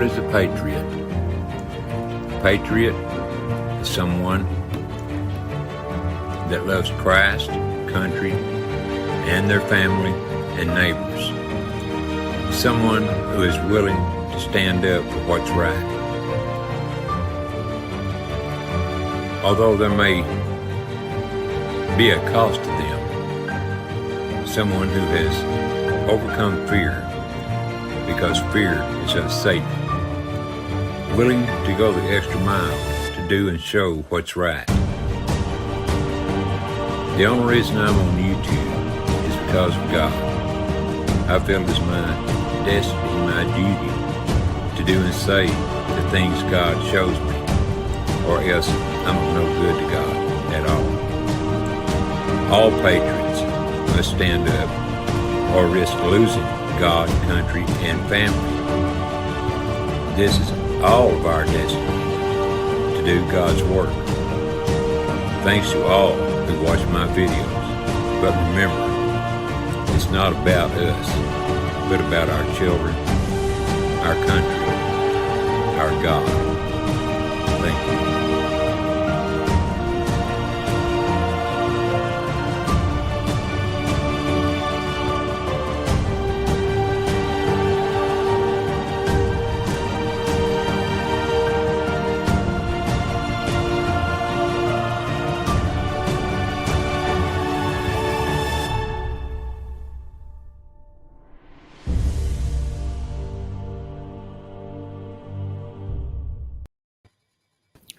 What is a patriot? A patriot is someone that loves Christ, country, and their family and neighbors. Someone who is willing to stand up for what's right. Although there may be a cost to them, someone who has overcome fear because fear is of Satan, willing to go the extra mile to do and show what's right. The only reason I'm on YouTube is because of God. I feel it is my destiny, my duty to do and say the things God shows me, or else I'm of no good to God at all. All patriots must stand up or risk losing God, country, and family. This is all of our destiny to do God's work. Thanks to all who watch my videos. But remember, it's not about us, but about our children, our country, our God. Thank you.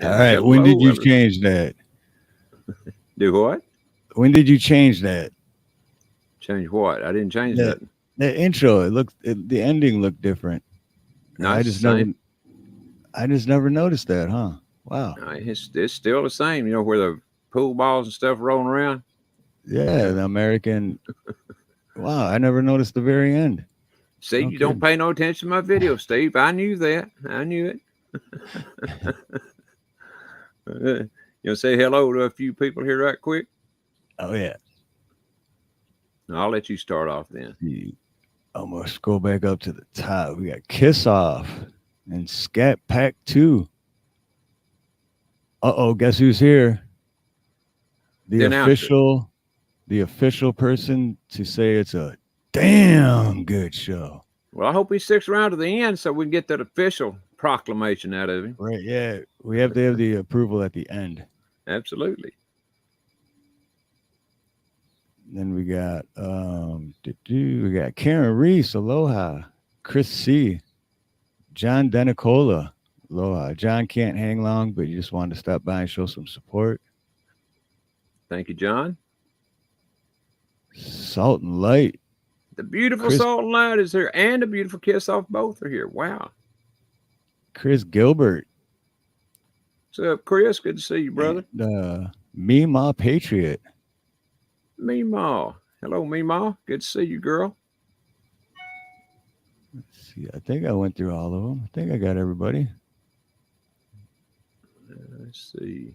All right. When did you change that? Do what? When did you change that? Change what? I didn't change that. The intro. The ending looked different. Not I just never noticed that, huh? Wow. No, it's still the same. You know where the pool balls and stuff rolling around? Yeah, the American. Wow, I never noticed the very end. See, you don't pay no attention to my video, Steve. I knew that. I knew it. You want to say hello to a few people here right quick? Oh, yeah. I'll let you start off then. I'm going to scroll back up to the top. We got Kiss Off and Scat Pack 2. Uh-oh, guess who's here? The official person to say it's a damn good show. Well, I hope he sticks around to the end so we can get that official proclamation out of him. Right, yeah. We have to have the approval at the end. Absolutely. Then we got Karen Reese, aloha. Chris C. John Denicola, aloha. John can't hang long, but you just wanted to stop by and show some support. Thank you, John. Salt and Light. The beautiful Salt and Light is here, and the beautiful Kiss Off both are here. Wow. Chris Gilbert. What's up, Chris? Good to see you, brother. Meemaw Patriot. Meemaw. Hello, Meemaw. Good to see you, girl. Let's see. I think I went through all of them. I think I got everybody. Let's see.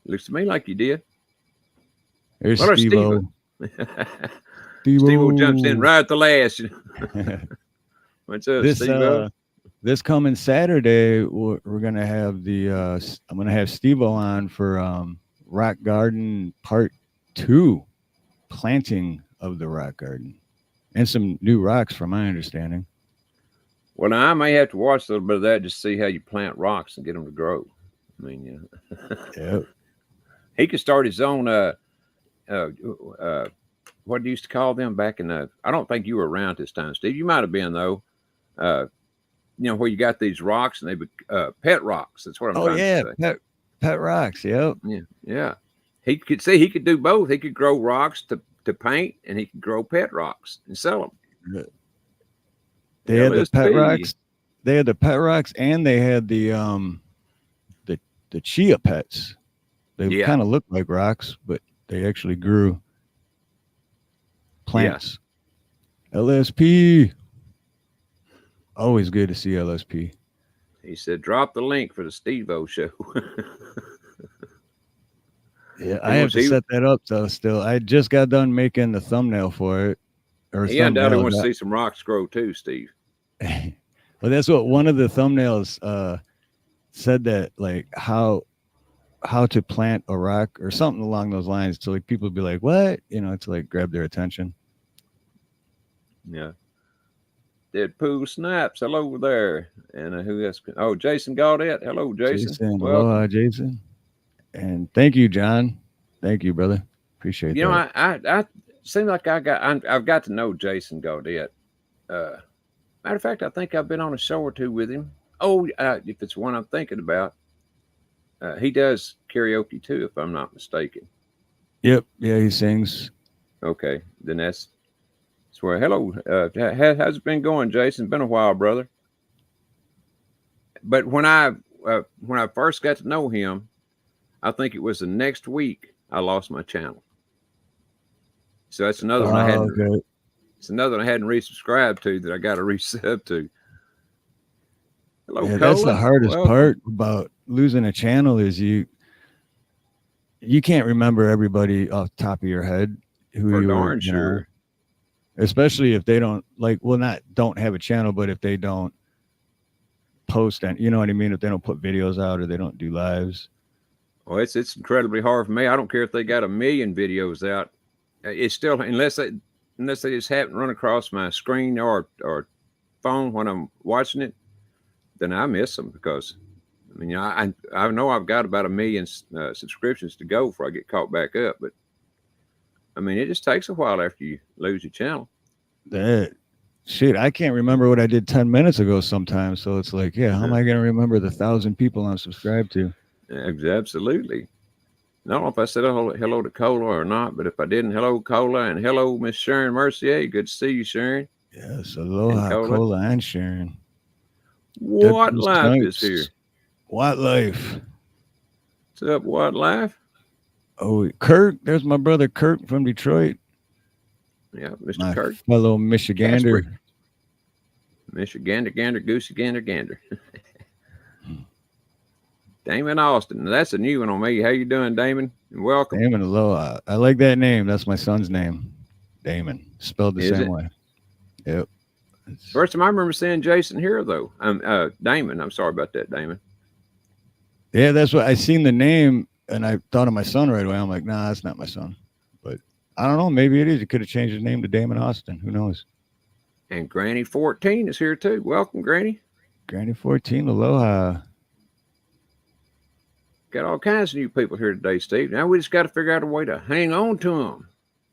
Looks to me like you did. There's Steve-O. Steve-O jumps in right at the last. What's up, Steve-O? This coming Saturday, we're gonna have I'm gonna have Steve-O on for Rock Garden Part 2, planting of the rock garden, and some new rocks, from my understanding. Well, now I may have to watch a little bit of that just to see how you plant rocks and get them to grow. I mean, yeah. He could start his own. What do you used to call them back in the? I don't think you were around this time, Steve. You might have been though. You know, where you got these rocks and they pet rocks. That's what I'm trying to say. Pet rocks. Yep. Yeah. He could do both. He could grow rocks to paint, and he could grow pet rocks and sell them. They had the pet rocks. They had the pet rocks, and they had the chia pets. They kind of look like rocks, but they actually grew plants. Yeah. LSP. Always good to see LSP. He said, drop the link for the Steve-O show. Yeah, I have to set that up though. Still, I just got done making the thumbnail for it. He undoubtedly wants to see some rocks grow too, Steve. But that's what one of the thumbnails said, that like how to plant a rock or something along those lines. So like people would be like, what? You know, to like grab their attention. Yeah. Deadpool Snaps, hello there. And who else? Oh, Jason Gaudette. Hello, Jason. Jason, Welcome. aloha, Jason. And thank you, John. Thank you, brother. Appreciate You know, that. I seem like I've got to know Jason Gaudette. Matter of fact, I think I've been on a show or two with him. Oh, if it's one I'm thinking about, he does karaoke too, if I'm not mistaken. Yep. Yeah, he sings. Okay, then that's where. Hello, how's it been going, Jason? Been a while, brother. But when I first got to know him, I think it was the next week I lost my channel. So that's another one I hadn't. Okay. It's another one I hadn't resubscribed to that I got to resub to. Hello, Yeah, Cola. that's the hardest Welcome. part about losing a channel is you can't remember everybody off the top of your head who For you were, darn sure. know, especially if they don't don't have a channel, but if they don't post and you know what I mean, if they don't put videos out or they don't do lives. Well, it's incredibly hard for me. I don't care if they got 1 million videos out. It's still unless they just happen to run across my screen or phone when I'm watching it, then I miss them because I mean I know I've got about 1 million subscriptions to go before I get caught back up, but I mean it just takes a while after you lose your channel. That shit, I can't remember what I did 10 minutes ago sometimes. So it's like, yeah, how am I going to remember the 1,000 people I'm subscribed to? Absolutely. I don't know if I said hello to Cola or not, but if I didn't, hello, Cola, and hello, Miss Sharon Mercier. Good to see you, Sharon. Yes, aloha, Cola and Sharon. What Life is here? What Life? What's up, What Life? Oh, Kirk. There's my brother Kirk from Detroit. Yeah, Mr. My Kirk. fellow Michigander. Michigander, gander, goosey, gander, gander. Damon Austin. That's a new one on me. How you doing, Damon? And welcome. Damon Aloha. I like that name. That's my son's name. Damon. Spelled the same way. Yep. First time I remember seeing Jason here, though. Damon. I'm sorry about that, Damon. Yeah, that's what I seen the name and I thought of my son right away. I'm like, nah, that's not my son. But I don't know. Maybe it is. You could have changed his name to Damon Austin. Who knows? And Granny 14 is here, too. Welcome, Granny. Granny 14. Aloha. Got all kinds of new people here today, Steve. Now we just got to figure out a way to hang on to them.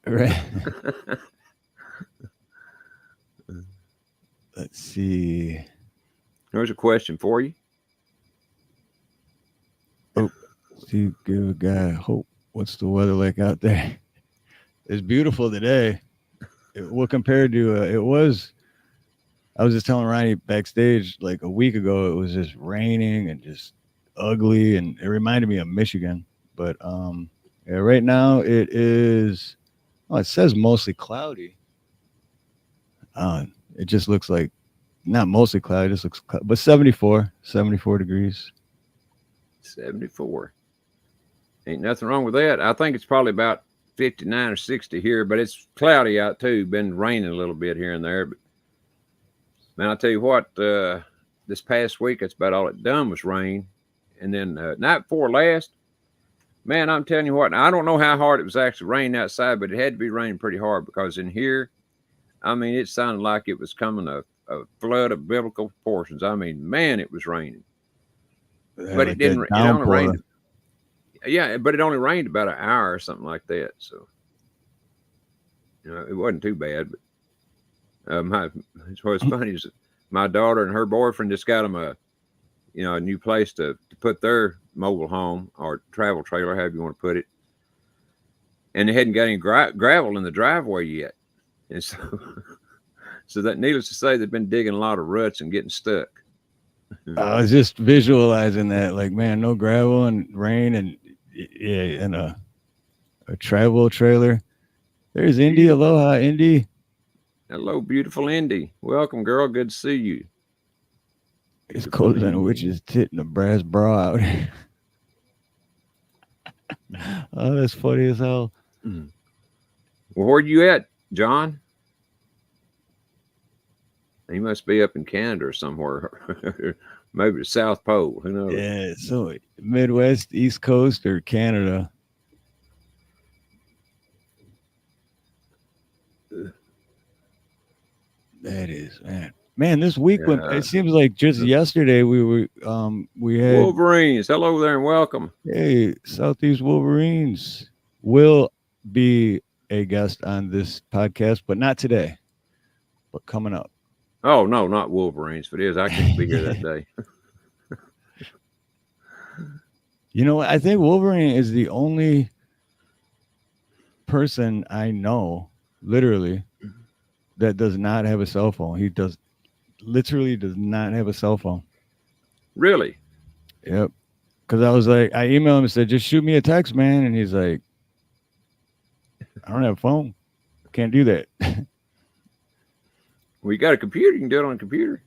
Right. Let's see. There's a question for you. Oh, Steve, give a guy hope. What's the weather like out there? It's beautiful today. Well, compared to it was. I was just telling Ronnie backstage like a week ago. It was just raining and just ugly, and it reminded me of Michigan. But yeah, right now it is. Oh, it says mostly cloudy. It just looks like not mostly cloudy. It just looks, but 74 degrees. 74. Ain't nothing wrong with that. I think it's probably about 59 or 60 here, but it's cloudy out too. Been raining a little bit here and there. But man, I'll tell you what, this past week, that's about all it done was rain. And then night before last, man, I'm telling you what, I don't know how hard it was actually raining outside, but it had to be raining pretty hard because in here, I mean, it sounded like it was coming a flood of biblical proportions. I mean, man, it was raining. Yeah, but like it didn't. It only rained. Yeah, but it only rained about an hour or something like that. So, you know, it wasn't too bad. But what's funny is my daughter and her boyfriend just got them a new place to put their mobile home or travel trailer, however you want to put it. And they hadn't got any gravel in the driveway yet. And so that, needless to say, they've been digging a lot of ruts and getting stuck. I was just visualizing that, like, man, no gravel and rain and yeah, and a travel trailer. There's Indy. Aloha, Indy. Hello, beautiful Indy. Welcome, girl. Good to see you. It's colder than a witch's tit and a brass bra out. Oh, that's funny as hell. Well, where you at, John? He must be up in Canada or somewhere. Maybe the South Pole. Who knows? Yeah, so Midwest, East Coast, or Canada. That is, man. Man, this week went. Uh, It seems like just yesterday we had, Wolverines, hello there and welcome. hey, Southeast Wolverines will be a guest on this podcast, but not today, but coming up. Oh no, not Wolverines. If it is, I can't be here that day. You know, I think Wolverine is the only person I know, literally, that does not have a cell phone. He literally does not have a cell phone. Really? Yep. Because I was like, I emailed him and said, just shoot me a text, man. And he's like, I don't have a phone. Can't do that. Well, you got a computer. You can do it on a computer.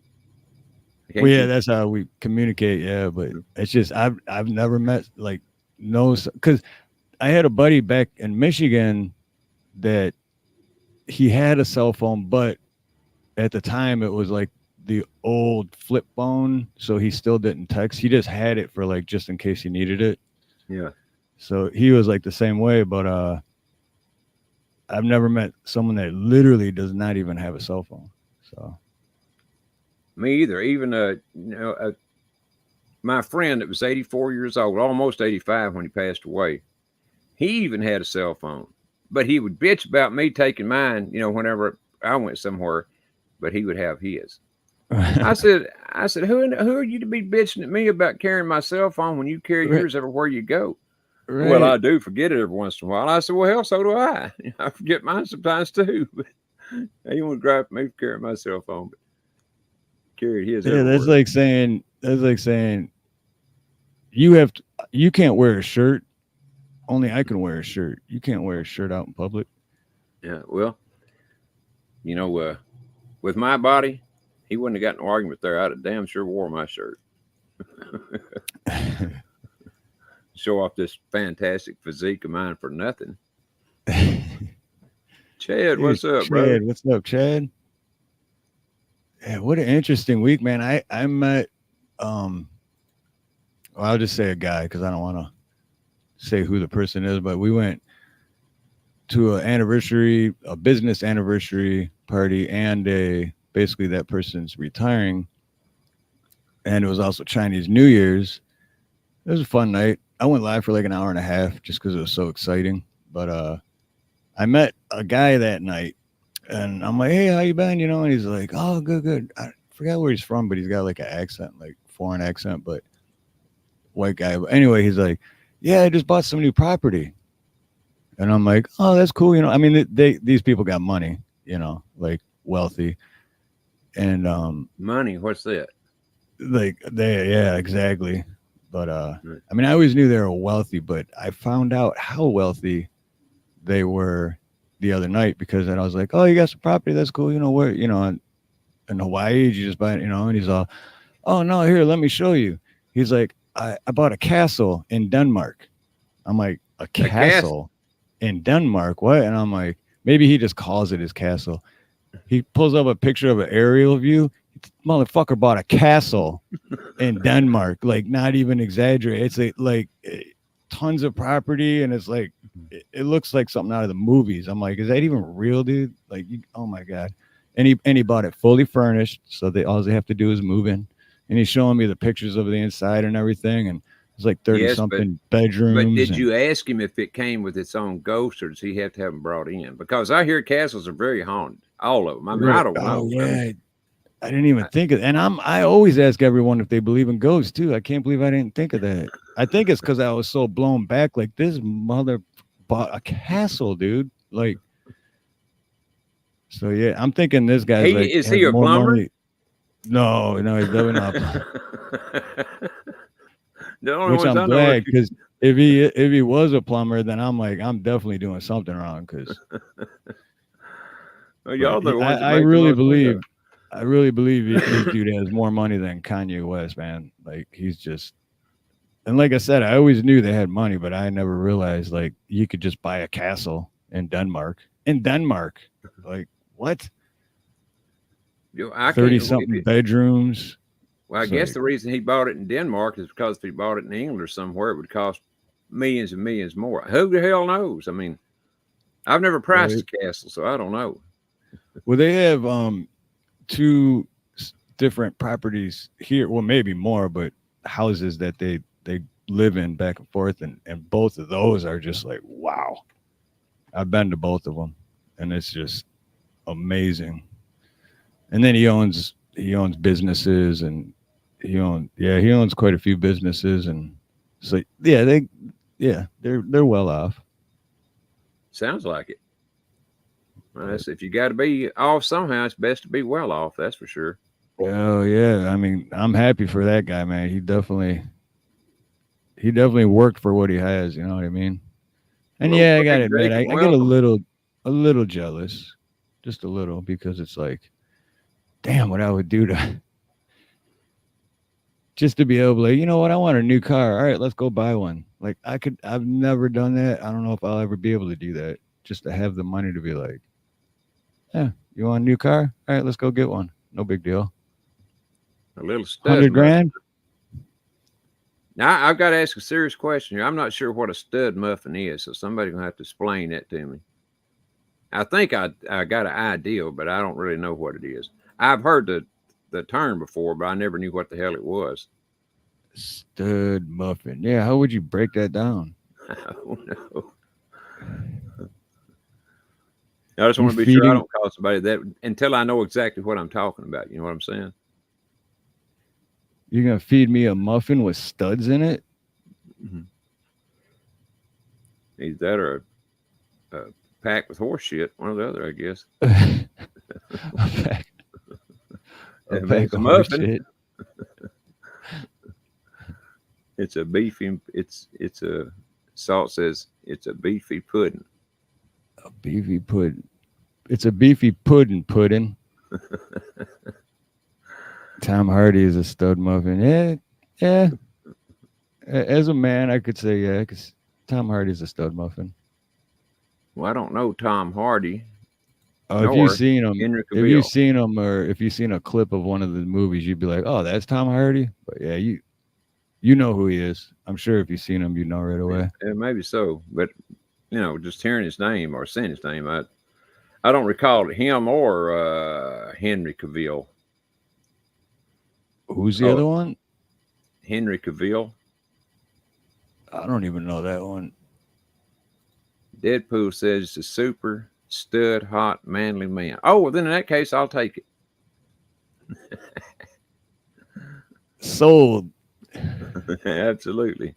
Well, yeah, that's how we communicate. Yeah, but it's just I've never met like no, because I had a buddy back in Michigan that he had a cell phone, but at the time it was like the old flip phone, so he still didn't text. He just had it for like just in case he needed it. Yeah. So he was like the same way, but I've never met someone that literally does not even have a cell phone. So Me either. Even my friend that was 84 years old, almost 85 when he passed away. He even had a cell phone, but he would bitch about me taking mine. Whenever I went somewhere, but he would have his. I said, who are you to be bitching at me about carrying my cell phone when you carry yours everywhere you go? Right. Well, I do forget it every once in a while. I said, well, hell, so do I. I forget mine sometimes too. But he won't drive me for carrying my cell phone, but carried his. Yeah, everywhere. That's like saying you can't wear a shirt. Only I can wear a shirt. You can't wear a shirt out in public. Yeah, well, with my body, he wouldn't have gotten an argument there. I'd have damn sure wore my shirt. Show off this fantastic physique of mine for nothing. Chad, what's up, bro? What's up, Chad? Yeah, what an interesting week, man. I met well, I'll just say a guy because I don't want to say who the person is, but we went to a business anniversary party, and basically that person's retiring, and it was also Chinese New Year's. It was a fun night. I went live for like an hour and a half just because it was so exciting. But I met a guy that night, and I'm like, hey, how you been? And he's like, oh, good. I forgot where he's from, but he's got like an accent, like foreign accent, but white guy. But anyway, he's like, yeah, I just bought some new property. And I'm like, oh, that's cool. I mean, these people got money, like wealthy. And money, what's that? Like yeah, exactly. But I mean, I always knew they were wealthy, but I found out how wealthy they were the other night because then I was like, oh, you got some property, that's cool. Where, in Hawaii, you just buy it, and he's all, oh no, here, let me show you. He's like, I bought a castle in Denmark. I'm like, a castle in Denmark? What? And I'm like, maybe he just calls it his castle. He pulls up a picture of an aerial view. Motherfucker bought a castle in Denmark, like not even exaggerate. It's like tons of property, and it's like it looks like something out of the movies. I'm like, is that even real, dude? Like, oh my god! And he bought it fully furnished, so all they have to do is move in. And he's showing me the pictures of the inside and everything, and it's like 30-something bedrooms. But did you ask him if it came with its own ghost, or does he have to have them brought in? Because I hear castles are very haunted, all of them. I mean, I don't know. Yeah. I didn't even think of it. And I always ask everyone if they believe in ghosts too. I can't believe I didn't think of that. I think it's because I was so blown back. Like, this mother bought a castle, dude. Like, so yeah, I'm thinking this guy's is he a plumber? Money. No, he's definitely not. Which I'm glad, because if he was a plumber, then I'm like, I'm definitely doing something wrong. Because I really believe this dude has more money than Kanye West, man. Like, he's just, and like I said, I always knew they had money, but I never realized like you could just buy a castle in Denmark. Like, what? I 30 can't believe something it. bedrooms. Well, I It's guess like, the reason he bought it in Denmark is because if he bought it in England or somewhere, it would cost millions and millions more. Who the hell knows? I mean, I've never priced right. a castle, so I don't know. Well, they have two different properties here. Well, maybe more, but houses that they live in back and forth, and both of those are just like wow. I've been to both of them, and it's just amazing. And then he owns businesses, and he owns quite a few businesses, and so they're well off. Sounds like it. Well, if you got to be off somehow, it's best to be well off. That's for sure. Oh yeah, I mean, I'm happy for that guy, man. He definitely worked for what he has. You know what I mean? A And little yeah, I gotta Craig admit, I, Jacob, I get a welcome. little jealous, just a little, because it's like, damn, what I would do to just to be able to, like, you know what, I want a new car. All right, let's go buy one. Like I've never done that. I don't know if I'll ever be able to do that. Just to have the money to be like, yeah, you want a new car? All right, let's go get one. No big deal. A little stud 100 muffin. grand. Now, I've got to ask a serious question here. I'm not sure what a stud muffin is, so somebody's gonna have to explain that to me. I think I got an idea, but I don't really know what it is. I've heard the term before, but I never knew what the hell it was. Stud muffin. Yeah, how would you break that down? I don't know. I just You want to be sure I feeding don't call somebody that until I know exactly what I'm talking about. You know what I'm saying? you're gonna feed me a muffin with studs in it? Mm-hmm. Either that or a pack with horse shit, one or the other, I guess. a pack, a I mean, pack it's a of horse muffin. shit. It's a beefy. It's a salt says it's a beefy pudding. A beefy pudding. It's a beefy pudding. Tom Hardy is a stud muffin. Yeah, yeah. As a man, I could say yeah, because Tom Hardy's a stud muffin. Well, I don't know Tom Hardy Oh, if you've nor seen him, Henry if you've Cavill. seen him, or if you've seen a clip of one of the movies, you'd be like, "Oh, that's Tom Hardy." But yeah, you know who he is. I'm sure if you've seen him, you know right away. Maybe so, but just hearing his name or saying his name, I don't recall him or Henry Cavill. Who's the Oh, other one? Henry Cavill. I don't even know that one. Deadpool says it's a super stud, hot, manly man. Oh, well, then in that case, I'll take it. Sold. Absolutely.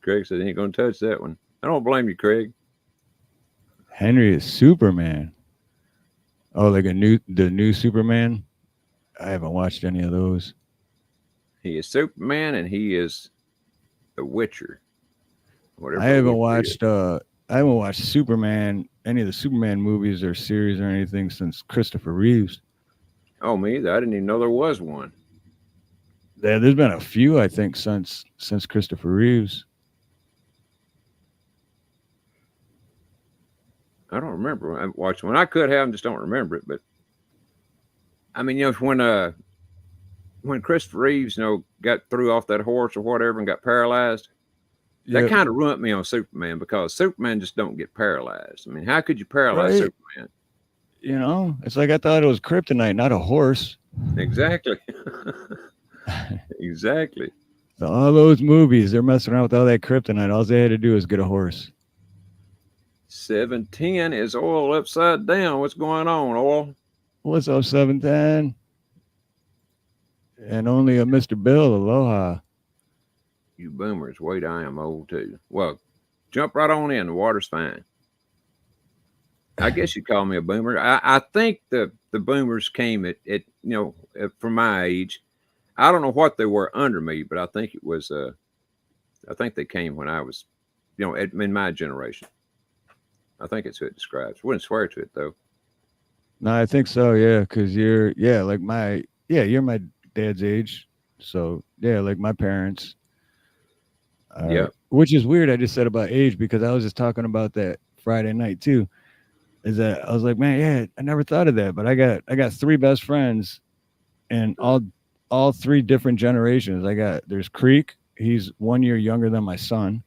Craig said he ain't going to touch that one. I don't blame you, Craig. Henry is Superman. Oh, like the new Superman. I haven't watched any of those. He is Superman and he is the Witcher. Whatever I a haven't Witcher is. watched I haven't watched Superman, any of the Superman movies or series or anything since Christopher Reeves. Oh, me either. I didn't even know there was one. Yeah, there's been a few, I think, since Christopher Reeves. I don't remember. I watched one. I could have, just don't remember it. But I mean, when Christopher Reeves, got threw off that horse or whatever and got paralyzed, that Yep. kind of ruined me on Superman because Superman just don't get paralyzed. I mean, how could you paralyze Right. Superman? It's like I thought it was kryptonite, not a horse. Exactly. Exactly. So all those movies, they're messing around with all that kryptonite. All they had to do is get a horse. 710 is oil upside down. What's going on, oil? What's up, 710? And only a Mr. Bill, aloha. You boomers, wait, I am old too. Well, jump right on in. The water's fine. I guess you call me a boomer. I think the boomers came from my age. I don't know what they were under me, but I think it was I think they came when I was, in my generation. I think it's who it describes. Wouldn't swear to it though. No, I think so, yeah, because you're my dad's age. So yeah, like my parents. Yeah. Which is weird. I just said about age because I was just talking about that Friday night too. is that I was like, man, yeah, I never thought of that, but I got three best friends, and all three different generations. There's Creek, he's 1 year younger than my son,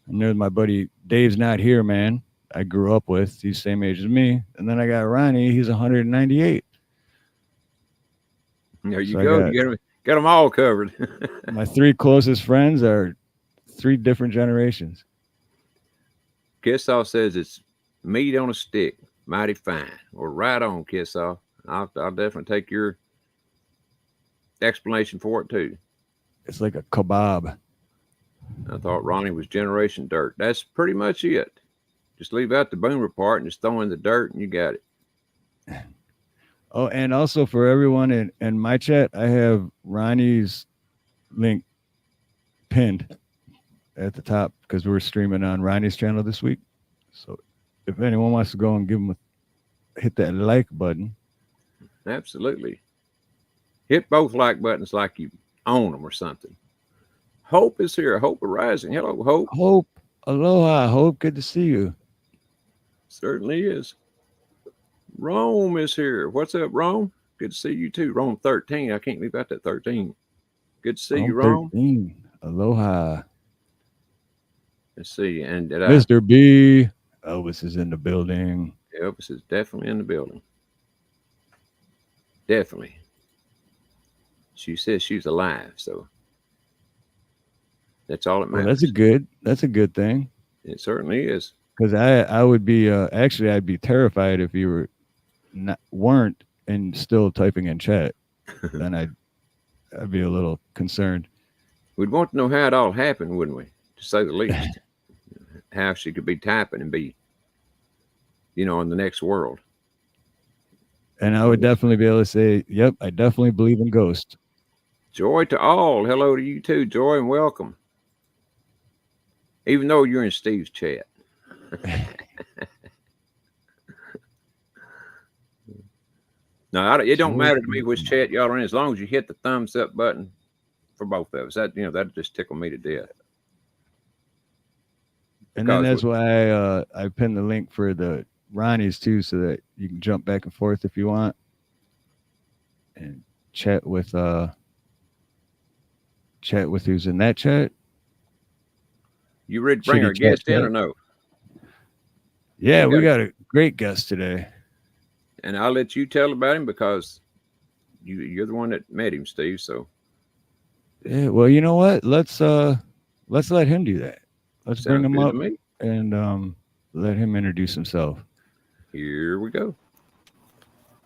and there's my buddy Dave's not here, man. I grew up with, he's same age as me, and then I got Ronnie, he's 198. There you So I go. got Got them all covered. my three closest friends are three different generations. Kissaw says it's meat on a stick, mighty fine. Well, right on, Kissaw. I'll definitely take your explanation for it too. It's like a kebab. I thought Ronnie was Generation Dirt. That's pretty much it. Just leave out the boomer part and just throw in the dirt, and you got it. Oh, and also for everyone in my chat, I have Ronnie's link pinned at the top because we're streaming on Ronnie's channel this week. So if anyone wants to go and give him hit that like button. Absolutely. Hit both like buttons like you own them or something. Hope is here. Hope arising. Hello, Hope. Hope, aloha, Hope. Good to see you. Certainly is. Rome is here. What's up, Rome? Good to see you too. Rome 13. I can't leave out that 13. Good to see you, Rome. 13. Aloha. Let's see. And did Mr. B. Elvis is in the building. Elvis is definitely in the building. Definitely. She says she's alive, so that's all it matters. Well, that's a good thing. It certainly is. Because I would be actually I'd be terrified if you weren't and still typing in chat. Then I'd be a little concerned. We'd want to know how it all happened, wouldn't we? To say the least. How she could be typing and be, in the next world. And I would definitely be able to say, yep, I definitely believe in ghosts. Joy to all. Hello to you too, Joy, and welcome. Even though you're in Steve's chat. No, it don't matter to me which chat y'all are in, as long as you hit the thumbs up button for both of us. That'd just tickle me to death. And then that's why I pinned the link for the Ronnie's too, so that you can jump back and forth if you want and chat with who's in that chat. You ready to bring our guest in or no? Yeah, we got a great guest today. And I'll let you tell about him because you're the one that met him, Steve. So yeah, well, you know what? Let's let him do that. Let's bring him up and let him introduce himself. Here we go.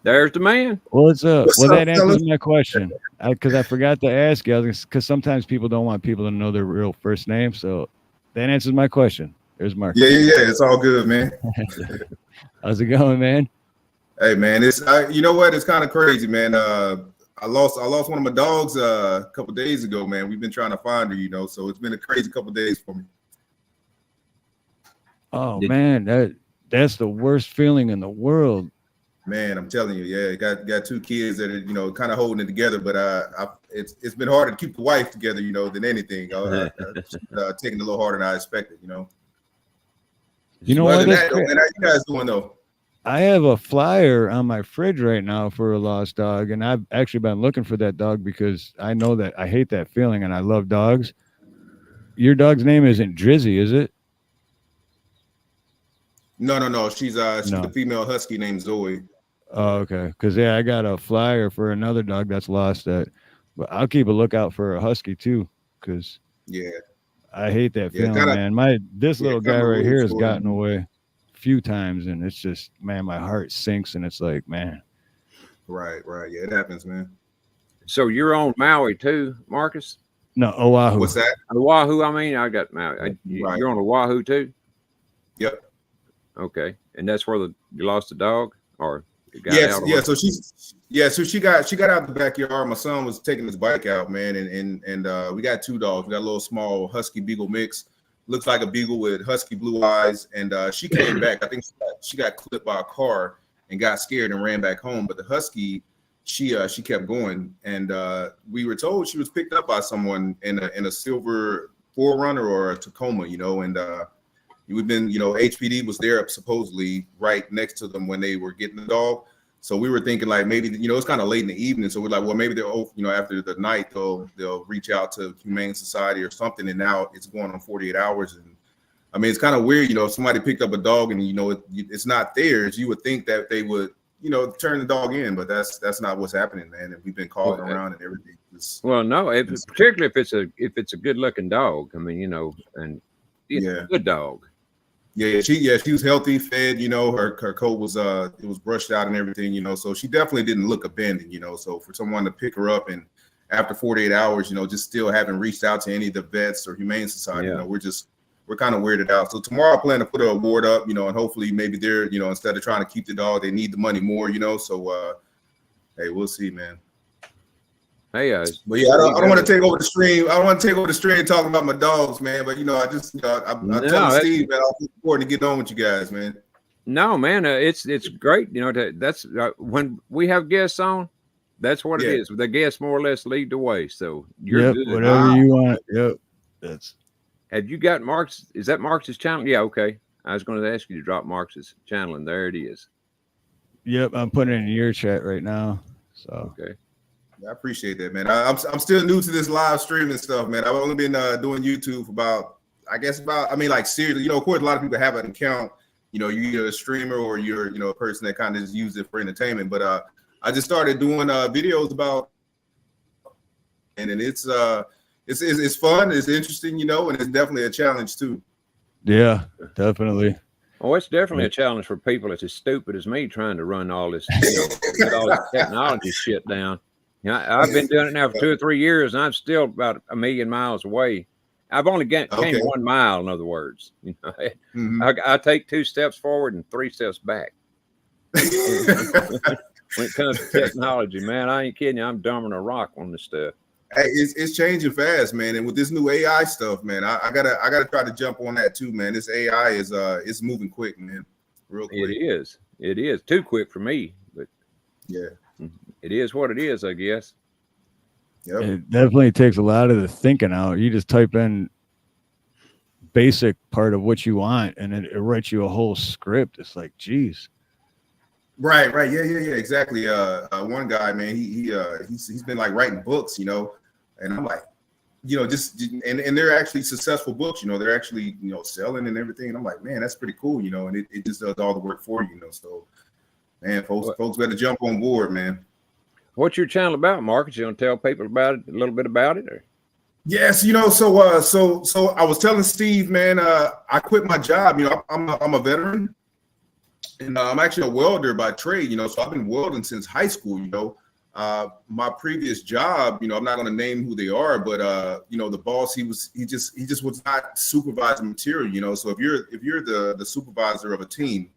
There's the man. What's up? That answers my question. Because I forgot to ask you, because sometimes people don't want people to know their real first name. So that answers my question. There's Mark. Yeah. It's all good, man. How's it going, man? Hey, man. You know what? It's kind of crazy, man. I lost one of my dogs a couple days ago, man. We've been trying to find her, so it's been a crazy couple days for me. Oh man, that's the worst feeling in the world. Man, I'm telling you, yeah, got two kids that are, kind of holding it together, but it's been harder to keep the wife together, than anything. Taking a little harder than I expected, You know what? Man, how you guys doing though? I have a flyer on my fridge right now for a lost dog, and I've actually been looking for that dog because I know that I hate that feeling and I love dogs. Your dog's name isn't Drizzy, is it? No. She's a female husky named Zoe. Oh, okay. Because I got a flyer for another dog that's lost. But I'll keep a lookout for a husky too, because I hate that feeling, man. This little guy right here has gotten away a few times, and it's just, man, my heart sinks, and it's like, man. Right. Yeah, it happens, man. So you're on Maui too, Marcus? No, Oahu. What's that? Oahu. I mean, I got Maui. You're on Oahu too? Yep. Okay, and that's where you lost the dog, or So she got out the backyard. My son was taking his bike out, man, and we got two dogs. We got a little small husky beagle mix, looks like a beagle with husky blue eyes, and she came back. I think she got clipped by a car and got scared and ran back home. But the husky, she kept going, and we were told she was picked up by someone in a silver 4Runner or a Tacoma, and we've been, HPD was there supposedly right next to them when they were getting the dog. So we were thinking like maybe, it's kind of late in the evening. So we're like, well, maybe they'll, after the night, they'll reach out to Humane Society or something. And now it's going on 48 hours. And I mean, it's kind of weird, if somebody picked up a dog and, it's not theirs, you would think that they would, turn the dog in, but that's not what's happening, man. And we've been calling around and everything. No, particularly if it's a good looking dog. I mean, and it's a good dog. Yeah, she was healthy, fed, her coat was it was brushed out and everything, so she definitely didn't look abandoned, so for someone to pick her up and after 48 hours, just still haven't reached out to any of the vets or Humane Society, we're kind of weirded out. So tomorrow I plan to put an award up, and hopefully maybe they're, instead of trying to keep the dog, they need the money more, so hey, we'll see, man. Hey, but yeah, I don't want to take over the stream. I don't want to take over the stream talking about my dogs, man. But I just, I told Steve that I was important to get on with you guys, man. No, man, it's great. That's when we have guests on. That's what it is. The guests more or less lead the way. So you're good. Whatever you want. Yep, that's. Have you got Mark's? Is that Mark's channel? Yeah, okay. I was going to ask you to drop Mark's channel, and there it is. Yep, I'm putting it in your chat right now. So okay. I appreciate that, man. I'm still new to this live streaming stuff, man. I've only been doing YouTube for seriously, of course, a lot of people have an account. You're either a streamer or you're, a person that kind of just use it for entertainment. But I just started doing videos about, and then it's fun, it's interesting, and it's definitely a challenge too. Yeah, definitely. Oh, it's definitely a challenge for people that's as stupid as me trying to run all this, get all this technology shit down. I've been doing it now for 2 or 3 years, and I'm still about 1 million miles away. I've only came 1 mile, in other words. I take 2 steps forward and 3 steps back. When it comes to technology, man, I ain't kidding you. I'm dumber than a rock on this stuff. Hey, it's changing fast, man. And with this new AI stuff, man, I gotta try to jump on that too, man. This AI is it's moving quick, man. Real quick. It is too quick for me, but yeah. It is what it is, I guess. Yep. It definitely takes a lot of the thinking out. You just type in basic part of what you want, and it writes you a whole script. It's like, geez. Right. Yeah, exactly. One guy, man, he's been like writing books, and I'm like, and they're actually successful books, they're actually, selling and everything. And I'm like, man, that's pretty cool, and it just does all the work for you, So, man, folks better jump on board, man. What's your channel about, Marcus? You want to tell people about it, a little bit about it, or? Yes, so I was telling Steve, man, I quit my job. I'm a veteran, and I'm actually a welder by trade. So I've been welding since high school. My previous job, I'm not going to name who they are, but the boss, he just was not supervising material. So if you're the supervisor of a team,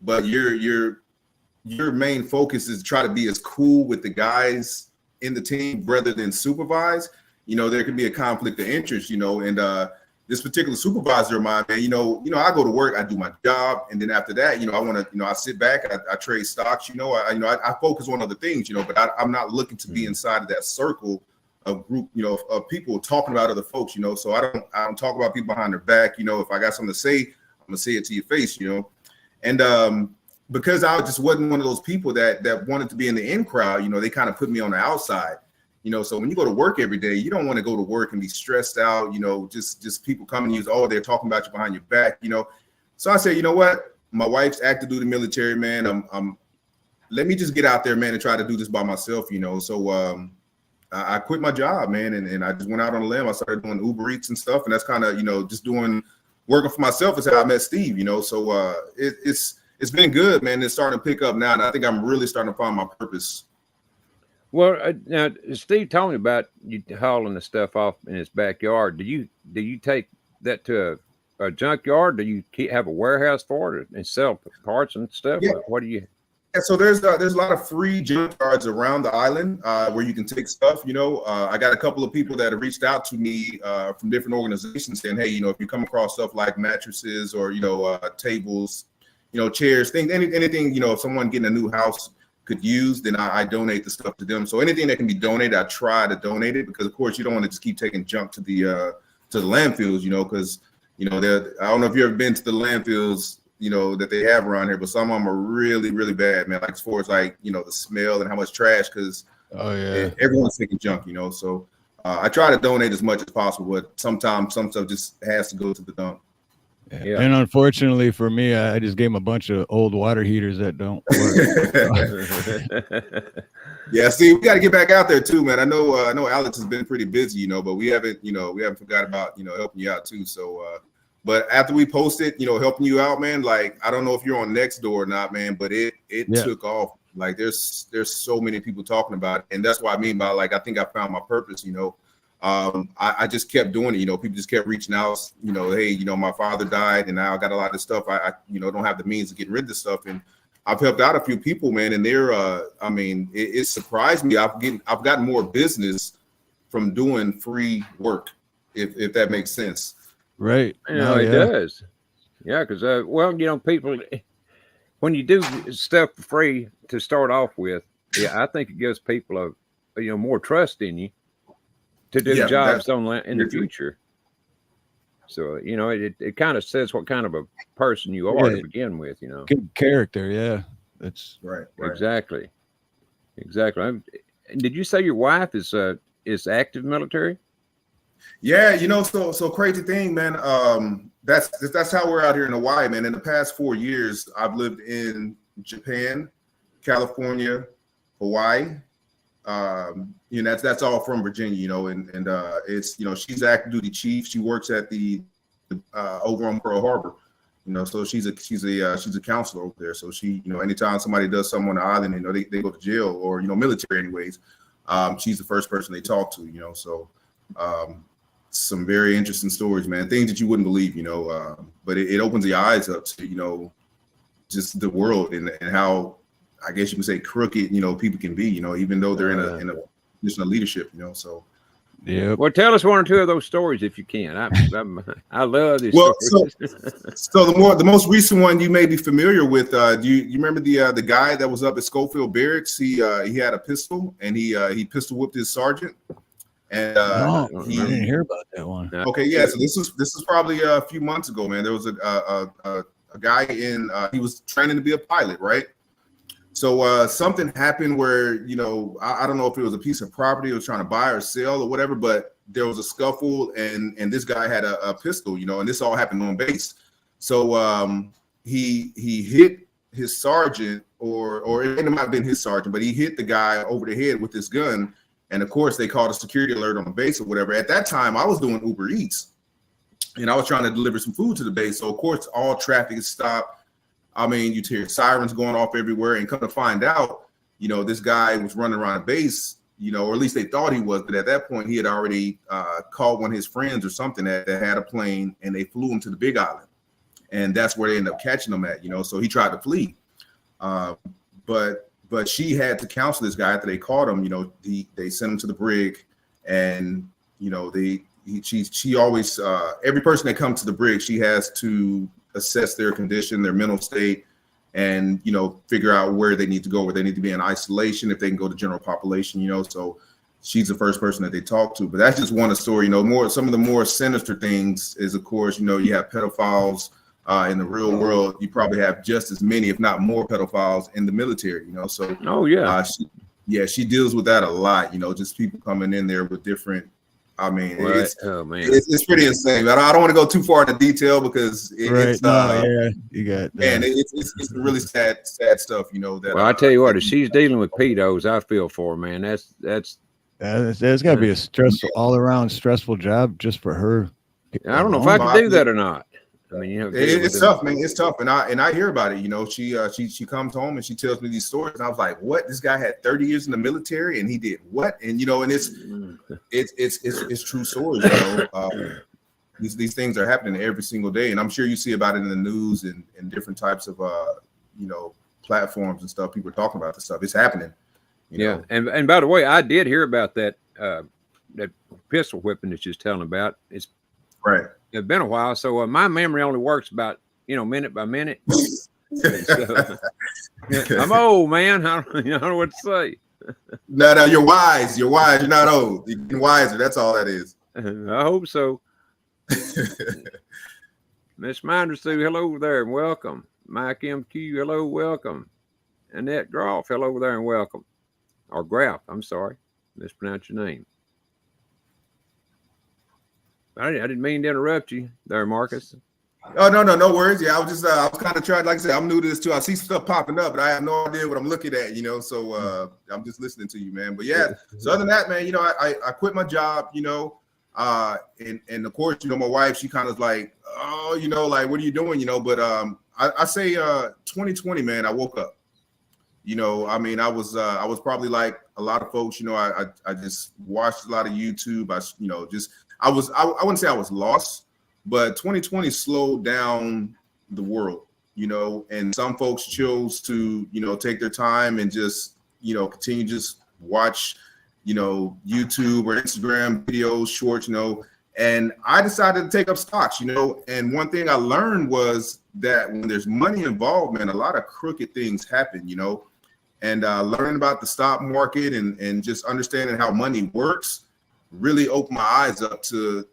but your main focus is to try to be as cool with the guys in the team rather than supervise, there can be a conflict of interest, and this particular supervisor of mine, man, I go to work, I do my job, and then after that, I want to, I sit back, I trade stocks, I focus on other things, but I'm not looking to be inside of that circle of group, of people talking about other folks, so I don't talk about people behind their back, if I got something to say, I'm gonna say it to your face, and because I just wasn't one of those people that wanted to be in the in crowd, they kind of put me on the outside, so when you go to work every day, you don't want to go to work and be stressed out, just people coming to you, they're talking about you behind your back, so I said, you know what, my wife's active duty military, man, let me just get out there, man, and try to do this by myself, so I quit my job, man, and I just went out on a limb. I started doing Uber Eats and stuff, and that's kind of, just working for myself is how I met Steve, so it's been good, man. It's starting to pick up now, and I think I'm really starting to find my purpose. Well, now Steve told me about you hauling the stuff off in his backyard. Do you take that to a junkyard? Do you have a warehouse for it and sell parts and stuff? Yeah. What do you? Yeah, so there's a lot of free junkyards around the island where you can take stuff. I got a couple of people that have reached out to me from different organizations saying, hey, if you come across stuff like mattresses or tables, chairs, things, anything, if someone getting a new house could use, then I donate the stuff to them. So anything that can be donated, I try to donate it because, of course, you don't want to just keep taking junk to the landfills, because You know, I don't know if you've ever been to the landfills, you know, that they have around here, but some of them are really, really bad, man. Like as far as like, you know, the smell and how much trash, because everyone's taking junk, you know. So I try to donate as much as possible, but sometimes some stuff just has to go to the dump. Yeah. And unfortunately for me, I just gave him a bunch of old water heaters that don't work. Yeah, see, we got to get back out there too, man. I know Alex has been pretty busy, you know, but we haven't forgot about, you know, helping you out too. So, but after we posted, you know, helping you out, man, like I don't know if you're on Nextdoor or not, man, but it took off. Like there's so many people talking about it, and that's what I mean by like I think I found my purpose, you know. I just kept doing it, you know. People just kept reaching out, you know, hey, you know, my father died and now I got a lot of stuff. I you know, don't have the means of getting rid of this stuff. And I've helped out a few people, man, and they're I mean, it surprised me. I've gotten more business from doing free work, if that makes sense. Right. You know, it does. Yeah, because well, you know, people when you do stuff for free to start off with, yeah, I think it gives people you know, more trust in you to do jobs in the future. So, you know, it kind of says what kind of a person you are to begin with, you know. Good character, yeah. That's right. Exactly. Did you say your wife is active military? Yeah, you know, so crazy thing, man. That's how we're out here in Hawaii, man. In the past 4 years, I've lived in Japan, California, Hawaii. You know, that's all from Virginia, you know, and it's, you know, she's active duty chief. She works at the over on Pearl Harbor, you know, so she's a counselor over there. So she, you know, anytime somebody does something on the island, you know, they go to jail or, you know, military anyways, she's the first person they talk to, you know. So some very interesting stories, man, things that you wouldn't believe, you know, but it opens the eyes up to, you know, just the world and how, I guess you can say, crooked, you know, people can be, you know, even though they're in a position of leadership, you know. So yeah. Well, tell us one or two of those stories if you can. I love these stories. So the most recent one you may be familiar with. Do you remember the guy that was up at Schofield Barracks? He had a pistol and he pistol whipped his sergeant. And no, I didn't hear about that one. Okay, yeah. So this is probably a few months ago, man. There was a guy in he was training to be a pilot, right? So something happened where, you know, I don't know if it was a piece of property he was trying to buy or sell or whatever, but there was a scuffle and this guy had a pistol, you know, and this all happened on base. So he hit his sergeant or it might have been his sergeant, but he hit the guy over the head with this gun. And of course, they called a security alert on the base or whatever. At that time, I was doing Uber Eats and I was trying to deliver some food to the base. So of course, all traffic is stopped. I mean, you hear sirens going off everywhere, and come to find out, you know, this guy was running around a base, you know, or at least they thought he was, but at that point, he had already called one of his friends or something that had a plane, and they flew him to the Big Island, and that's where they ended up catching him at, you know. So he tried to flee, but she had to counsel this guy after they caught him. You know, they sent him to the brig, and you know, she always every person that comes to the brig, she has to assess their condition, their mental state, and, you know, figure out where they need to go, where they need to be in isolation, if they can go to general population, you know. So she's the first person that they talk to. But that's just one story, you know. Some of the more sinister things is, of course, you know, you have pedophiles in the real world. You probably have just as many, if not more, pedophiles in the military, you know. So she deals with that a lot, you know, just people coming in there with different, I mean, it's pretty insane. I don't want to go too far into detail because it's really sad stuff, you know. That I tell you what, if she's dealing with pedos, I feel for her, man. That's got to be a stressful, all around stressful job just for her. I don't know if I can do that or not. I mean, you know, it's tough, man. It's tough, and I hear about it. You know, she comes home and she tells me these stories, and I was like, "What? This guy had 30 years in the military, and he did what?" And you know, and it's true stories. You know, these things are happening every single day, and I'm sure you see about it in the news and different types of you know, platforms and stuff. People are talking about this stuff. It's happening. You know? And by the way, I did hear about that pistol whipping that you're telling about. It's right. It's been a while, so my memory only works about, you know, minute by minute. So, I'm old, man. I don't know what to say. No, you're wise. You're wise. You're not old. You're getting wiser. That's all that is. I hope so. Miss Minderson, hello there and welcome. Mike MQ, hello, welcome. Annette Groff, hello there and welcome. Or Graff, I'm sorry. Mispronounced your name. I didn't mean to interrupt you there, Marcus. Oh, no worries. Yeah, I was kind of trying, like I said, I'm new to this too. I see stuff popping up, but I have no idea what I'm looking at, so I'm just listening to you, man. But yeah, so other than that, man, I quit my job, and of course, my wife, she kind of like, oh, like, what are you doing, but I say 2020, man, I woke up. I mean, I was probably like a lot of folks, I just watched a lot of YouTube. I wouldn't say I was lost, but 2020 slowed down the world, and some folks chose to, take their time and just, continue to just watch, YouTube or Instagram videos, shorts, and I decided to take up stocks, and one thing I learned was that when there's money involved, man, a lot of crooked things happen, and learning about the stock market and just understanding how money works really opened my eyes up to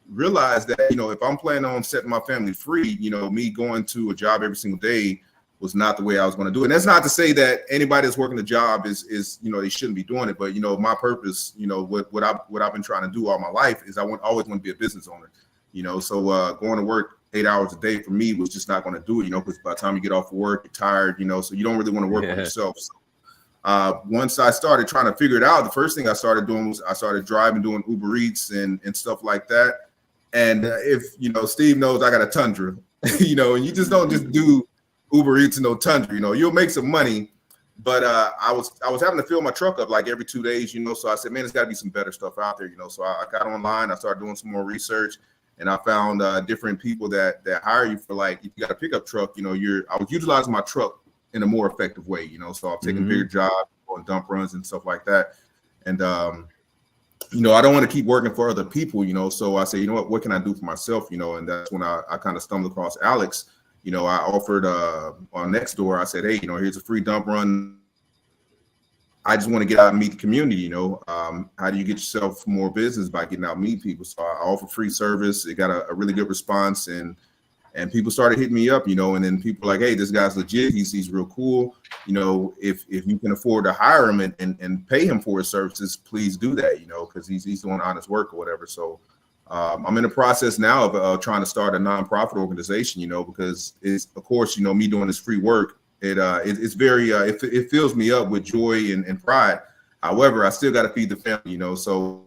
realize that, if I'm planning on setting my family free, me going to a job every single day was not the way I was going to do it. And that's not to say that anybody that's working a job is they shouldn't be doing it. But, my purpose, what I've been trying to do all my life is always want to be a business owner, so going to work 8 hours a day for me was just not going to do it, because by the time you get off of work, you're tired, so you don't really want to work on yourself. So, once I started trying to figure it out, the first thing I started doing was I started driving, doing Uber Eats and stuff like that. And if, Steve knows I got a Tundra, and you just don't just do Uber Eats and no Tundra, you'll make some money. But I was having to fill my truck up like every 2 days, so I said, man, there's got to be some better stuff out there, so I got online, I started doing some more research, and I found different people that hire you for, like, if you got a pickup truck, I was utilizing my truck in a more effective way, so I'm taking bigger jobs, going dump runs and stuff like that. And I don't want to keep working for other people, so I say, what can I do for myself, and that's when I kind of stumbled across Alex. I offered on Nextdoor, I said, hey, here's a free dump run. I just want to get out and meet the community, how do you get yourself more business? By getting out and meet people. So I offer free service. It got a really good response, and people started hitting me up, and then people like, hey, this guy's legit. He's real cool. If you can afford to hire him and pay him for his services, please do that, because he's doing honest work or whatever. So I'm in the process now of trying to start a nonprofit organization, because it's, of course, me doing this free work. It's very it fills me up with joy and pride. However, I still got to feed the family, so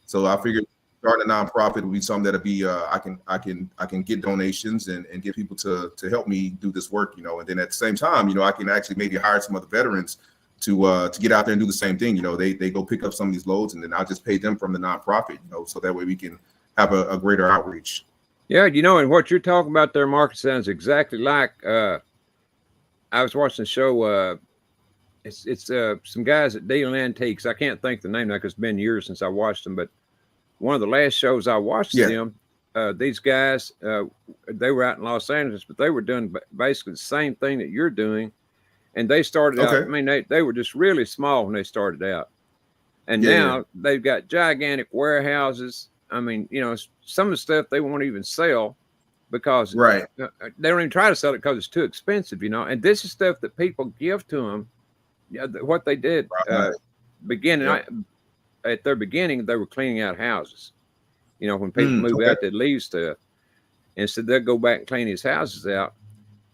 so I figured starting a nonprofit would be something that'll be I can get donations and get people to help me do this work, and then at the same time, I can actually maybe hire some other veterans to get out there and do the same thing. They go pick up some of these loads, and then I'll just pay them from the nonprofit, so that way we can have a greater outreach. Yeah, and what you're talking about there, Marcus, sounds exactly like I was watching the show. It's some guys at Deal Antiques. I can't think the name now because it's been years since I watched them, but one of the last shows I watched them, these guys, they were out in Los Angeles, but they were doing basically the same thing that you're doing. And they started out, I mean, they were just really small when they started out. And now they've got gigantic warehouses. I mean, some of the stuff they won't even sell because they don't even try to sell it because it's too expensive, And this is stuff that people give to them. What they did at their beginning, they were cleaning out houses. When people move out, they'd leave stuff. And so they'll go back and clean his houses out.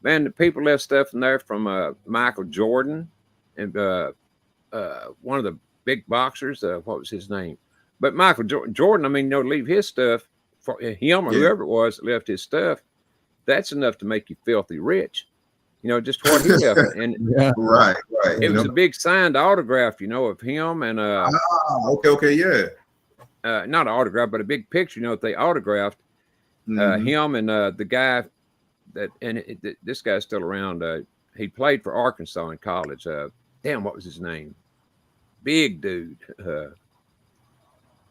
Man, the people left stuff in there from Michael Jordan and one of the big boxers. What was his name? But Michael Jordan, I mean, leave his stuff for him or whoever it was that left his stuff. That's enough to make you filthy rich. Just what he left. And right. It was a big signed autograph, of him and not an autograph, but a big picture, that they autographed him and the guy this guy's still around. He played for Arkansas in college. What was his name? Big dude.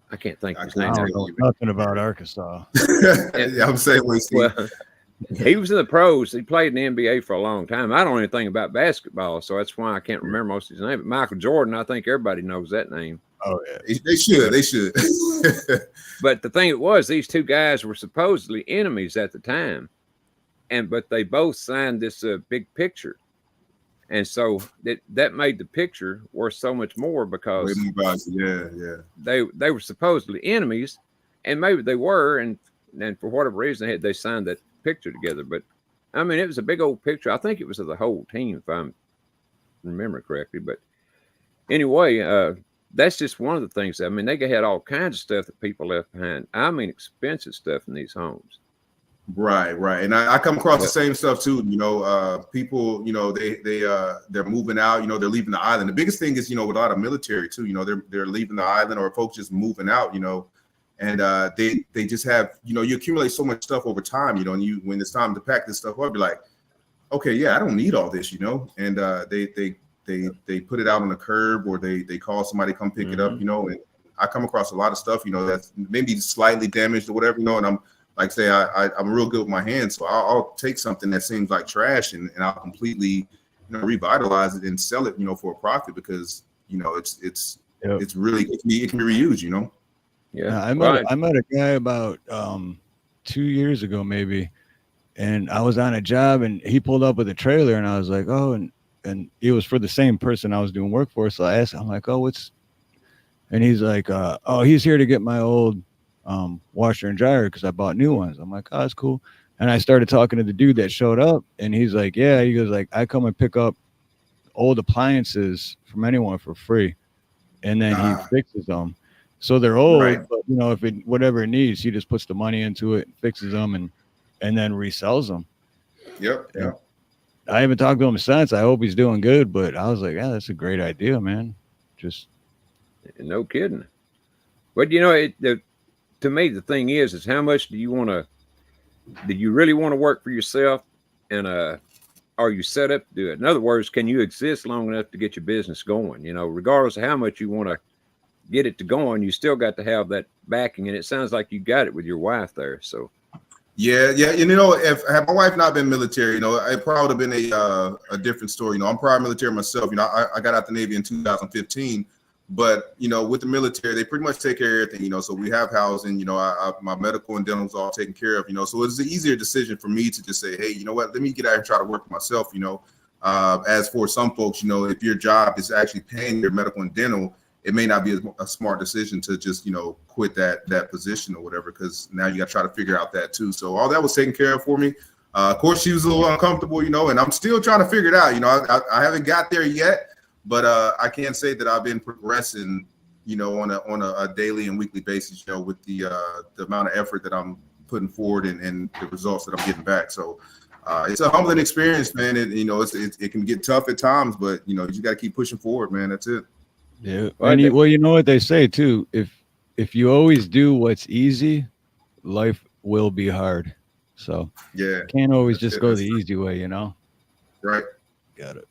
I can't think of his name. I don't know nothing about Arkansas. I'm saying he was in the pros. He played in the NBA for a long time. I don't know anything about basketball, so that's why I can't remember most of his name. But Michael Jordan, I think everybody knows that name. Oh yeah. They should. They should. But the thing it was, these two guys were supposedly enemies at the time, but they both signed this big picture, and so that made the picture worth so much more because they were supposedly enemies, and maybe they were, and for whatever reason they signed that picture together. But I mean, it was a big old picture. I think it was of the whole team, if I'm remembering correctly. But anyway, that's just one of the things. I mean, they had all kinds of stuff that people left behind. I mean, expensive stuff in these homes. Right. And I come across the same stuff too. People, they're moving out. They're leaving the island. The biggest thing is, with a lot of military too. They're leaving the island, or folks just moving out. And they just have, you accumulate so much stuff over time. And when it's time to pack this stuff up, you're like, okay, yeah, I don't need all this. And they put it out on the curb, or they call somebody to come pick it up. And I come across a lot of stuff. That's maybe slightly damaged or whatever. And I'm like, say, I'm real good with my hands, so I'll take something that seems like trash and I'll completely, revitalize it and sell it, for a profit, because it's really it can be reused. Yeah, I met a guy about 2 years ago maybe, and I was on a job and he pulled up with a trailer and I was like, oh, and it was for the same person I was doing work for. So I asked, I'm like, oh, and he's like, oh, he's here to get my old washer and dryer because I bought new ones. I'm like, oh, that's cool. And I started talking to the dude that showed up, and he's like, yeah, he goes like, I come and pick up old appliances from anyone for free, and then he fixes them. So they're old, but if whatever it needs, he just puts the money into it, fixes them, and then resells them. Yep. I haven't talked to him since. I hope he's doing good, but I was like, yeah, that's a great idea, man. Just no kidding. But to me, the thing is how much do you really want to work for yourself, and are you set up to do it? In other words, can you exist long enough to get your business going? Regardless of how much you want to get it to going, you still got to have that backing, and it sounds like you got it with your wife there. So yeah. If had my wife not been military, it probably would have been a different story. I'm prior military myself. I got out the Navy in 2015. But, with the military, they pretty much take care of everything, so we have housing, my medical and dental is all taken care of, so it's an easier decision for me to just say, hey, you know what, let me get out and try to work for myself, as for some folks, if your job is actually paying your medical and dental, it may not be a smart decision to just, quit that position or whatever, because now you got to try to figure out that too. So all that was taken care of for me. Of course, she was a little uncomfortable, and I'm still trying to figure it out. I haven't got there yet. But I can't say that I've been progressing, on a daily and weekly basis, with the amount of effort that I'm putting forward and the results that I'm getting back. So it's a humbling experience, man. It can get tough at times, but you got to keep pushing forward, man. That's it. Yeah. And you know what they say too. If you always do what's easy, life will be hard. So yeah, can't always just go the easy way, Right. Got it.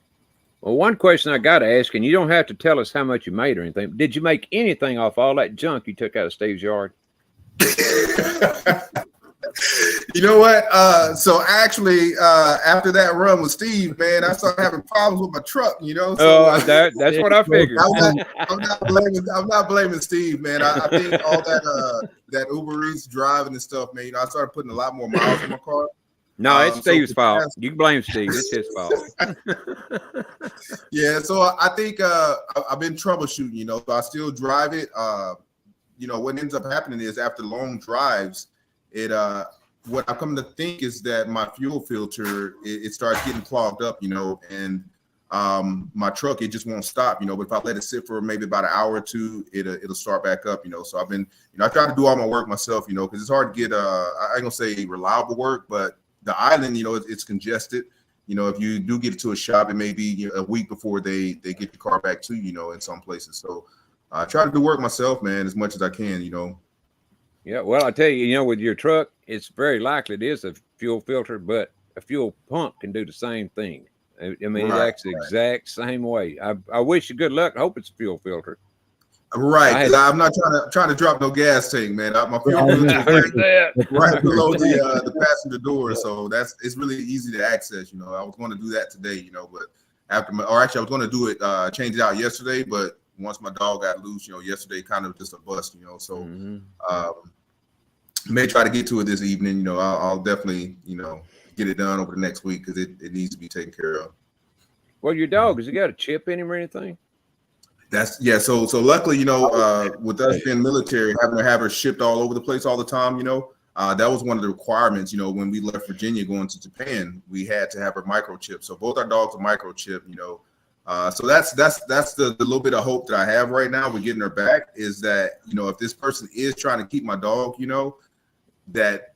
Well, one question I got to ask, and you don't have to tell us how much you made or anything. Did you make anything off all that junk you took out of Steve's yard? You know what? So actually, after that run with Steve, man, I started having problems with my truck. So, that's what I figured. I'm not blaming Steve, man. I think all that Uber Eats driving and stuff, man. I started putting a lot more miles on my car. No, it's Steve's fault. You can blame Steve. It's his fault. Yeah, so I think I've been troubleshooting, so I still drive it. What ends up happening is after long drives, what I come to think is that my fuel filter, it starts getting clogged up, and my truck, it just won't stop, but if I let it sit for maybe about an hour or two, it'll start back up, so I've been, I try to do all my work myself, because it's hard to get, I ain't gonna say reliable work, but the island, it's congested. If you do get it to a shop, it may be a week before they get your car back to you, in some places. So I try to do work myself, man, as much as I can, Yeah, well, I tell you, with your truck, it's very likely it is a fuel filter, but a fuel pump can do the same thing. I mean, it acts the exact same way. I wish you good luck. I hope it's a fuel filter. Right, I'm not trying to drop no gas tank, man. My fuel filter is right below the passenger door, so it's really easy to access. I was going to do that today, but I was going to do it, change it out yesterday, but once my dog got loose, yesterday kind of just a bust, so may try to get to it this evening. I'll definitely, get it done over the next week because it needs to be taken care of. Well, your dog, has he got a chip in him or anything? So luckily, with us being military, having to have her shipped all over the place all the time, that was one of the requirements. When we left Virginia going to Japan, we had to have her microchip. So both our dogs are microchip. So that's the little bit of hope that I have right now with getting her back is that if this person is trying to keep my dog, that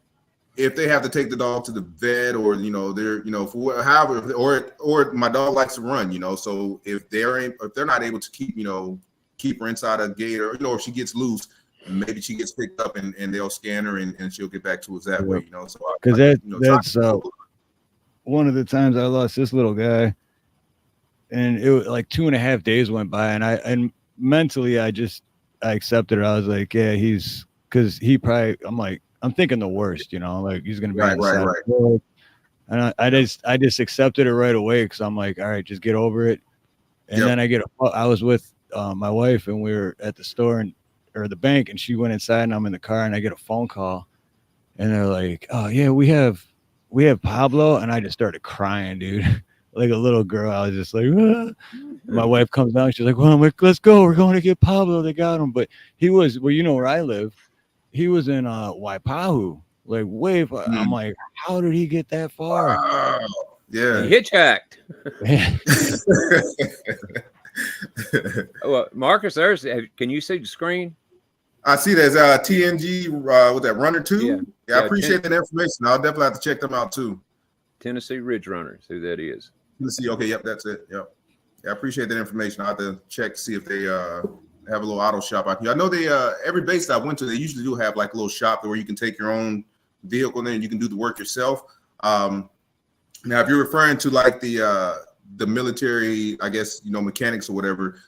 if they have to take the dog to the vet or they're for however or my dog likes to run, so if they're not able to keep her inside a gate or if she gets loose, maybe she gets picked up and they'll scan her and she'll get back to us that way, so because that's one of the times I lost this little guy, and it was like 2.5 days went by, and mentally I accepted it. I was like, yeah, because he probably, I'm thinking the worst, like he's gonna be on the side of the road. And I just accepted it right away because I'm like, all right, just get over it. And then I was with my wife and we were at the store or the bank, and she went inside and I'm in the car and I get a phone call and they're like, oh yeah, we have Pablo, and I just started crying, dude. Like a little girl. I was just like, ah. My wife comes down, she's like, well, let's go, we're going to get Pablo. They got him. But he was, well, where I live, he was in Waipahu, like way far. I'm like, how did he get that far? Wow. Yeah, he hitchhiked. Well, Marcus, can you see the screen? I see there's TNG with that Runner 2. Yeah, I appreciate that information. I'll definitely have to check them out too. Tennessee Ridge Runners, who that is. Tennessee, okay, yep, that's it. Yep. Yeah, I appreciate that information. I'll have to check to see if they have a little auto shop out here. I know they every base that I went to, they usually do have like a little shop where you can take your own vehicle and you can do the work yourself. Now, if you're referring to like the military, I guess mechanics or whatever,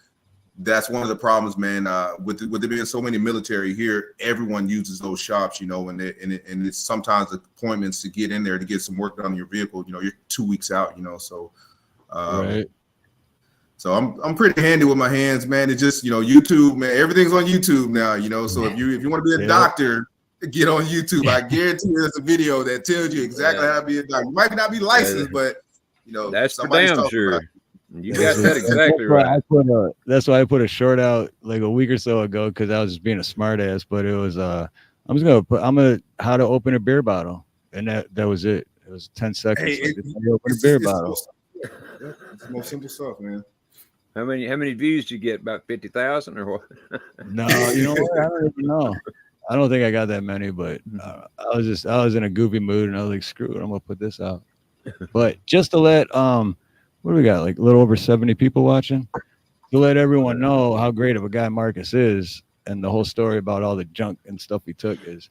that's one of the problems, man. With there being so many military here, everyone uses those shops, and it's sometimes appointments to get in there to get some work done on your vehicle. You're 2 weeks out, so. Right. So I'm pretty handy with my hands, man. It's just YouTube, man. Everything's on YouTube now, So if you want to be a doctor, get on YouTube. I guarantee you there's a video that tells you exactly how to be a doctor. You might not be licensed, but that's for damn sure. You got that exactly right. That's why I put a short out like a week or so ago because I was just being a smart ass. But it was I'm gonna how to open a beer bottle, and that was it. It was 10 seconds. Hey, how to open a beer bottle. It's the most simple stuff, man. How many views did you get? About 50,000 or what? No, you know what? I don't even know. I don't think I got that many, but I was in a goofy mood and I was like, screw it, I'm gonna put this out. But just to let what do we got? Like a little over 70 people watching. To let everyone know how great of a guy Marcus is, and the whole story about all the junk and stuff he took is,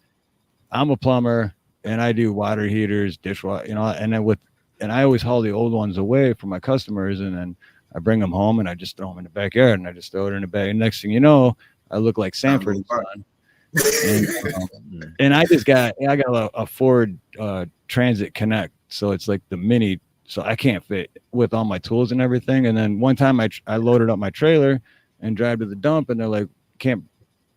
I'm a plumber and I do water heaters, dishwasher, and I always haul the old ones away for my customers, and then I bring them home and I just throw them in the backyard and I just throw it in the bag. And next thing you know, I look like Sanford and Son. And I got a Ford Transit Connect, so it's like the mini. So I can't fit with all my tools and everything. And then one time I loaded up my trailer and drive to the dump, and they're like, can't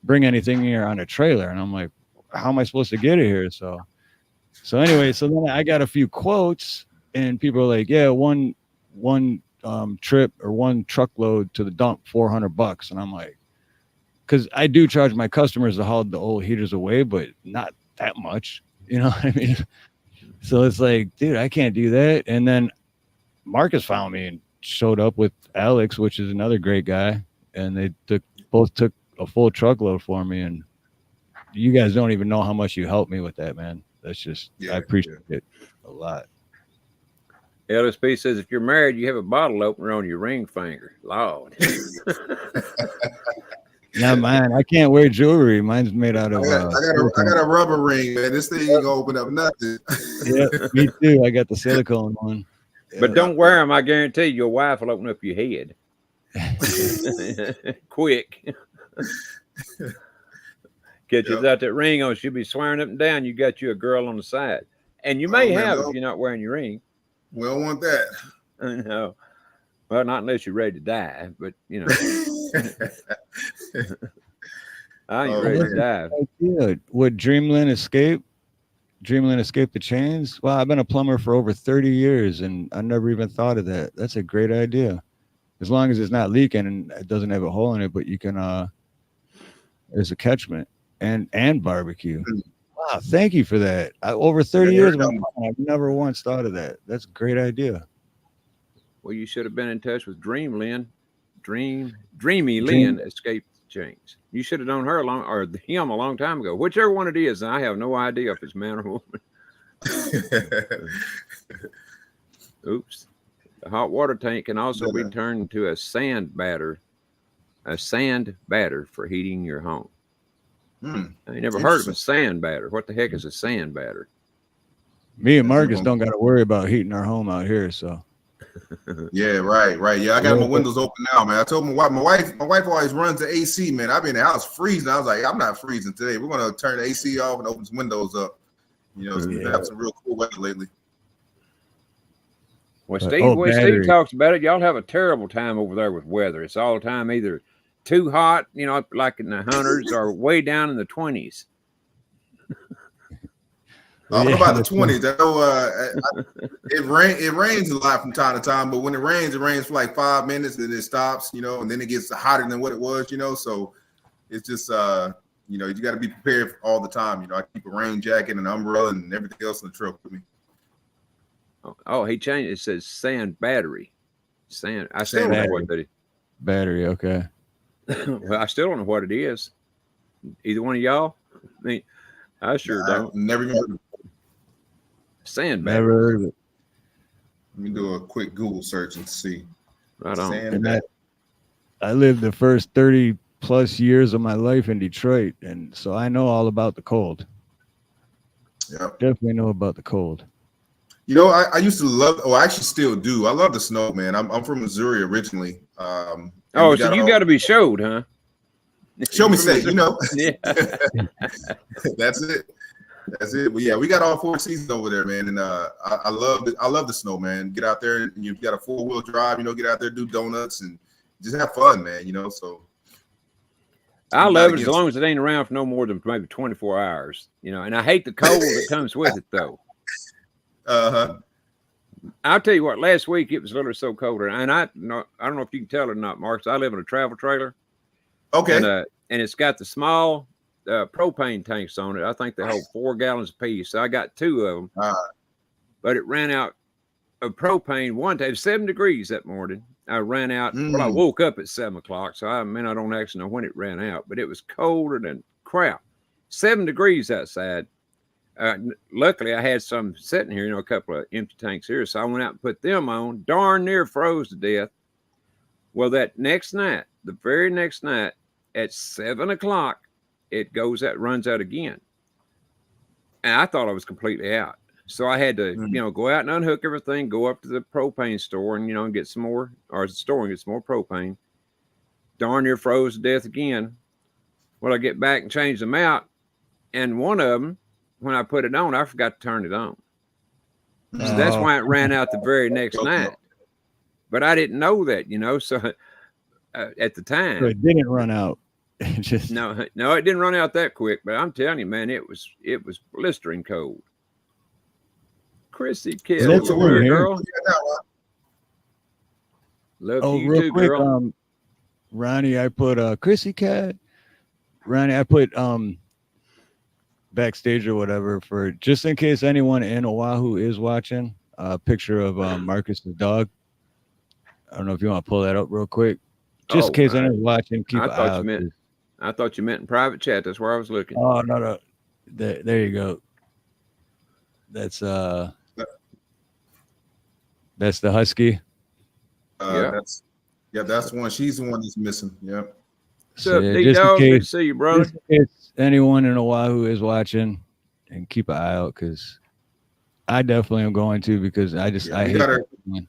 bring anything here on a trailer. And I'm like, how am I supposed to get it here? So anyway, so then I got a few quotes, and people are like, yeah, one trip or one truckload to the dump, $400. And I'm like, because I do charge my customers to haul the old heaters away, but not that much. You know what I mean? So it's like, dude, I can't do that. And then Marcus found me and showed up with Alex, which is another great guy. And they both took a full truckload for me. And you guys don't even know how much you helped me with that, man. That's just, I appreciate it a lot. LSP says if you're married, you have a bottle opener on your ring finger. Lord. Not mine. I can't wear jewelry. Mine's made out of. I got a rubber ring, man. This thing ain't gonna open up nothing. Yeah, me too. I got the silicone one. But don't wear them. I guarantee your wife will open up your head. Quick. Catch you without that ring on. She'll be swearing up and down. You got you a girl on the side, and you may have if you're not wearing your ring. We don't want that. No. Well, not unless you're ready to die, but I ain't ready to dive. Idea. Would Dreamland escape the chains? Well, I've been a plumber for over 30 years and I never even thought of that. That's a great idea. As long as it's not leaking and it doesn't have a hole in it, but you can there's a catchment and barbecue. Wow, thank you for that. Over 30 years, I've never once thought of that. That's a great idea. Well, you should have been in touch with Dreamy Lynn escaped the chains. You should have known her him a long time ago. Whichever one it is, I have no idea if it's man or woman. Oops. The hot water tank can also be turned into a sand batter for heating your home. I never heard of a sand batter. What the heck is a sand batter? Me and Marcus don't got to worry about heating our home out here, so. Yeah, right. Yeah, I got my windows open now, man. I told my wife always runs the AC, man. I've been in the house freezing. I was like, I'm not freezing today. We're gonna turn the AC off and open some windows up. You know, so we have some real cool weather lately. Well, Steve talks about it. Y'all have a terrible time over there with weather. It's all the time either too hot, you know, like in the 100s, or way down in the 20s. What about the 20s? I know it rains a lot from time to time, but when it rains for like 5 minutes, then it stops, you know, and then it gets hotter than what it was, you know. So it's just you know, you got to be prepared all the time. You know, I keep a rain jacket and an umbrella and everything else in the truck with me. Oh, he changed. It says sand battery. Sand. I still don't know what that is. Battery, okay. Well, I still don't know what it is. Either one of y'all? I mean, I sure don't. Never even heard of it. Sand battery. Never heard of it. Let me do a quick Google search and see. Right on. I lived the first 30 plus years of my life in Detroit, and so I know all about the cold. Yeah, definitely know about the cold. You know, I used to love. Oh, I actually still do. I love the snow, man. I'm from Missouri originally. So you got to be showed, huh? Show me say, you know. Yeah. That's it. Well, yeah, we got all 4 seasons over there, man, and I love the snow, man. Get out there, and you've got a 4-wheel drive. You know, get out there, do donuts, and just have fun, man. You know, so I love it as long as it ain't around for no more than maybe 24 hours. You know, and I hate the cold that comes with it, though. I'll tell you what. Last week it was literally so cold, and I don't know if you can tell or not, Mark. I live in a travel trailer. Okay. And it's got the small propane tanks on it. I think they hold 4 gallons apiece. So I got 2 of them. But it ran out of propane one day. It was 7 degrees that morning. I ran out. Well, I woke up at 7 o'clock. So I don't actually know when it ran out, but it was colder than crap. 7 degrees outside. Luckily, I had some sitting here, you know, a couple of empty tanks here. So I went out and put them on. Darn near froze to death. Well, that next night, the very next night at 7 o'clock, it runs out again. And I thought I was completely out. So I had to, you know, go out and unhook everything, go up to the propane store and, you know, and get some more, or the store and get some more propane. Darn near froze to death again. Well, I get back and change them out. And one of them, when I put it on, I forgot to turn it on. So that's why it ran out the very next night. But I didn't know that, you know, so at the time. So it didn't run out. No, it didn't run out that quick. But I'm telling you, man, it was blistering cold. Chrissy Kidd, girl. Love you too, quick, girl. Ronnie, I put Chrissy Cat. Ronnie, I put backstage or whatever for just in case anyone in Oahu is watching. A picture of Marcus's dog. I don't know if you want to pull that up real quick, just in case anyone's watching. Keep I thought you meant in private chat. That's where I was looking. Oh no, there you go. That's the husky. That's the one. She's the one that's missing. Yep. So D-Dog, good to see you, brother. If anyone in Oahu is watching, and keep an eye out because I definitely am going to because I hate that one.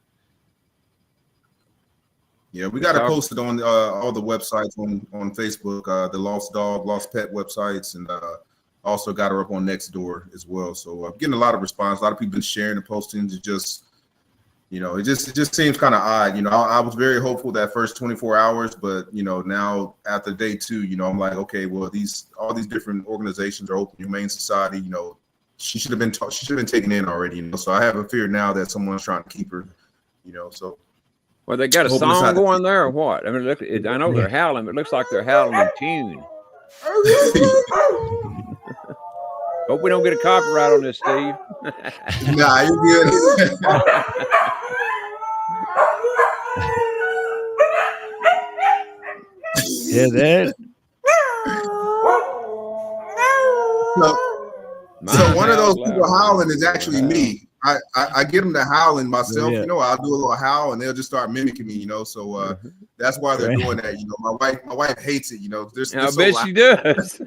Yeah, we got to post it on all the websites on Facebook, the Lost Dog, Lost Pet websites, and also got her up on Nextdoor as well. So getting a lot of response. A lot of people been sharing the postings. Just you know, it just seems kind of odd. You know, I was very hopeful that first 24 hours, but you know, now after day 2, you know, I'm like, okay, well, all these different organizations are open. Humane Society, you know, she should have been taken in already. You know, so I have a fear now that someone's trying to keep her. You know, so. Well, they got a song going there or what? I mean, look, I know they're howling, but it looks like they're howling in tune. Hope we don't get a copyright on this, Steve. Nah, you're good. Yeah, that. So one of those people howling is actually me. I get them to howling myself. Yeah. You know, I'll do a little howl and they'll just start mimicking me. You know, so that's why they're doing that. You know, my wife hates it. You know, I bet she does.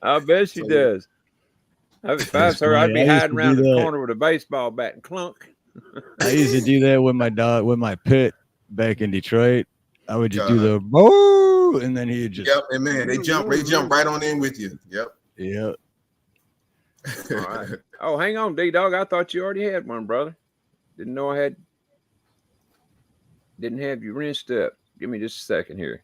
I bet she does. If I was her, I'd be hiding around the corner with a baseball bat and clunk. I used to do that with my dog, with my pit back in Detroit. I would just do the boo, and then he'd just. Yep, and man, they jump right on in with you. Yep. Yep. All right. Oh, hang on, D-Dog. I thought you already had one, brother. Didn't have you rinsed up. Give me just a second here.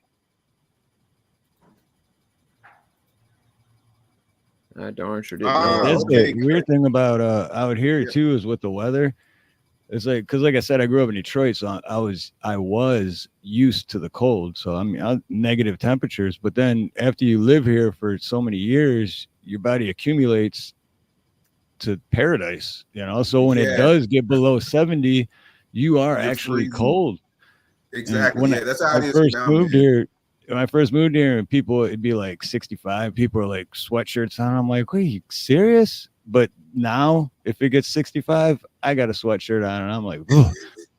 I darn sure didn't. That's the weird thing about out here too is with the weather. It's like, because like I said, I grew up in Detroit, so I was used to the cold. So I mean, negative temperatures. But then after you live here for so many years, your body accumulates to paradise, you know. So when it does get below 70, you are actually cold. Exactly. When that's how I first moved here. When I first moved here, and people, it'd be like 65. People are like sweatshirts on. I'm like, wait, you serious? But now, if it gets 65, I got a sweatshirt on, and I'm like, oh,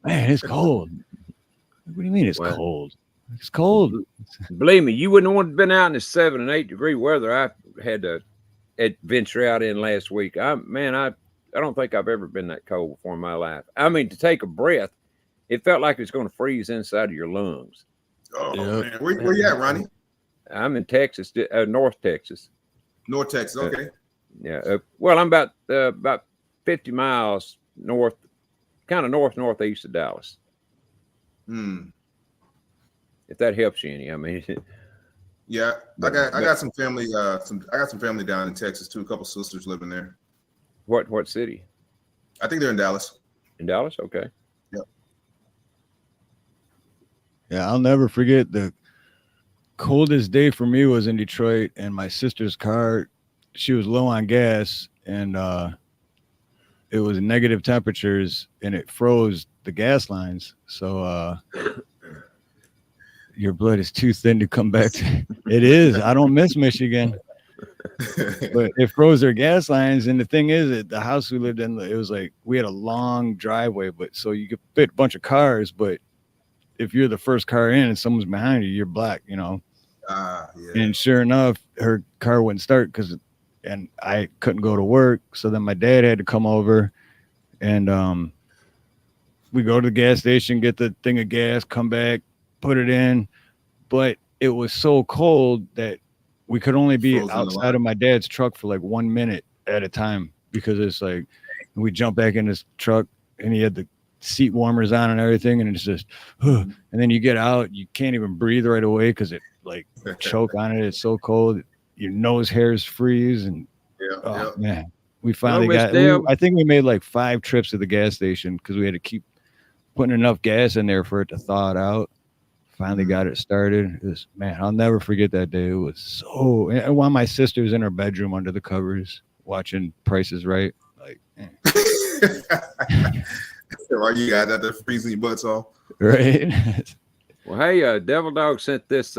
man, it's cold. What do you mean it's cold? It's cold. Believe me, you wouldn't want to have been out in the 7 and 8 degree weather I had to adventure out in last week. I don't think I've ever been that cold before in my life. I mean, to take a breath, it felt like it was going to freeze inside of your lungs. Oh, man. Where you at, Ronnie? I'm in Texas, North Texas. North Texas, okay. Yeah. Well, I'm about 50 miles north, kind of northeast of Dallas. If that helps you any, I mean. Yeah, I got some family. I got some family down in Texas too. A couple sisters living there. What city? I think they're in Dallas. In Dallas, okay. Yep. Yeah, I'll never forget the coldest day for me was in Detroit, and my sister's car, she was low on gas, and it was negative temperatures, and it froze the gas lines. So your blood is too thin to come back to. It is. I don't miss Michigan. But it froze their gas lines, and the thing is that the house we lived in, it was like we had a long driveway, but so you could fit a bunch of cars, but if you're the first car in and someone's behind you, you're black, you know. Yeah. And sure enough, her car wouldn't start and I couldn't go to work, so then my dad had to come over, and we go to the gas station, get the thing of gas, come back, put it in, but it was so cold that we could only be outside of my dad's truck for like 1 minute at a time, because it's like we jump back in his truck and he had the seat warmers on and everything, and it's just, and then you get out, you can't even breathe right away because it like choke on it. It's so cold, your nose hairs freeze, and man, we finally I think we made like 5 trips to the gas station because we had to keep putting enough gas in there for it to thaw it out. Finally got it started. It was, man, I'll never forget that day. It was so, and while my sister's in her bedroom under the covers watching Price is Right, like, right, you got that freezing your butts off, right? Well, hey, Devil Dog sent this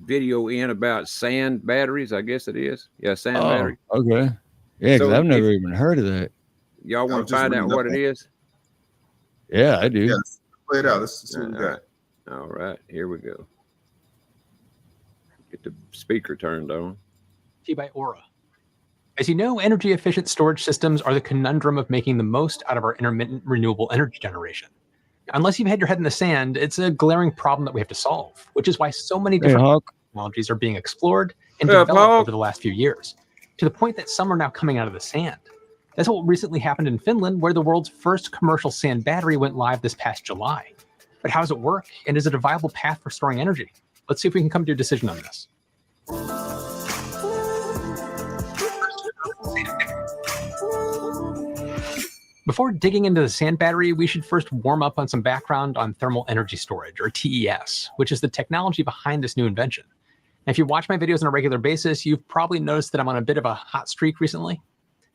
video in about sand batteries. I guess it is. Yeah, sand battery. Okay. Yeah, because I've never even heard of that. Y'all want to find out what it is? Yeah, I do. Yeah, let's play it out. Let's see what we got. All right, here we go. Get the speaker turned on. By Aura. As you know, energy efficient storage systems are the conundrum of making the most out of our intermittent renewable energy generation. Unless you've had your head in the sand, it's a glaring problem that we have to solve, which is why so many different technologies are being explored and developed over the last few years, to the point that some are now coming out of the sand. That's what recently happened in Finland, where the world's first commercial sand battery went live this past July. But how does it work, and is it a viable path for storing energy? Let's see if we can come to a decision on this. Before digging into the sand battery, we should first warm up on some background on thermal energy storage, or TES, which is the technology behind this new invention. And if you watch my videos on a regular basis, you've probably noticed that I'm on a bit of a hot streak recently.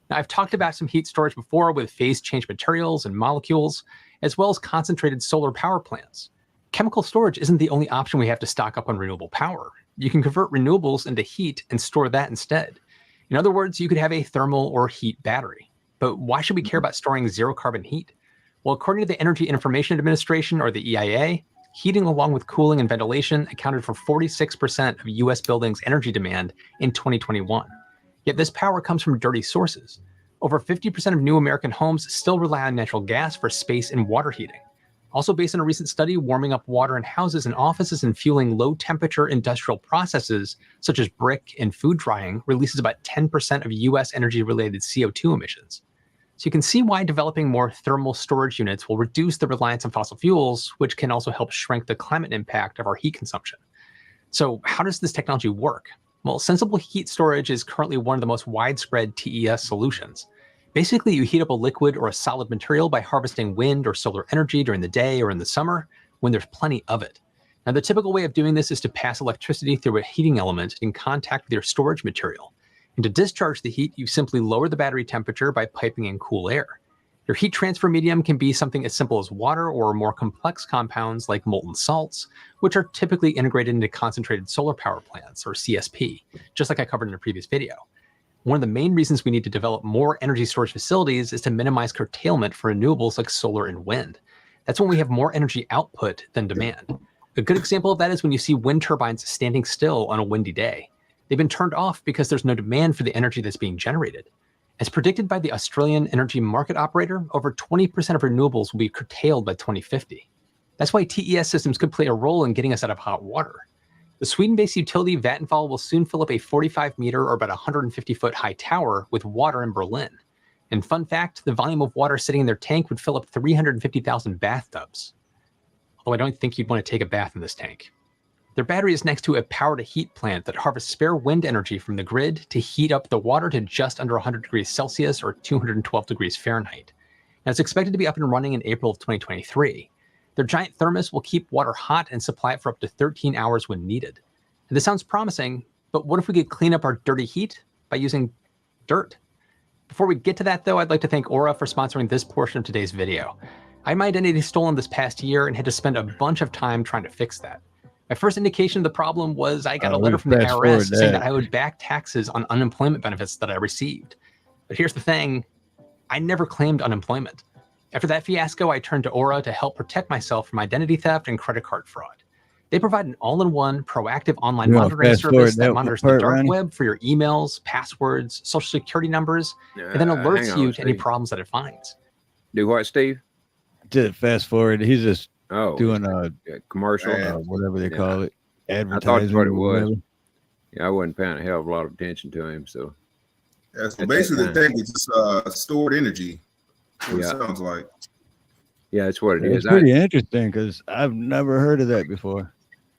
Now, I've talked about some heat storage before with phase change materials and molecules, as well as concentrated solar power plants. Chemical storage isn't the only option we have to stock up on renewable power. You can convert renewables into heat and store that instead. In other words, you could have a thermal or heat battery. But why should we care about storing zero carbon heat? Well, according to the Energy Information Administration, or the EIA, heating along with cooling and ventilation accounted for 46% of US buildings' energy demand in 2021. Yet this power comes from dirty sources. Over 50% of new American homes still rely on natural gas for space and water heating. Also, based on a recent study, warming up water in houses and offices and fueling low-temperature industrial processes, such as brick and food drying, releases about 10% of US energy-related CO2 emissions. So you can see why developing more thermal storage units will reduce the reliance on fossil fuels, which can also help shrink the climate impact of our heat consumption. So how does this technology work? Well, sensible heat storage is currently one of the most widespread TES solutions. Basically, you heat up a liquid or a solid material by harvesting wind or solar energy during the day or in the summer when there's plenty of it. Now, the typical way of doing this is to pass electricity through a heating element in contact with your storage material. And to discharge the heat, you simply lower the battery temperature by piping in cool air. Your heat transfer medium can be something as simple as water or more complex compounds like molten salts, which are typically integrated into concentrated solar power plants, or CSP, just like I covered in a previous video. One of the main reasons we need to develop more energy storage facilities is to minimize curtailment for renewables like solar and wind. That's when we have more energy output than demand. A good example of that is when you see wind turbines standing still on a windy day. They've been turned off because there's no demand for the energy that's being generated. As predicted by the Australian Energy Market Operator, over 20% of renewables will be curtailed by 2050. That's why TES systems could play a role in getting us out of hot water. The Sweden-based utility Vattenfall will soon fill up a 45-meter or about 150-foot high tower with water in Berlin. And fun fact, the volume of water sitting in their tank would fill up 350,000 bathtubs. Although I don't think you'd want to take a bath in this tank. Their battery is next to a power-to-heat plant that harvests spare wind energy from the grid to heat up the water to just under 100 degrees Celsius or 212 degrees Fahrenheit. And it's expected to be up and running in April of 2023. Their giant thermos will keep water hot and supply it for up to 13 hours when needed. And this sounds promising, but what if we could clean up our dirty heat by using dirt? Before we get to that, though, I'd like to thank Aura for sponsoring this portion of today's video. I had my identity stolen this past year and had to spend a bunch of time trying to fix that. My first indication of the problem was I got a letter from the IRS saying that I owed back taxes on unemployment benefits that I received. But here's the thing, I never claimed unemployment. After that fiasco, I turned to Aura to help protect myself from identity theft and credit card fraud. They provide an all-in-one proactive online monitoring service that monitors the dark web for your emails, passwords, social security numbers, and then alerts you to any problems that it finds. Do what, Steve? To fast forward, he's just doing a commercial, whatever they call it, advertising. I thought that's what it was. Yeah, I wasn't paying a hell of a lot of attention to him. So, yeah, so basically, the thing is just stored energy. What it sounds like. Yeah, that's what it is. It's pretty interesting because I've never heard of that before.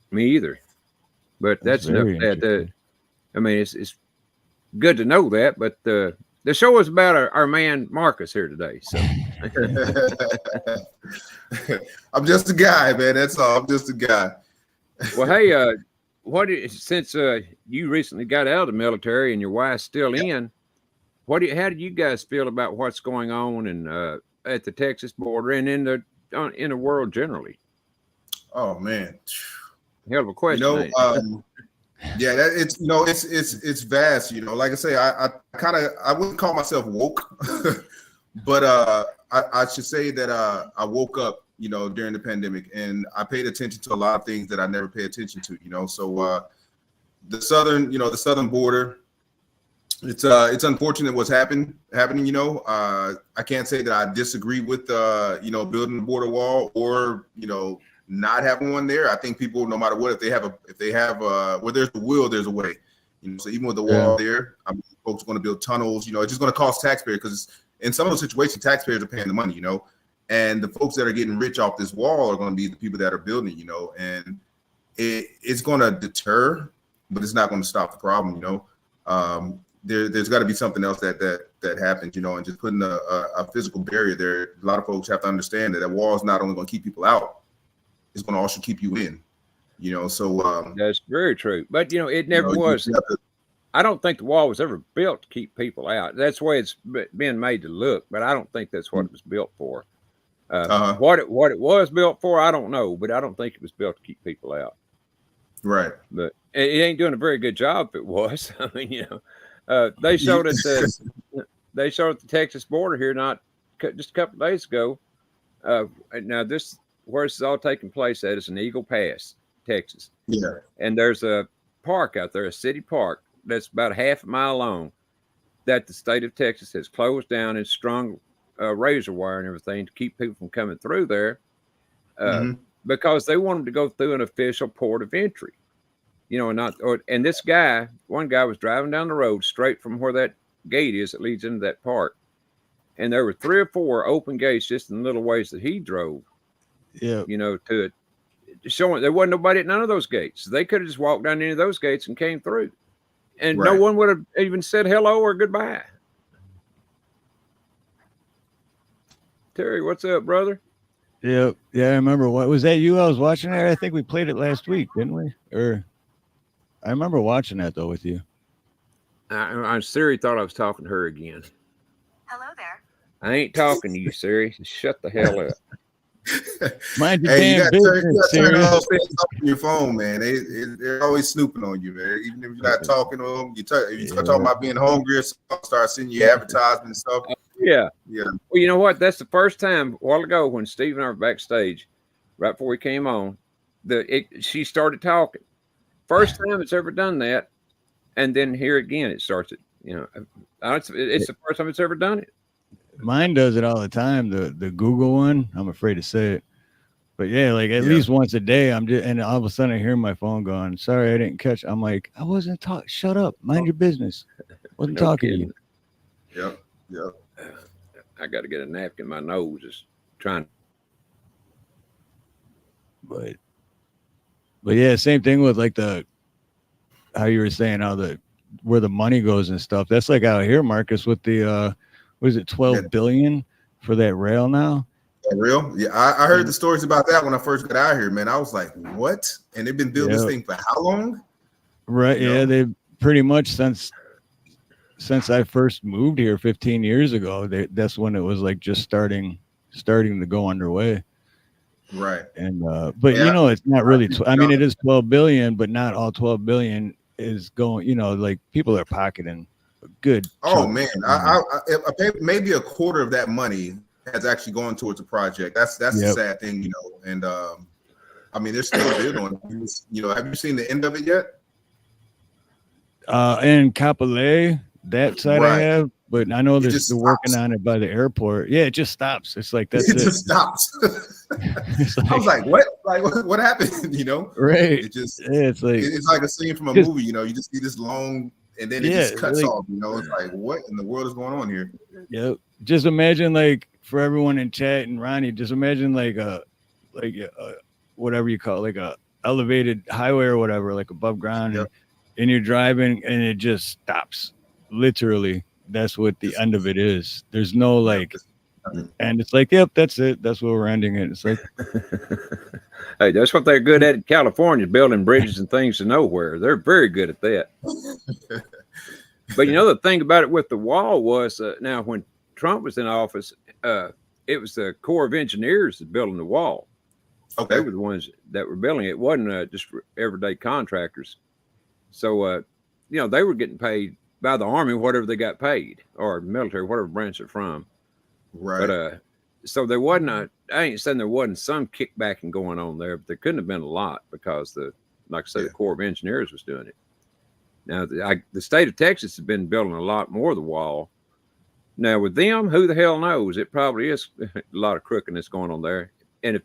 Me either. But that's enough that. I mean, it's good to know that. But the show is about our man Marcus here today. So. I'm just a guy, man. That's all. I'm just a guy. Well, hey, since you recently got out of the military and your wife's still in, how do you guys feel about what's going on and at the Texas border and in the world generally? Oh man, hell of a question. Yeah, it's vast. Like I say, I wouldn't call myself woke, but I should say that I woke up, during the pandemic, and I paid attention to a lot of things that I never pay attention to. So the southern border. It's unfortunate what's happening. I can't say that I disagree with building a border wall or not having one there. I think people, no matter what, if they have where there's a will, there's a way. So even with the wall there, folks are going to build tunnels. It's just going to cost taxpayers because in some of those situations, taxpayers are paying the money, and the folks that are getting rich off this wall are going to be the people that are building, and it's going to deter, but it's not going to stop the problem, There's got to be something else that happens, and just putting a physical barrier there. A lot of folks have to understand that wall is not only going to keep people out, it's going to also keep you in, So that's very true. But it never was. I don't think the wall was ever built to keep people out. That's the way it's been made to look, but I don't think that's what it was built for. What it was built for, I don't know, but I don't think it was built to keep people out. Right. But it ain't doing a very good job if it was. I mean, they showed it. They showed at the Texas border here just a couple of days ago. Now where this is all taking place at is in Eagle Pass, Texas. Yeah. And there's a park out there, a city park that's about half a mile long, that the state of Texas has closed down and strung razor wire and everything to keep people from coming through there, because they want them to go through an official port of entry. And this one guy was driving down the road straight from where that gate is that leads into that park. And there were 3 or 4 open gates just in the little ways that he drove. Yeah. To it, showing there wasn't nobody at none of those gates. They could have just walked down any of those gates and came through. And no one would have even said hello or goodbye. Terry, what's up, brother? Yeah. I remember. What was that? I was watching that. I think we played it last week, didn't we? Or I remember watching that though with you. Siri thought I was talking to her again. Hello there. I ain't talking to you, Siri. Shut the hell up. Mind your damn business, turn those things off on your phone, man. They're always snooping on you, man. Even if you're not talking to them, you start talking about being hungry or something, start sending you advertisements and stuff. Yeah. Well, you know what? That's the first time a while ago when Steve and I were backstage, right before we came on, she started talking. First time it's ever done that, and then here again it starts it. It's the first time it's ever done it. Mine does it all the time. The Google one, I'm afraid to say it, but yeah, like at least once a day, and all of a sudden I hear my phone going, "Sorry, I didn't catch." I'm like, I wasn't talking. Shut up, mind your business. Wasn't talking to you. Yep. I got to get a napkin. My nose is trying. But yeah, same thing with like how you were saying where the money goes and stuff. That's like out here, Marcus, with the was it 12 billion for that rail now? Real? Yeah, I heard the stories about that when I first got out here, man. I was like, what? And they've been building this thing for how long? Right. Yeah, they pretty much since I first moved here 15 years ago. That's when it was like just starting to go underway. Right. And but it's not really. I mean, it is 12 billion, but not all 12 billion is going. Like people are pocketing a good. Oh man, I maybe a quarter of that money has actually gone towards a project. That's the sad thing, And I mean, they're still big on it. Have you seen the end of it yet? In Capolay, that side I have, but I know they're working on it by the airport. Yeah, it just stops. It's like it just stops. I was like, what? Like what happened? Right. It's like a scene from a movie. You just see this long, and then it just cuts off. It's like, what in the world is going on here? Yep. Just imagine, like, for everyone in chat and Ronnie, just imagine like whatever you call it, like a elevated highway or whatever, like above ground, and you're driving and it just stops. Literally, that's what the end of it is. There's no like, and it's like, yep, that's it. That's what we're ending it. It's like, hey, that's what they're good at in California, building bridges and things to nowhere. They're very good at that. But the thing about it with the wall was now when Trump was in office, it was the Corps of Engineers that building the wall. Okay, they were the ones that were building it. It wasn't just everyday contractors. So, they were getting paid by the Army, whatever they got paid, or military, whatever branch they're from. Right. But so there wasn't I ain't saying there wasn't some kickbacking going on there, but there couldn't have been a lot because like I said, the Corps of Engineers was doing it. Now, the state of Texas has been building a lot more of the wall. Now, with them, who the hell knows? It probably is a lot of crookedness going on there. And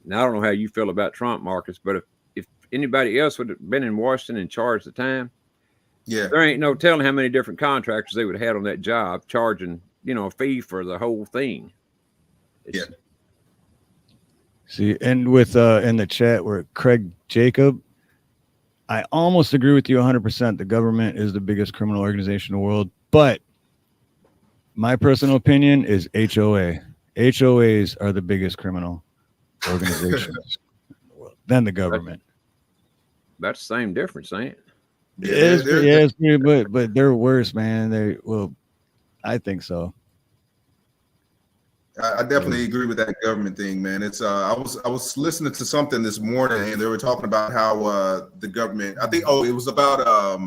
I don't know how you feel about Trump, Marcus, but if anybody else would have been in Washington in charge at the time, there ain't no telling how many different contractors they would have had on that job charging a fee for the whole thing. Yeah. See, and with in the chat where Craig Jacob, I almost agree with you 100%. The government is the biggest criminal organization in the world, but my personal opinion is HOA. HOAs are the biggest criminal organizations than the government. That's the same difference, ain't it? Yeah, but they're worse, man. I think so. I definitely agree with that government thing, man. It's I was listening to something this morning, and they were talking about how the government. I think it was about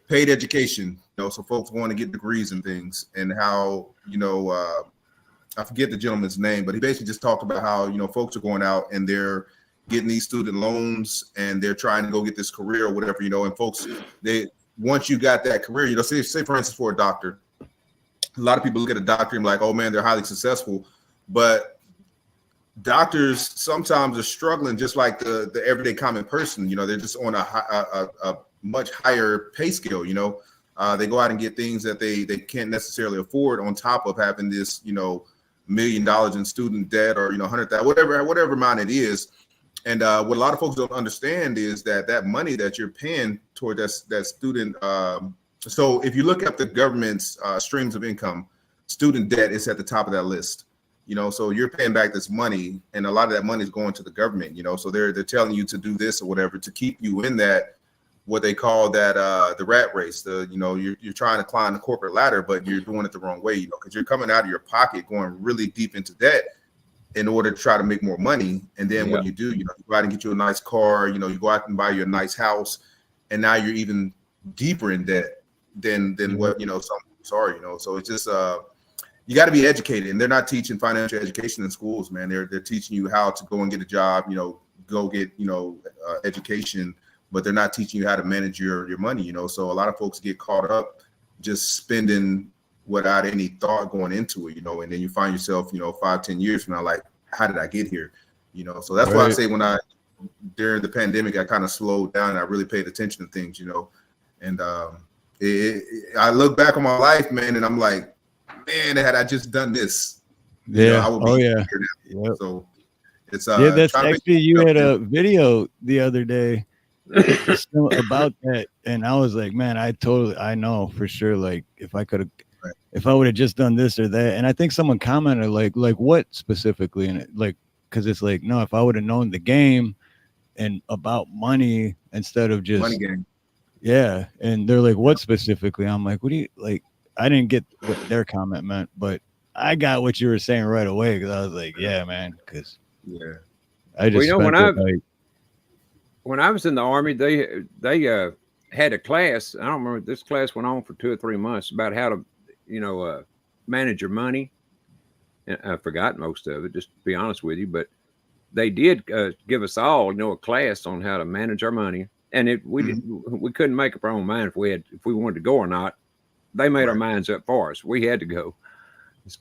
paid education. So folks want to get degrees and things, and how I forget the gentleman's name, but he basically just talked about how folks are going out and they're getting these student loans and they're trying to go get this career or whatever, and folks, once you got that career, say for instance for a doctor. A lot of people look at a doctor and be like, oh man, they're highly successful, but doctors sometimes are struggling just like the everyday common person. They're just on a much higher pay scale. They go out and get things that they can't necessarily afford on top of having this $1 million in student debt or 100,000, whatever amount it is. And what a lot of folks don't understand is that money that you're paying toward that student. So if you look at the government's streams of income, student debt is at the top of that list. So you're paying back this money, and a lot of that money is going to the government. So they're telling you to do this or whatever to keep you in that, what they call that the rat race. You're trying to climb the corporate ladder, but you're doing it the wrong way. Because you're coming out of your pocket, going really deep into debt in order to try to make more money. And then what you do, you go out and get you a nice car. You go out and buy you a nice house, and now you're even deeper in debt than what so it's just you got to be educated, and they're not teaching financial education in schools, man. They're teaching you how to go and get a job, go get education, but they're not teaching you how to manage your money. So a lot of folks get caught up just spending without any thought going into it, and then you find yourself 5-10 years from now, like, how did I get here? So that's why I say during the pandemic I kind of slowed down and I really paid attention to things, and I look back on my life, man, and I'm like, man, had I just done this, I would be here now. Yep. So it's that's actually you had a video the other day about that, and I was like, man, I know for sure, like if I would have just done this or that, and I think someone commented like what specifically, and because it's like, no, if I would have known the game and about money instead of just money game. Yeah, and they're like, what specifically? I'm like, what do you like? I didn't get what their comment meant, but I got what you were saying right away, because I was like, yeah, man, because I just when I was in the Army, they had a class. I don't remember, this class went on for 2 or 3 months about how to manage your money. And I forgot most of it, just to be honest with you, but they did give us all a class on how to manage our money. And we couldn't make up our own mind if we wanted to go or not. They made our minds up for us. We had to go.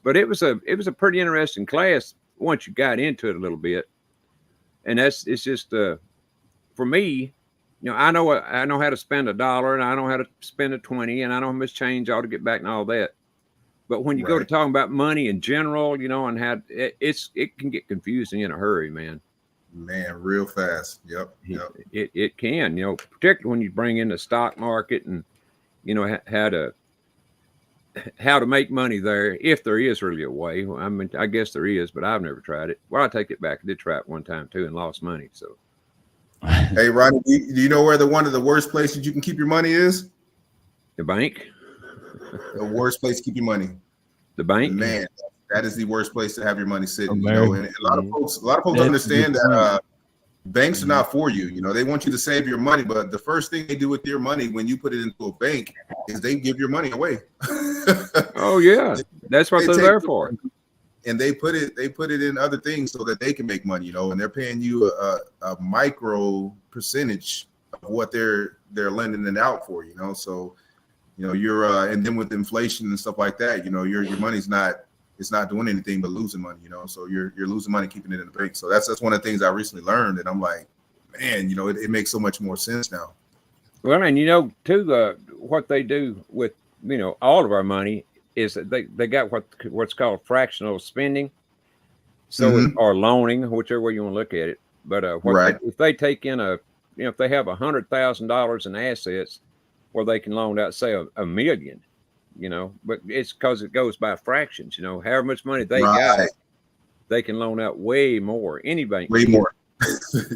But it was a pretty interesting class once you got into it a little bit. And it's just for me, I know how to spend $1, and I know how to spend a 20, and I know how much change I ought to get back and all that. But when you go to talking about money in general, and how it can get confusing in a hurry, man. Man, real fast. Yep. It can, particularly when you bring in the stock market and how to make money there, if there is really a way. I mean, I guess there is, but I've never tried it. Well, I take it back. I did try it one time too and lost money. So, hey, Ronnie, do you know where one of the worst places you can keep your money is? The bank. The worst place to keep your money. The bank. Man, that is the worst place to have your money sitting. And a lot of folks understand that banks are not for you. They want you to save your money, but the first thing they do with your money when you put it into a bank is they give your money away. Oh yeah, that's what they're there for. And they put it in other things so that they can make money. And they're paying you a micro percentage of what they're lending it out for. So you're and then with inflation and stuff like that, your money's not. It's not doing anything but losing money, So you're losing money keeping it in the bank. So that's one of the things I recently learned, and I'm like, man, it makes so much more sense now. Well, and too, what they do with all of our money is that they got what's called fractional spending, so or loaning, whichever way you want to look at it. But if they take in if they have $100,000 in assets, where they can loan out, say, $1 million, but it's because it goes by fractions. However much money they got, they can loan out way more. Any bank, way more.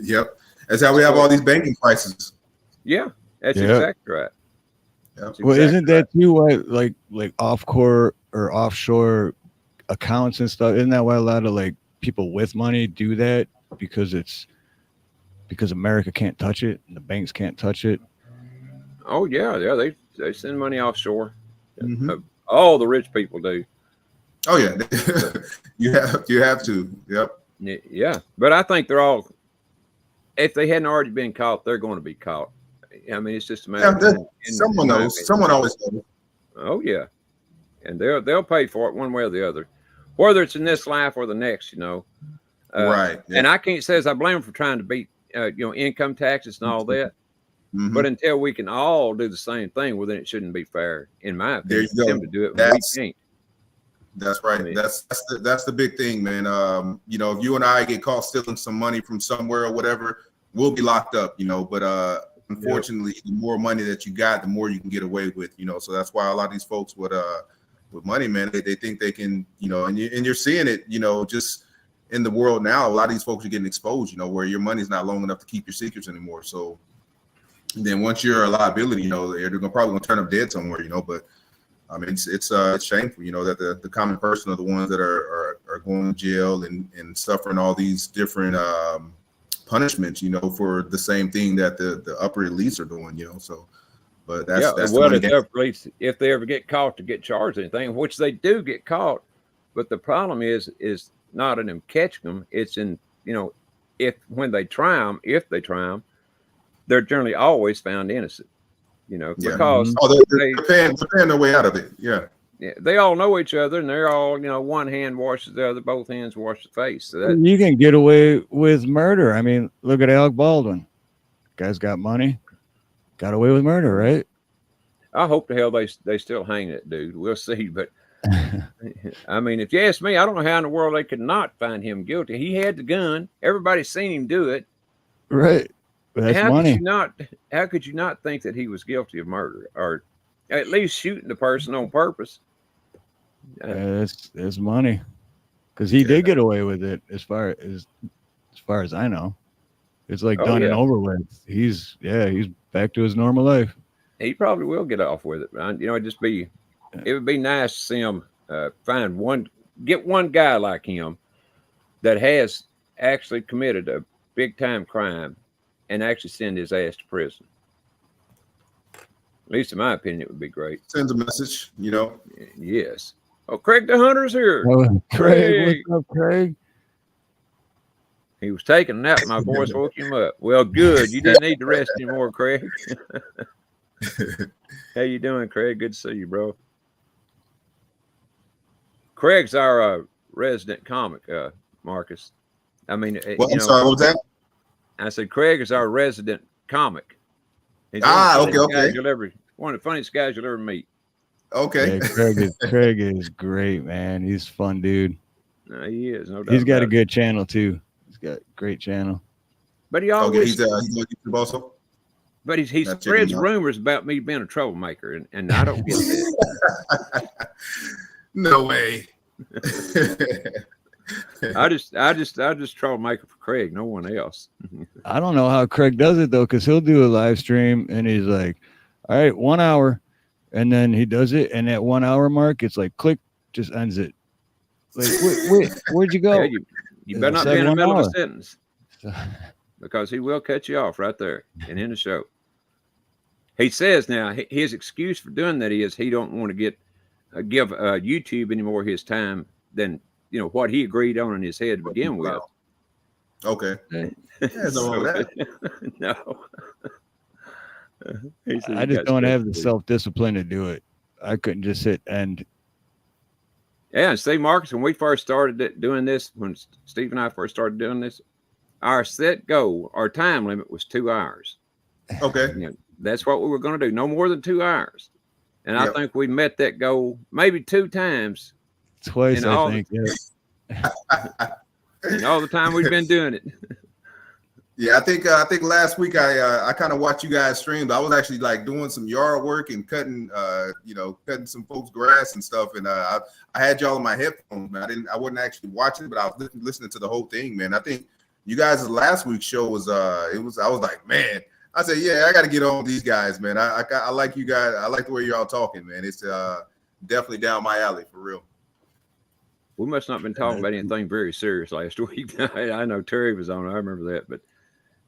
Yep, that's how we have all these banking crises. Yeah, that's exactly right. Yep. Well, isn't that too why like off-core or offshore accounts and stuff? Isn't that why a lot of like people with money do that? Because America can't touch it and the banks can't touch it. Oh yeah, they send money offshore. All the rich people do. Oh yeah, you have to. Yep. Yeah, but I think they're all. If they hadn't already been caught, they're going to be caught. I mean, it's just a matter. of someone knows. Someone always knows. Oh yeah, and they'll pay for it one way or the other, whether it's in this life or the next. Right. Yeah. And I can't say I blame them for trying to beat income taxes and all that. But until we can all do the same thing, well, then it shouldn't be fair, in my opinion, for them to do it when we can't. That's right. I mean, that's the big thing, man. If you and I get caught stealing some money from somewhere or whatever, we'll be locked up. But unfortunately, the more money that you got, the more you can get away with. So that's why a lot of these folks with money, man, they think they can. And you're seeing it. Just in the world now, a lot of these folks are getting exposed. Where your money's not long enough to keep your secrets anymore. So. And then once you're a liability, they're probably gonna turn up dead somewhere, But I mean, it's shameful, that the common person are the ones that are going to jail and suffering all these different punishments, for the same thing that the upper elites are doing, So, but that's well, if the upper elites, if they ever get caught to get charged or anything, which they do get caught, but the problem is not in them catching them, it's in if they try them. They're generally always found innocent, because they're paying their way out of it. Yeah. Yeah. They all know each other and they're all, one hand washes the other, both hands wash the face. So you can get away with murder. I mean, look at Alec Baldwin. Guy's got money, got away with murder, right? I hope the hell they still hang that dude. We'll see. But I mean, if you ask me, I don't know how in the world they could not find him guilty. He had the gun. Everybody's seen him do it. Right. That's money. How could you not think that he was guilty of murder or at least shooting the person on purpose? It's money, because he did get away with it. As far as I know, it's like done and over with. He's back to his normal life. He probably will get off with it. It would be nice to see him get one guy like him that has actually committed a big time crime. And actually send his ass to prison. At least in my opinion, it would be great. Sends a message, Yes. Oh, Craig the Hunter's here. Oh, Craig. What's up, Craig? He was taking a nap. My voice woke him up. Well, good. You didn't need to rest anymore, Craig. How you doing, Craig? Good to see you, bro. Craig's our resident comic, Marcus. I mean, I'm sorry, what was that? I said, Craig is our resident comic. He's okay. One of the funniest guys you'll ever meet. Okay. Yeah, Craig is great, man. He's a fun dude. He is, no doubt. He's got a good channel too. He's got a great channel. But he always he's on YouTube also. But he spreads rumors about me being a troublemaker, and I don't get that. No way. I just troublemaker for Craig, no one else. I don't know how Craig does it though, because he'll do a live stream and he's like, all right, 1 hour, and then he does it, and at 1 hour mark it's like click, just ends it. Like, wait, where'd you go? Yeah, you better not be in the middle of a sentence, because he will cut you off right there and end the show. He says now his excuse for doing that is he don't want to give YouTube any more of his time than what he agreed on in his head to begin with. Okay. No. I just don't have the self-discipline to do it. I couldn't just sit and. Yeah, and see, Marcus, when we first started doing this, when Steve and I first started doing this, our set goal, our time limit was 2 hours. Okay. That's what we were going to do. No more than 2 hours. And I think we met that goal maybe 2 times. Twice, I think. Yeah. And all the time we've been doing it. Yeah, I think last week I kind of watched you guys stream. But I was actually like doing some yard work and cutting cutting some folks' grass and stuff. And I had y'all in my headphones, man. I wasn't actually watching, but I was listening to the whole thing, man. I think you guys' last week's show was I was like, man. I said, yeah, I got to get on with these guys, man. I like you guys. I like the way y'all talking, man. It's definitely down my alley for real. We must not have been talking about anything very serious last week. I know Terry was on. I remember that, but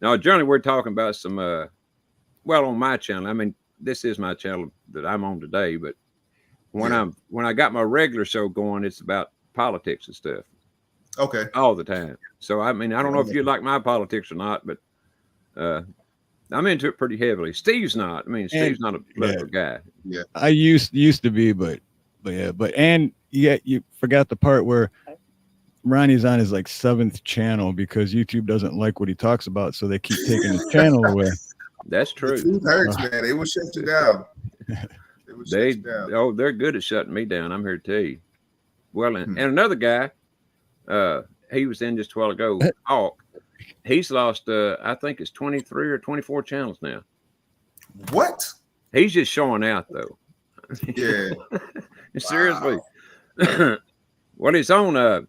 no, generally we're talking about some. Well, on my channel. I mean, this is my channel that I'm on today. But when I got my regular show going, it's about politics and stuff. Okay. All the time. So I mean, I don't know if you like my politics or not, but I'm into it pretty heavily. Steve's not. I mean, Steve's not a political guy. Yeah. I used to be, but you forgot the part where Ronnie's on his like 7th channel because YouTube doesn't like what he talks about, so they keep taking his channel away. That's true. The truth hurts, man. They will shut you down. They're good at shutting me down. I'm here to tell you. Well, and another guy, he was in just a while ago, Hawk. He's lost, I think it's 23 or 24 channels now. What? He's just showing out, though. Yeah. Seriously. Well, he's on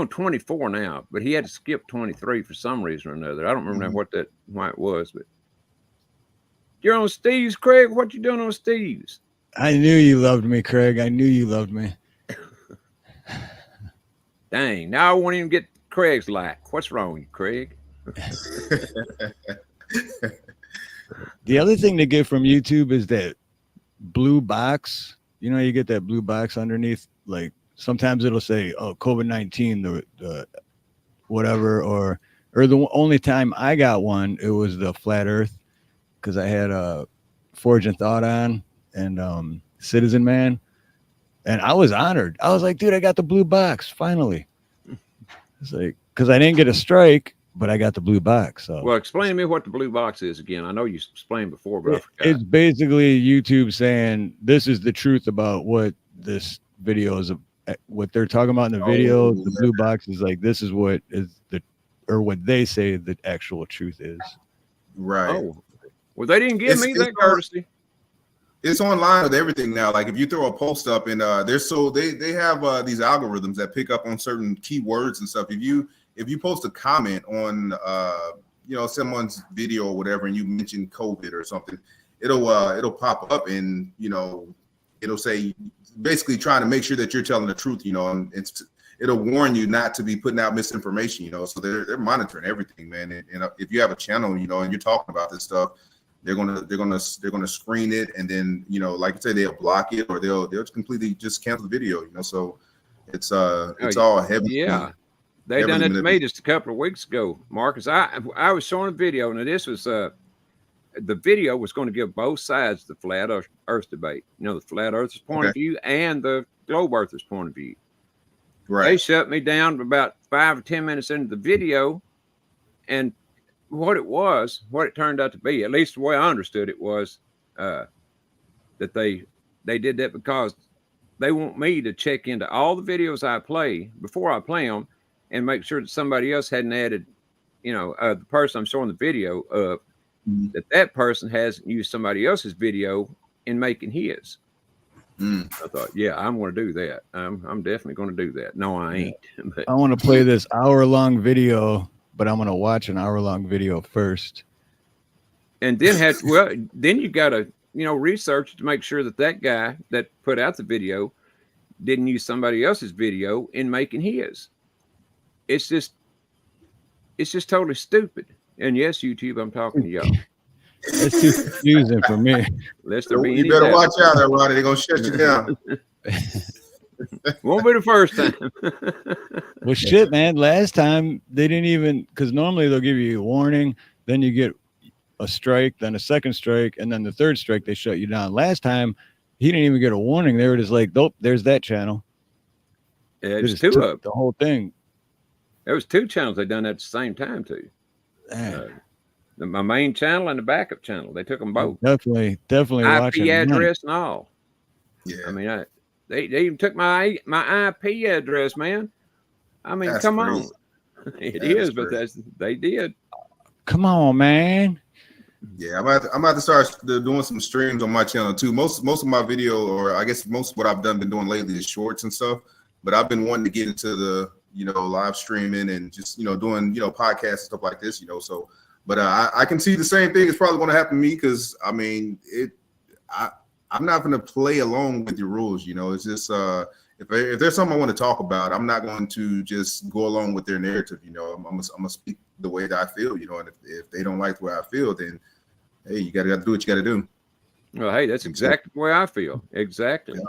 24 now, but he had to skip 23 for some reason or another. I don't remember why it was, but you're on Steve's, Craig. What you doing on Steve's? I knew you loved me, Craig. I knew you loved me. Dang, now I won't even get Craig's like. What's wrong with you, Craig? The other thing to get from YouTube is that blue box. You know, you get that blue box underneath. Like sometimes it'll say, "Oh, COVID-19," the whatever, or the only time I got one, it was the flat Earth because I had a Forge and Thought on and Citizen Man, and I was honored. I was like, dude, I got the blue box finally. It's like because I didn't get a strike, but I got the blue box. So. Well, explain to me what the blue box is again. I know you explained before, but I forgot. It's basically YouTube saying this is the truth about what this video is, what they're talking about in the video. The blue box is like this is what is what they say the actual truth is. Right. Oh, well, they didn't give me that courtesy. It's online with everything now. Like if you throw a post up and they have these algorithms that pick up on certain keywords and stuff. If you post a comment on someone's video or whatever, and you mention COVID or something, it'll pop up and it'll say basically trying to make sure that you're telling the truth, and it'll warn you not to be putting out misinformation, So they're monitoring everything, man. And if you have a channel, and you're talking about this stuff, they're gonna screen it, and then like I said, they'll block it or they'll completely just cancel the video, So it's all heavy. Yeah. They done it to me just a couple of weeks ago, Marcus. I was showing a video, and this was the video was going to give both sides the flat Earth debate. The flat Earth's point of view and the globe Earth's point of view. Right. They shut me down about 5 or 10 minutes into the video, and what it turned out to be, at least the way I understood it, was that they did that because they want me to check into all the videos I play before I play them and make sure that somebody else hadn't added, the person I'm showing the video of, that person hasn't used somebody else's video in making his. I thought, yeah, I'm going to do that. I'm definitely going to do that. No, I ain't. But I want to play this hour-long video, but I'm going to watch an hour-long video first. And then then you got to, research to make sure that guy that put out the video didn't use somebody else's video in making his. It's just totally stupid. And yes, YouTube, I'm talking to y'all. It's too confusing for me. You better watch out there, Ronnie. They're going to shut you down. Won't be the first time. Well, shit, man. Last time they didn't even, because normally they'll give you a warning, then you get a strike, then a second strike, and then the third strike, they shut you down. Last time, he didn't even get a warning. They were just like, nope, there's that channel. Yeah, it's two of the whole thing. There was 2 channels they done at the same time too. my main channel and the backup channel. They took them both. Definitely watching IP that. address and all. Yeah. I mean, they even took my IP address, man. I mean, That's come crazy. on. It That is, is but crazy. they did. Come on, man. Yeah, I'm about to start doing some streams on my channel too. Most of my video, or I guess most of what I've been doing lately is shorts and stuff. But I've been wanting to get into the live streaming and just doing podcasts and stuff like this. So, but I can see the same thing is probably going to happen to me because I mean I'm not going to play along with your rules. It's just if there's something I want to talk about, I'm not going to just go along with their narrative. I'm gonna speak the way that I feel. And if they don't like the way I feel, then hey, you gotta do what you gotta do. Well, hey, that's exactly the way I feel. Exactly. Yeah.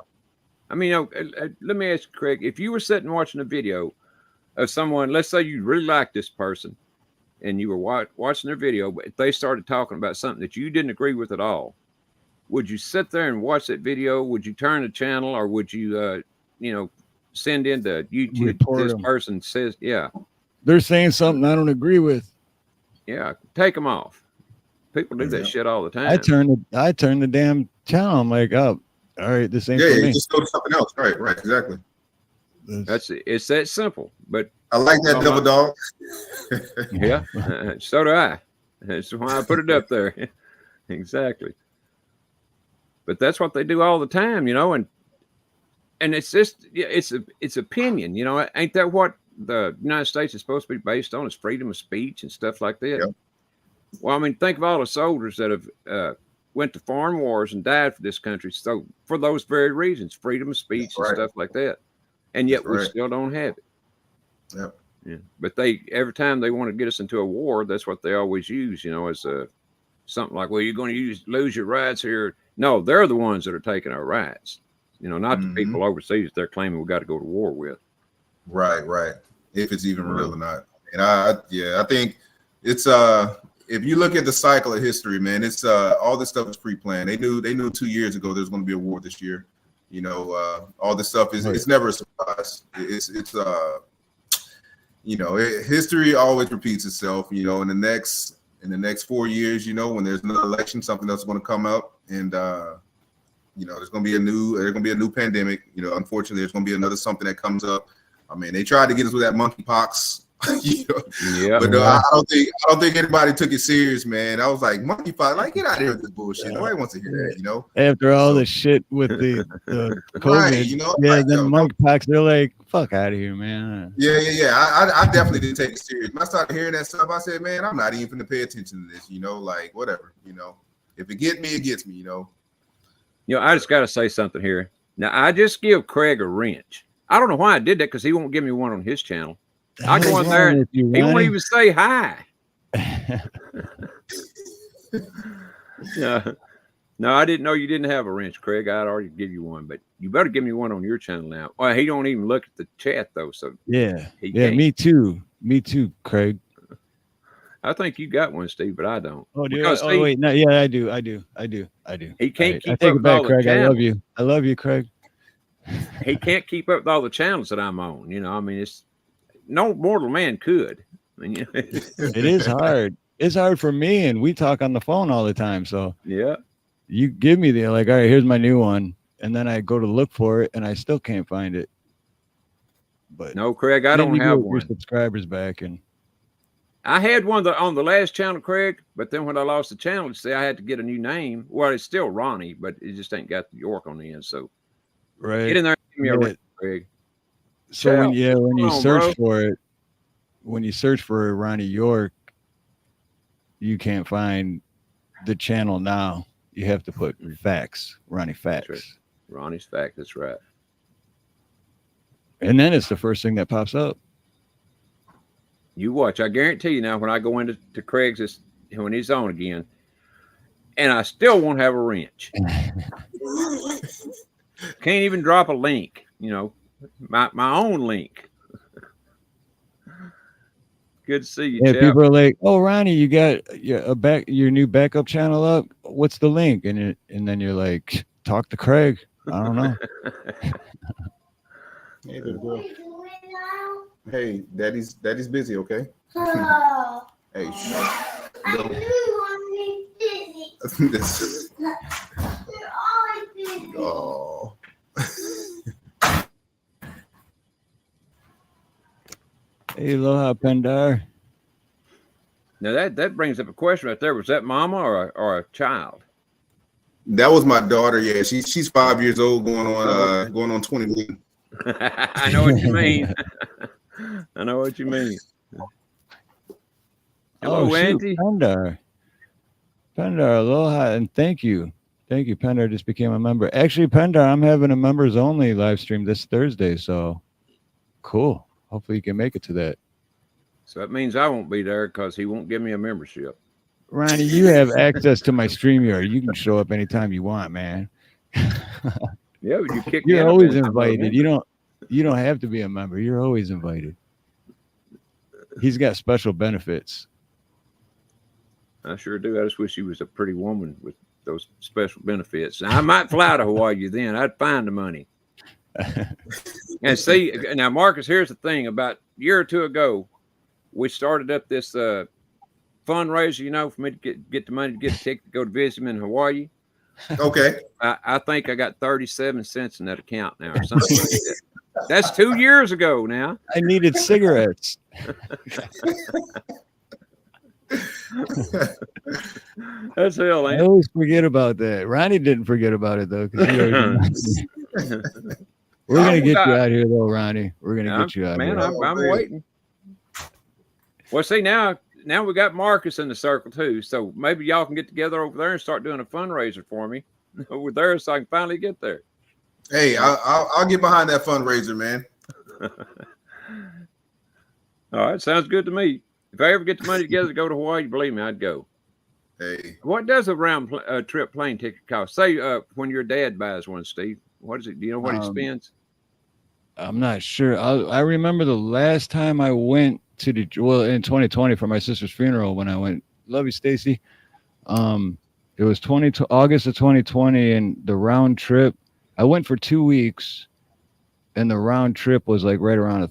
I mean, let me ask you, Craig, if you were sitting watching a video of someone, let's say you really like this person and you were watching their video, but they started talking about something that you didn't agree with at all, would you sit there and watch that video? Would you turn the channel, or would you, send into YouTube, Report this them. person says, yeah, They're saying something I don't agree with. yeah, take them off. People do that shit all the time. I turn the damn channel. I'm like, oh, all right, this ain't for me. Just go to something else. Right, exactly. It's that simple. But I like that double dog. Yeah, so do I. That's why I put it up there. Exactly. But that's what they do all the time, and it's just it's opinion, Ain't that what the United States is supposed to be based on? Is freedom of speech and stuff like that. Yep. Well, I mean, think of all the soldiers that have went to foreign wars and died for this country. So for those very reasons, freedom of speech and stuff like that, and yet we still don't have it. Yep. Yeah. But every time they want to get us into a war, that's what they always use, as something like, well, you're going to lose your rights here. No, they're the ones that are taking our rights. Not the people overseas they're claiming we got to go to war with. Right. If it's even real or not. And I think it's if you look at the cycle of history, man, it's all this stuff is pre-planned. They knew 2 years ago there's going to be a war this year. All this stuff is it's never a surprise. It's history always repeats itself. In the next 4 years, when there's another election, something else is going to come up, and there's going to be a new pandemic. Unfortunately, there's going to be another something that comes up. I mean, they tried to get us with that monkeypox. Yeah, but I don't think anybody took it serious, man. I was like, monkeypox, like, get out of here with this bullshit. Nobody wants to hear that, After all the shit with the COVID, right, then monkeypox, they're like, fuck out of here, man. Yeah. I definitely didn't take it serious. When I started hearing that stuff, I said, man, I'm not even going to pay attention to this, like, whatever, If it gets me, it gets me, I just got to say something here. Now, I just give Craig a wrench. I don't know why I did that, because he won't give me one on his channel. I go in there and he won't even say hi. No, I didn't know you didn't have a wrench, Craig. I'd already give you one, but you better give me one on your channel now. Well, he don't even look at the chat though, so yeah, me too, Craig. I think you got one, Steve, but I don't. Oh, wait, no, yeah, I do. He can't keep I take up it back, with all Craig. the I love you, Craig. He can't keep up with all the channels that I'm on. I mean, it's no mortal man could. I mean, it is hard. It's hard for me, and we talk on the phone all the time. So yeah, you give me all right, here's my new one, and then I go to look for it, and I still can't find it. But no, Craig, I don't have one. Your subscribers back, and I had one on the last channel, Craig. But then when I lost the channel, I had to get a new name. Well, it's still Ronnie, but it just ain't got the York on the end. So get in there and give me a ring, Craig. So when you search for it, when you search for Ronnie York, you can't find the channel now. You have to put facts, Ronnie Facts. Right. Ronnie's Fact, that's right. And then it's the first thing that pops up. You watch. I guarantee you now, when I go into Craig's, when he's on again, and I still won't have a wrench. Can't even drop a link, my own link. Good to see you, Yeah, Jeff. people are like, "Oh, Ronnie, you got your new backup channel up. What's the link?" And then you're like, "Talk to Craig." I don't know. Hey, baby girl. Hey, daddy's busy. Okay. Hey, shh. Oh. Hey, aloha, Pendar. Now that brings up a question right there. Was that mama or a child? That was my daughter. Yeah, she's 5 years old, going on 21. I know what you mean. I know what you mean. Hello, Oh, shoot, Auntie. Pendar. Pendar, aloha, and thank you. Thank you. Pendar just became a member. Actually, Pendar, I'm having a members only live stream this Thursday, so cool. Hopefully you can make it to that. So that means I won't be there because he won't give me a membership. Ronnie, you have access to my StreamYard. You can show up anytime you want, man. Yeah, but you kick me You're out always anytime I invited. You don't have to be a member. You're always invited. He's got special benefits. I sure do. I just wish he was a pretty woman with those special benefits. Now, I might fly to Hawaii then. I'd find the money. And see, now, Marcus, here's the thing. About a year or two ago, we started up this fundraiser, for me to get the money to get a ticket to go to visit him in Hawaii. Okay. I think I got 37 cents in that account now or something like that. That's 2 years ago now. I needed cigarettes. That's hell, I ain't always forget about that. Ronnie didn't forget about it, though. We're going to get you out here, though, Ronnie. We're going to get you out here. Man, I'm waiting. Well, see, now we got Marcus in the circle, too. So maybe y'all can get together over there and start doing a fundraiser for me over there so I can finally get there. Hey, I'll get behind that fundraiser, man. All right, sounds good to me. If I ever get the money together to go to Hawaii, believe me, I'd go. Hey, what does a round trip plane ticket cost? Say when your dad buys one, Steve. What is it? Do you know what he spends? I'm not sure. I remember the last time I went to in 2020 for my sister's funeral when I went. Love you, Stacy. It was August of 2020, and the round trip. I went for 2 weeks, and the round trip was like right around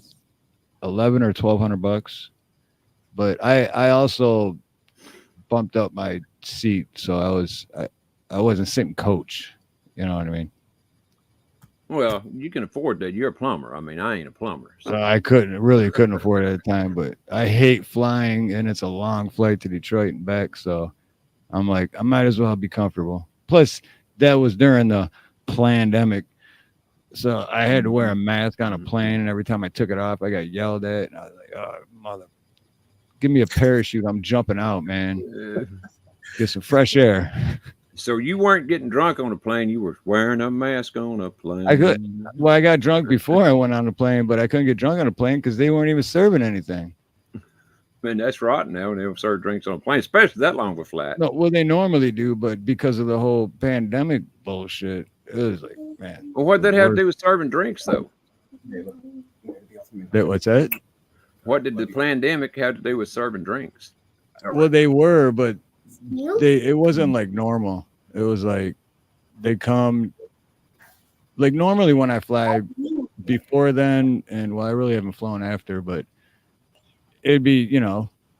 $1,100 or $1,200. But I also bumped up my seat, so I wasn't sitting coach. You know what I mean? Well, you can afford that. You're a plumber. I mean, I ain't a plumber. So I couldn't afford it at the time, but I hate flying, and it's a long flight to Detroit and back. So I'm like, I might as well be comfortable. Plus, that was during the pandemic. So I had to wear a mask on a plane, and every time I took it off, I got yelled at. And I was like, oh, mother, give me a parachute. I'm jumping out, man. Get some fresh air. So you weren't getting drunk on a plane. You were wearing a mask on a plane. I got drunk before I went on the plane, but I couldn't get drunk on a plane because they weren't even serving anything. Man, that's rotten now when they don't serve drinks on a plane, especially that long of a flight. No, well, they normally do, but because of the whole pandemic bullshit, it was like, man. Well, what did that have to do with serving drinks, though? What's that? What did the pandemic have to do with serving drinks? Well, they were, but it wasn't like normal. It was like they come like normally when I fly before then, and well, I really haven't flown after, but it'd be,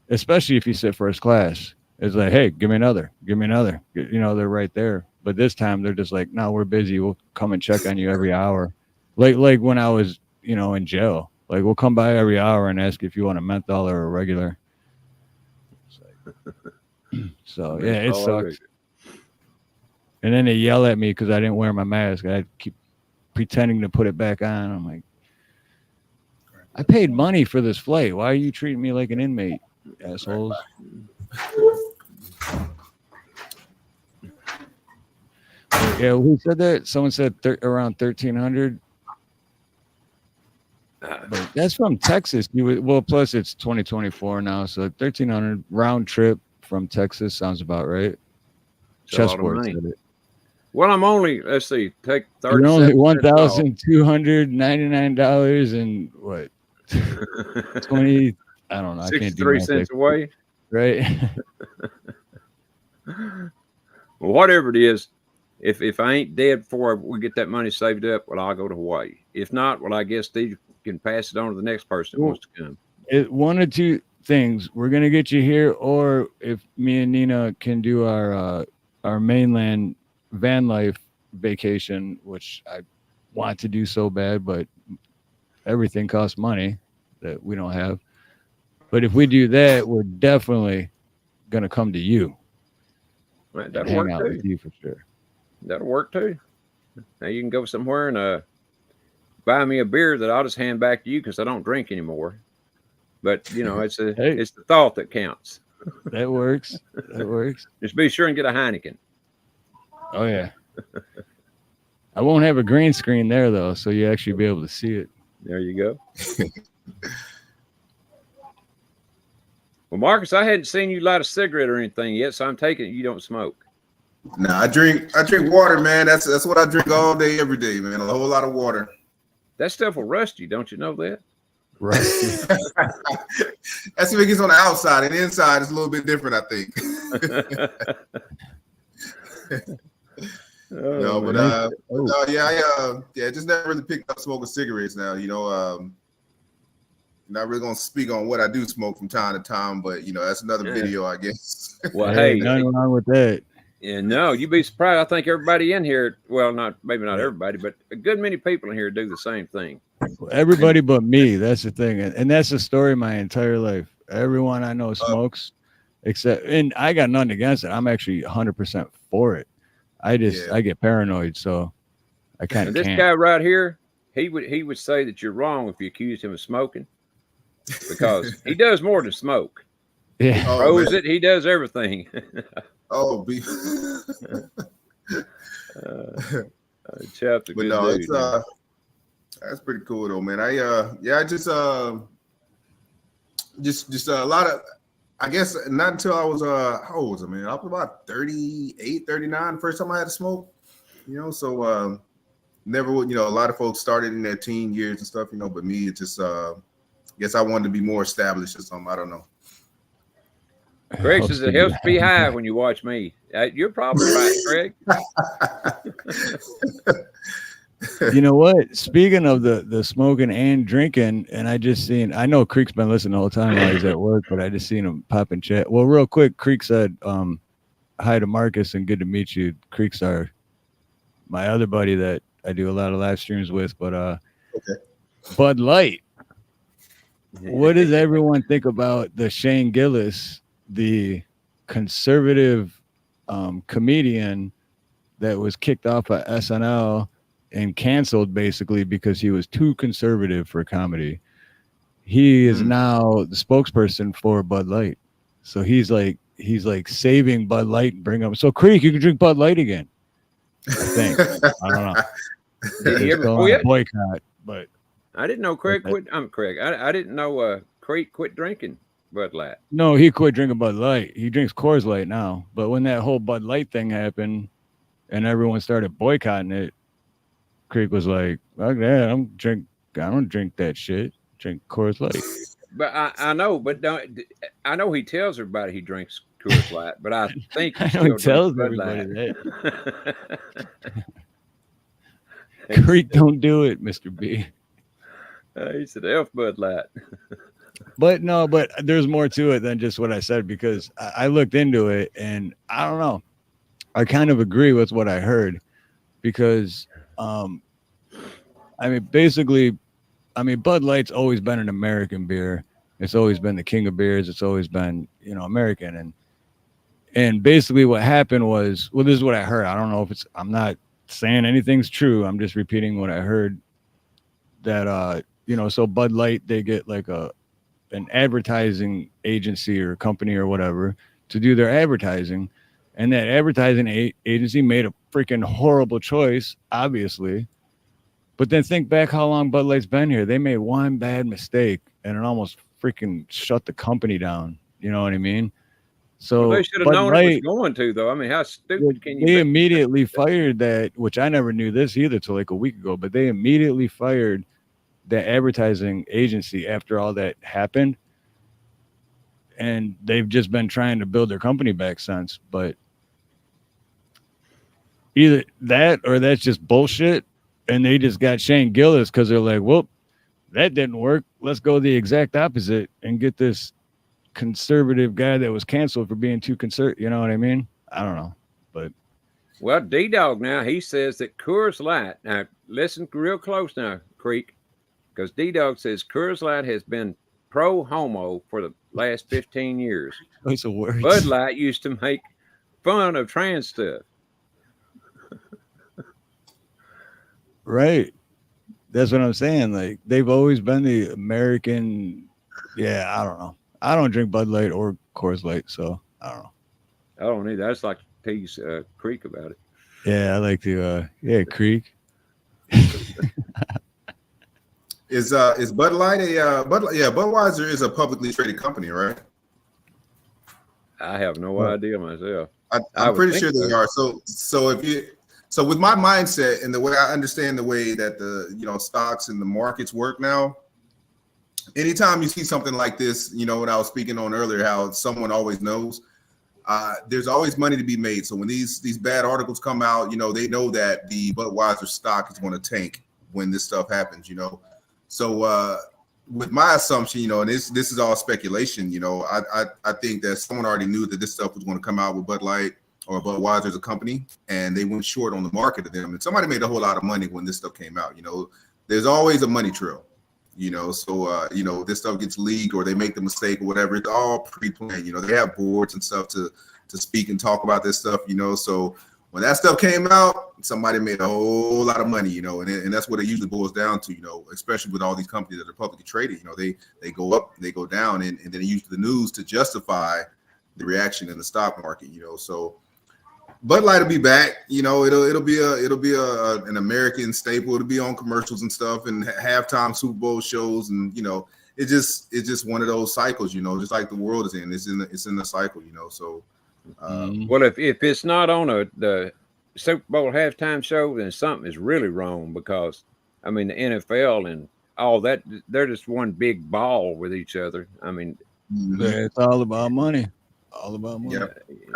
especially if you sit first class, it's like, hey, give me another. They're right there. But this time they're just like, no, we're busy. We'll come and check on you every hour. Like when I was, in jail, like we'll come by every hour and ask if you want a menthol or a regular. So yeah, it sucks. And then they yell at me because I didn't wear my mask. I keep pretending to put it back on. I'm like, I paid money for this flight. Why are you treating me like an inmate, assholes? Yeah, who said that? Someone said around 1,300. But that's from Texas. Plus it's 2024 now, so 1,300 round trip from Texas sounds about right. Chessboard said it. Well, I'm only, let's see, take 30. You're only $1,299 and what? 20. I don't know. 63 cents away. Right. Well, whatever it is, if I ain't dead before we get that money saved up, well, I'll go to Hawaii. If not, well, I guess Steve can pass it on to the next person that wants to come. things. We're gonna get you here, or if me and Nina can do our mainland van life vacation, which I want to do so bad, but everything costs money that we don't have. But if we do that, we're definitely gonna come to you Right, and that'll hang work out too. with you for sure. That'll work too. Now you can go somewhere and buy me a beer that I'll just hand back to you because I don't drink anymore. But you know, it's Hey. it's the thought that counts. That works. That works. Just be sure and get a Heineken. Oh yeah. I won't have a green screen there though, so you actually be able to see it. There you go. Well, Marcus, I hadn't seen you light a cigarette or anything yet, so I'm taking it you don't smoke. Nah, I drink water, man. That's what I drink all day, every day, man. A whole lot of water. That stuff will rust you, don't you know that? Right. That's if it gets on the outside, and the inside is a little bit different, I think. No, but I just never really picked up smoking cigarettes now. You know, not really gonna speak on what I do smoke from time to time, but you know, that's another video, I guess. Well, Hey, hey, nothing wrong with that. yeah, no, you'd be surprised. I think everybody in here, well, maybe not everybody, but a good many people in here do the same thing. Everybody but me. That's the thing, and that's the story my entire life. Everyone I know smokes, except, and I got nothing against it. I'm actually 100% for it. I get paranoid, so I kind of This can't. guy right here, he would say that you're wrong if you accused him of smoking, because he does more than smoke. Yeah. Oh, Throws man. it, he does everything. Oh, Chap's a but good no, dude. it's that's pretty cool though, man. I just a lot of, I guess not until I was how old was I, man? I was about 38, 39 the first time I had to smoke, you know, so never would, you know, a lot of folks started in their teen years and stuff, you know, but me, it just guess I wanted to be more established or something. I don't know. Greg says it helps to be high when you watch me. You're probably right, Greg. You know what? Speaking of the smoking and drinking, and I know Creek's been listening the whole time while he's at work, but I just seen him pop in chat. Well, real quick, Creek said, hi to Marcus and good to meet you. Creek's my other buddy that I do a lot of live streams with, but Okay. Bud Light. What does everyone think about the Shane Gillis, the conservative comedian that was kicked off of SNL and canceled basically because he was too conservative for comedy? He is now the spokesperson for Bud Light. So he's like saving Bud Light and bring up. So Creek, you can drink Bud Light again. I think. I don't know. Did he ever Still on a quit? boycott, but I didn't know Craig quit. I'm Craig. I didn't know Craig quit drinking Bud Light. no, he quit drinking Bud Light. He drinks Coors Light now. But when that whole Bud Light thing happened and everyone started boycotting it, Creek was like, "Okay, I don't drink that shit. Drink Coors Light." But I know, but I know he tells everybody he drinks Coors Light, but I think he I know still he tells drinks Bud everybody Light. that. Creek, don't do it, Mr. B. He said, "F Bud Light." But no, but there's more to it than just what I said, because I looked into it and I don't know. I kind of agree with what I heard, because basically, Bud Light's always been an American beer. It's always been the king of beers. It's always been, American. And basically what happened was, well, this is what I heard. I don't know if I'm not saying anything's true. I'm just repeating what I heard, that, so Bud Light, they get like an advertising agency or company or whatever to do their advertising. And that advertising agency made a freaking horrible choice, obviously. But then think back how long Bud Light's been here. They made one bad mistake and it almost freaking shut the company down. You know what I mean? So Well, they should have Bud known Light, it was going to, though. I mean, how stupid can you they be? immediately fired that, which I never knew this either till like a week ago, but they immediately fired the advertising agency after all that happened. And they've just been trying to build their company back since. But either that or that's just bullshit. And they just got Shane Gillis because they're like, well, that didn't work. Let's go the exact opposite and get this conservative guy that was canceled for being too conservative. You know what I mean? I don't know, but Well, D-Dog now, he says that Coors Light, now listen real close now, Creek, because D-Dog says Coors Light has been pro-homo for the last 15 years. choice of words. Bud Light used to make fun of trans stuff. Right. That's what I'm saying. Like, they've always been the American. Yeah, I don't know. I don't drink Bud Light or Coors Light, so I don't know. I don't either. I just like to tease Creek about it. Yeah, I like to. Yeah, Creek. Is Bud Light a Budweiser is a publicly traded company, right? I have no idea myself. I'm pretty sure they are. So with my mindset and the way I understand the way that the stocks and the markets work now, anytime you see something like this, what I was speaking on earlier, how someone always knows, there's always money to be made. So when these bad articles come out, they know that the Budweiser stock is going to tank when this stuff happens, So with my assumption, and this is all speculation, I think that someone already knew that this stuff was going to come out with Bud Light or Budweiser as a company, and they went short on the market of them. And somebody made a whole lot of money when this stuff came out. There's always a money trail, So this stuff gets leaked or they make the mistake or whatever. It's all pre-planned. They have boards and stuff to speak and talk about this stuff. So when that stuff came out, somebody made a whole lot of money. And that's what it usually boils down to. Especially with all these companies that are publicly traded. They go up, they go down, and then they use the news to justify the reaction in the stock market. So Bud Light will be back. It'll be an American staple. It'll be on commercials and stuff and halftime Super Bowl shows, and it's just one of those cycles. Just like the world is in. It's in the cycle. So. Well, if it's not on the Super Bowl halftime show, then something is really wrong, because the NFL and all that, they're just one big ball with each other. It's all about money. All about money. Yeah,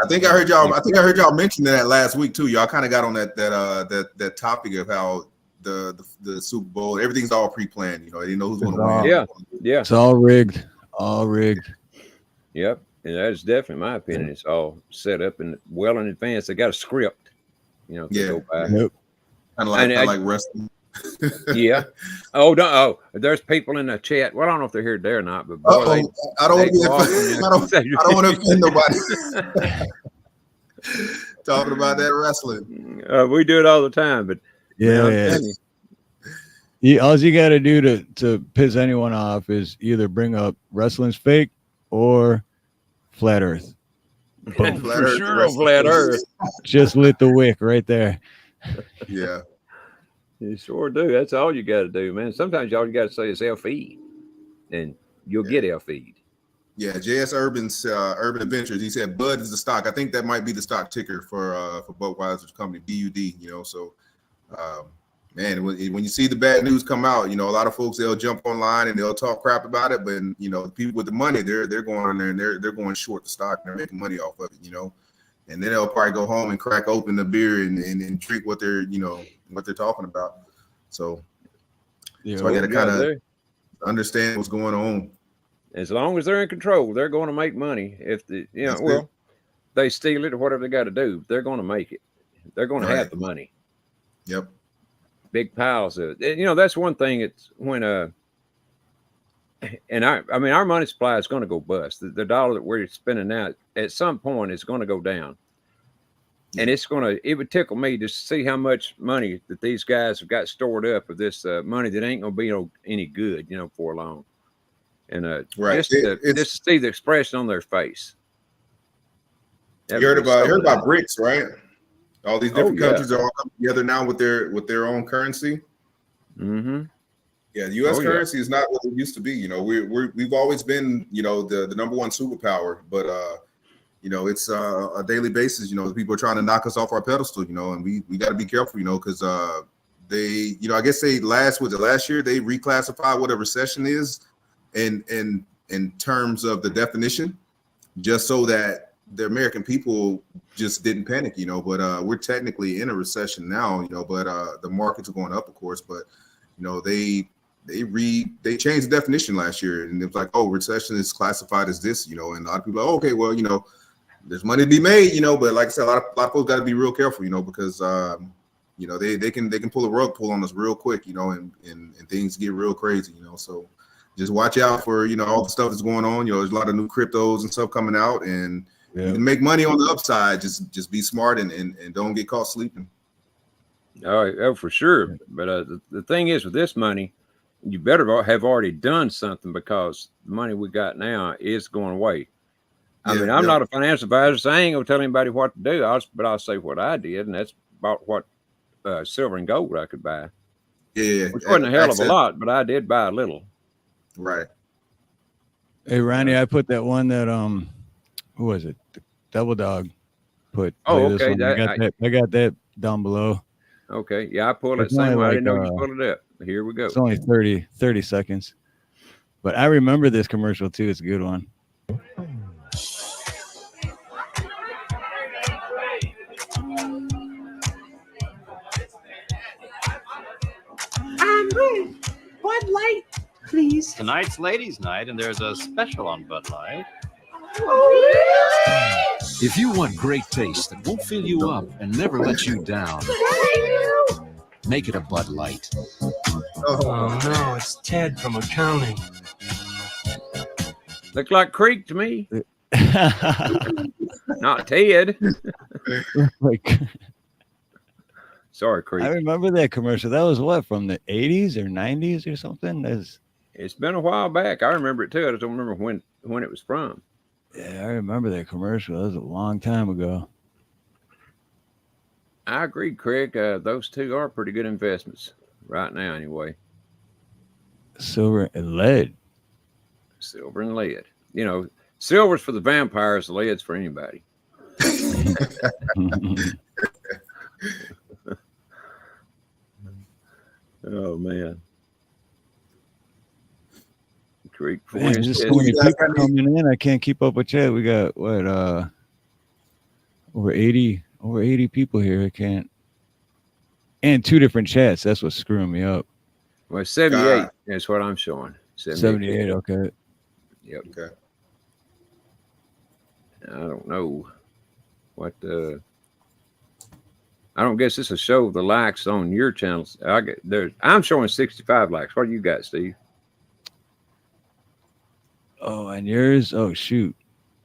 I think I heard y'all mention that last week too. Y'all kind of got on that topic of how the Super Bowl, everything's all pre-planned. They know who's going to win. Yeah. It's all rigged. All rigged. Yep. And that's definitely my opinion. It's all set up and well in advance. They got a script, to go by. Yep. Kind of like wrestling. Yeah. Oh, there's people in the chat. Well, I don't know if they're here today or not, but boy, I don't want to offend nobody. Talking about that wrestling. We do it all the time, but yeah. All you got to do to piss anyone off is either bring up wrestling's fake or flat Earth. Flat Earth. Just lit the wick right there. Yeah. You sure do. That's all you got to do, man. Sometimes all you got to say is L-feed, and you'll get L-feed. Yeah, JS Urban's Urban Adventures. He said Bud is the stock. I think that might be the stock ticker for Budweiser's company, BUD. So, man, when you see the bad news come out, a lot of folks, they'll jump online and they'll talk crap about it. But the people with the money, they're going on there and they're going short the stock. And they're making money off of it. And then they'll probably go home and crack open the beer and drink what they're what they're talking about. So I got to kind of understand what's going on. As long as they're in control, they're going to make money. If they steal it or whatever they got to do, they're going to make it. They're going to have the money. Yep. Big piles of it. That's one thing. It's when our money supply is going to go bust. The dollar that we're spending now, at some point, is going to go down. And it would tickle me to see how much money that these guys have got stored up with this money that ain't going to be any good, for long. And just to see the expression on their face. You heard about BRICS, right? All these different countries are all coming together now with their own currency. Mm-hmm. Yeah, the U.S. currency is not what it used to be. We've always been, the number one superpower, but it's a daily basis. People are trying to knock us off our pedestal. And we got to be careful. Because they, I guess last year they reclassified what a recession is, in terms of the definition, just so that the American people just didn't panic. But we're technically in a recession now. But the markets are going up, of course. But they they changed the definition last year, and it was like, oh, recession is classified as this, and a lot of people are like, oh, okay, well, there's money to be made, but like I said, a lot of folks got to be real careful, because they can pull a rug pull on us real quick, and things get real crazy, so just watch out for all the stuff that's going on. There's a lot of new cryptos and stuff coming out, and you can make money on the upside. Just be smart and don't get caught sleeping. Oh, for sure. But the thing is, with this money, you better have already done something, because the money we got now is going away. I mean, I'm not a financial advisor, so I ain't gonna tell anybody what to do. But I'll say what I did, and that's about what silver and gold I could buy. Yeah, which wasn't a hell of a lot, but I did buy a little. Right. Hey, Ronnie, I put that one that who was it? The Double Dog put. Oh, okay. I got that down below. Okay. Yeah, I pulled it same way. I didn't know you pulled it up. Here we go. It's only 30 seconds. But I remember this commercial too. It's a good one. Bud Light, please. Tonight's ladies' night, and there's a special on Bud Light. If you want great taste that won't fill you up and never let you down, make it a Bud Light. Oh no, it's Ted from accounting. Look like Creek to me. Not Ted. Like, sorry, Creek. I remember that commercial. That was what, from the 80s or 90s or something? It's been a while back. I remember it too. I just don't remember when it was from. Yeah, I remember that commercial. That was a long time ago. I agree, Craig. Those two are pretty good investments right now, anyway. Silver and lead. Silver and lead. Silver's for the vampires, lead's for anybody. Oh, man. Creek. Man, just so many people coming in. I can't keep up with chat. We got what over 80 people here. I can't. And 2 different chats. That's what's screwing me up. Well, 78 is what I'm showing. 78. Okay. Yep. Okay. I don't know what I don't guess this will show the likes on your channels. I'm showing 65 likes. What do you got, Steve? Oh, and yours? Oh, shoot.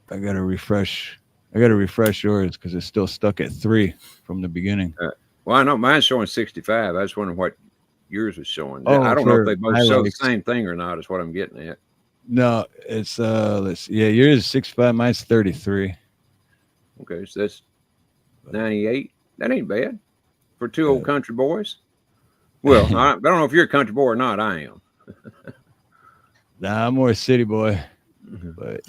I gotta refresh yours because it's still stuck at 3 from the beginning. Well, I know mine's showing 65. I was wondering what yours was showing. Oh, I don't know if they both show the same thing or not, is what I'm getting at. No, it's let's see. Yeah, yours is 65, mine's 33. Okay, so that's 98. That ain't bad for 2 old country boys. Well, I don't know if you're a country boy or not. I am. Nah, I'm more a city boy. But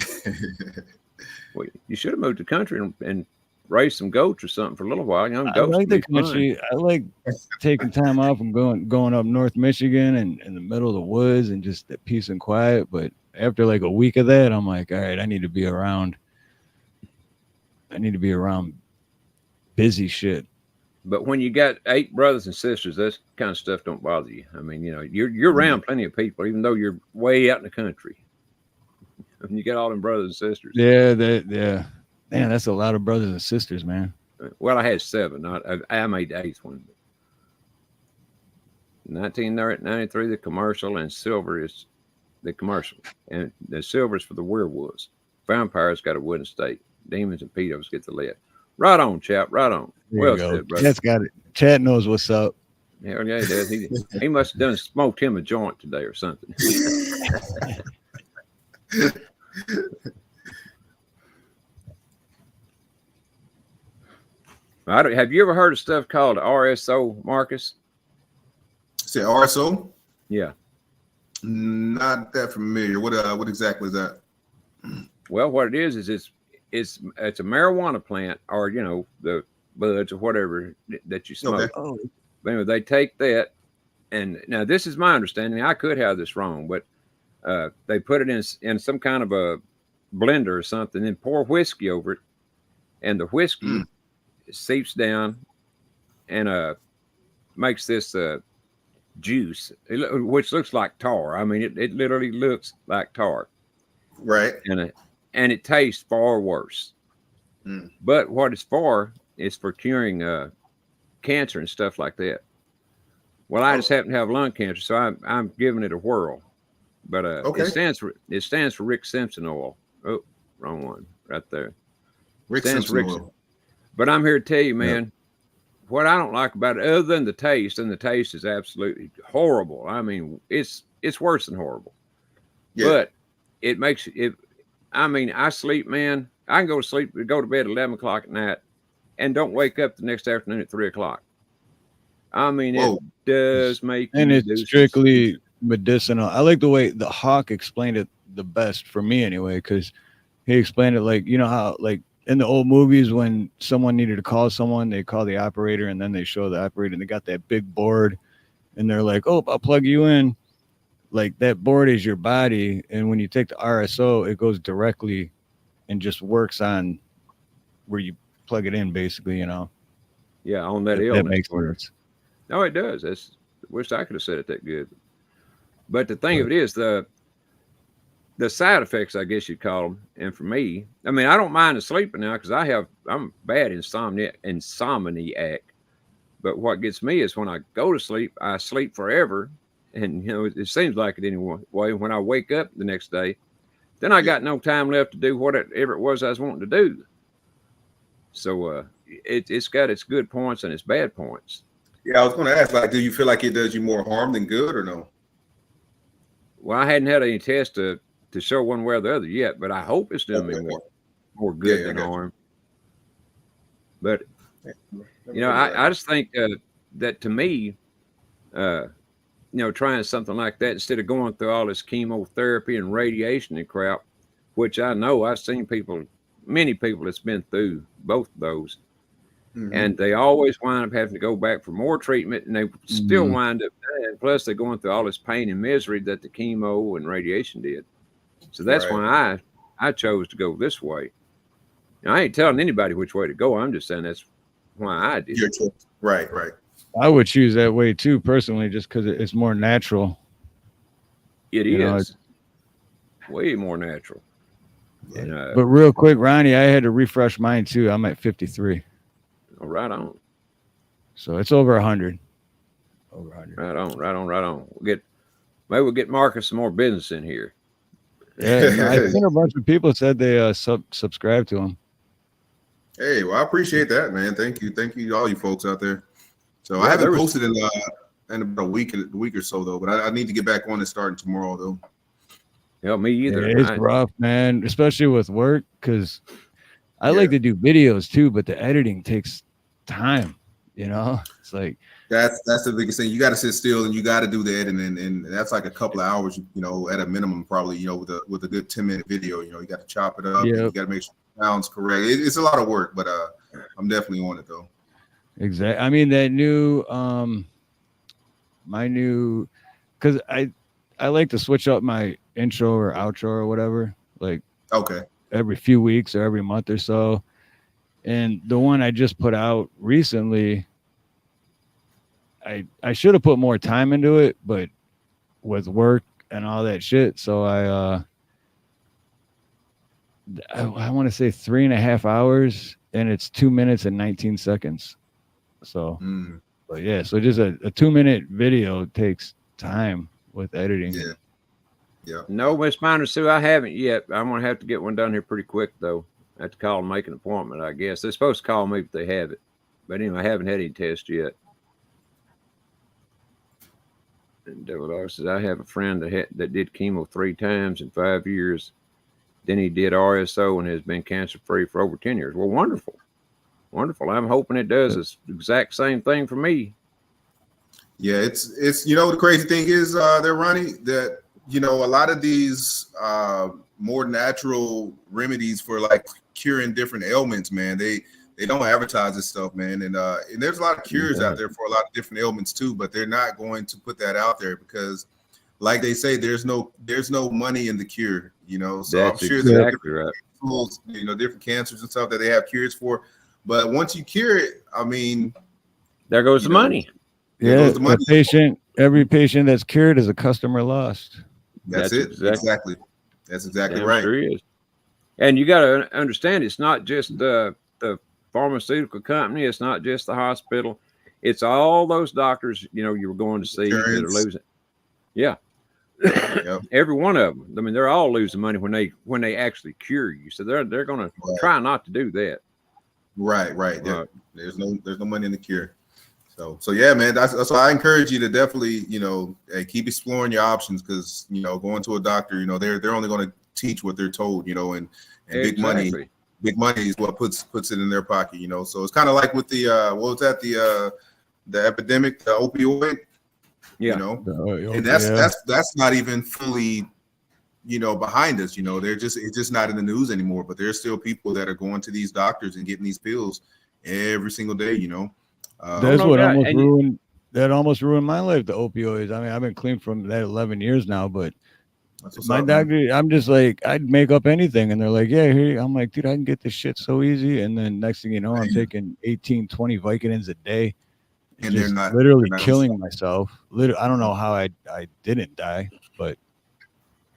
well, you should have moved to country and raised some goats or something for a little while. I like the country. I like taking time off and going up North Michigan and in the middle of the woods and just the peace and quiet. But after like a week of that, I'm like, all right, I need to be around busy shit. But when you got 8 brothers and sisters, that kind of stuff don't bother you. I mean, you're around plenty of people, even though you're way out in the country. And you got all them brothers and sisters. Yeah. Man, that's a lot of brothers and sisters, man. Well, I had 7. I made the 8th one. 1993, the commercial, and silver is the commercial. And the silver is for the werewolves. Vampires got a wooden stake. Demons and pedos get the lead. Right on, chap. Right on. Well said, brother. Chat's got it. Chat knows what's up. Hell yeah, he does. He must have smoked him a joint today or something. Have you ever heard of stuff called RSO, Marcus? Say RSO? Yeah. Not that familiar. What exactly is that? Well, what it is it's a marijuana plant, or the buds or whatever that you smoke. Okay. Oh. But anyway, they take that, and now this is my understanding. I could have this wrong, but they put it in some kind of a blender or something, and pour whiskey over it, and the whiskey seeps down and makes this juice, which looks like tar. I mean, it literally looks like tar. Right. And it tastes far worse. Mm. But what it's for is for curing cancer and stuff like that. Well, I just happen to have lung cancer, so I'm giving it a whirl. But Okay. it stands for Rick Simpson oil. Oh, wrong one, right there. Rick Stands for Simpson oil. But I'm here to tell you, man, what I don't like about it, other than the taste, and the taste is absolutely horrible. I mean, it's worse than horrible. Yeah. But it makes it. I mean, I sleep, man. I can go to sleep, go to bed at 11 o'clock at night, and don't wake up the next afternoon at 3 o'clock. I mean, it does make. And it's strictly medicinal. I like the way the Hawk explained it the best for me, anyway, because he explained it like, you know how like in the old movies when someone needed to call someone, they call the operator, and then they show the operator, and they got that big board, and they're like, "Oh, I'll plug you in." Like that board is your body, and when you take the RSO, it goes directly and just works on where you plug it in, basically, you know. Yeah, on that That makes sense. No, it does. I wish I could have said it that good. But the thing of it is the side effects, I guess you'd call them. And for me, I mean, I don't mind the sleeping now because I'm bad insomniac. But what gets me is when I go to sleep, I sleep forever. And, you know, it seems like it anyway. When I wake up the next day, then I got no time left to do whatever it was I was wanting to do. So it's got its good points and its bad points. Yeah, I was going to ask, like, do you feel like it does you more harm than good or no? Well, I hadn't had any tests to show one way or the other yet, but I hope it's doing me more good than harm. But, you know, I just think that to me, you know, trying something like that instead of going through all this chemotherapy and radiation and crap, which I know I've seen many people that's been through both of those. Mm-hmm. And they always wind up having to go back for more treatment, and they still wind up dying. Plus, they're going through all this pain and misery that the chemo and radiation did. So that's why I chose to go this way. Now, I ain't telling anybody which way to go. I'm just saying that's why I did. Your choice. Right. I would choose that way too, personally, just because it's more natural. It is way more natural. And, but real quick, Ronnie, I had to refresh mine too. I'm at 53. Right on. So it's over 100. Over 100. Right on. Maybe we'll get Marcus some more business in here. Yeah, I think a bunch of people said they subscribe to him. Hey, well, I appreciate that, man. Thank you to all you folks out there. So I haven't posted in about a week or so though, but I need to get back on and starting tomorrow though. Yeah, me either. Yeah, it's rough, man, especially with work, because I like to do videos too, but the editing takes time. You know, it's like that's the biggest thing. You got to sit still and you got to do the editing, and that's like a couple of hours, you know, at a minimum, probably, you know, with a good 10-minute video. You know, you got to chop it up. You got to make sure it sounds correct. It's a lot of work, but I'm definitely on it though. Exactly. I mean, that new because I like to switch up my intro or outro or whatever, like every few weeks or every month or so. And the one I just put out recently, I should have put more time into it, but with work and all that shit, so I want to say 3.5 hours, and it's 2 minutes and 19 seconds. So, but yeah, so just a 2-minute video takes time with editing. Yeah. No, Miss Minor Sue, I haven't yet. I'm gonna have to get one done here pretty quick though. I have to call and make an appointment, I guess. They're supposed to call me if they have it. But anyway, I haven't had any tests yet. And Devil says, I have a friend that did chemo 3 times in 5 years. Then he did RSO and has been cancer-free for over 10 years. Well, wonderful. Wonderful. I'm hoping it does the exact same thing for me. Yeah, it's you know, the crazy thing is there, Ronnie, that, you know, a lot of these more natural remedies for like curing different ailments, man, they don't advertise this stuff, man. And there's a lot of cures out there for a lot of different ailments too, but they're not going to put that out there because, like they say, there's no money in the cure, you know. So that's I'm sure exactly right. Tools, you know, different cancers and stuff that they have cures for. But once you cure it, I mean, there goes the money. Yeah, the patient every patient that's cured is a customer lost. That's it. Exactly. That's exactly Damn right. sure is. And you got to understand, it's not just the pharmaceutical company. It's not just the hospital. It's all those doctors, you know, you were going to see that are losing. Yeah. Yep. Every one of them. I mean, they're all losing money when they actually cure you. So they're going to try not to do that. Right. There's no money in the cure. So yeah, man. That's why I encourage you to definitely, you know, keep exploring your options, because, you know, going to a doctor, you know, they're only going to teach what they're told, you know, and Exactly. big money is what puts it in their pocket, you know. So it's kind of like with the what was that, the epidemic, the opioid. Yeah. You know, and that's not even fully, you know, behind us. You know, it's just not in the news anymore. But there's still people that are going to these doctors and getting these pills every single day. You know, that's what almost ruined my life. The opioids. I mean, I've been clean from that 11 years now, but my doctor, man. I'm just like, I'd make up anything, and they're like, yeah, here. I'm like, dude, I can get this shit so easy. And then next thing you know, I'm taking 18, 20 Vicodins a day. And just literally killing myself. I don't know how I didn't die, but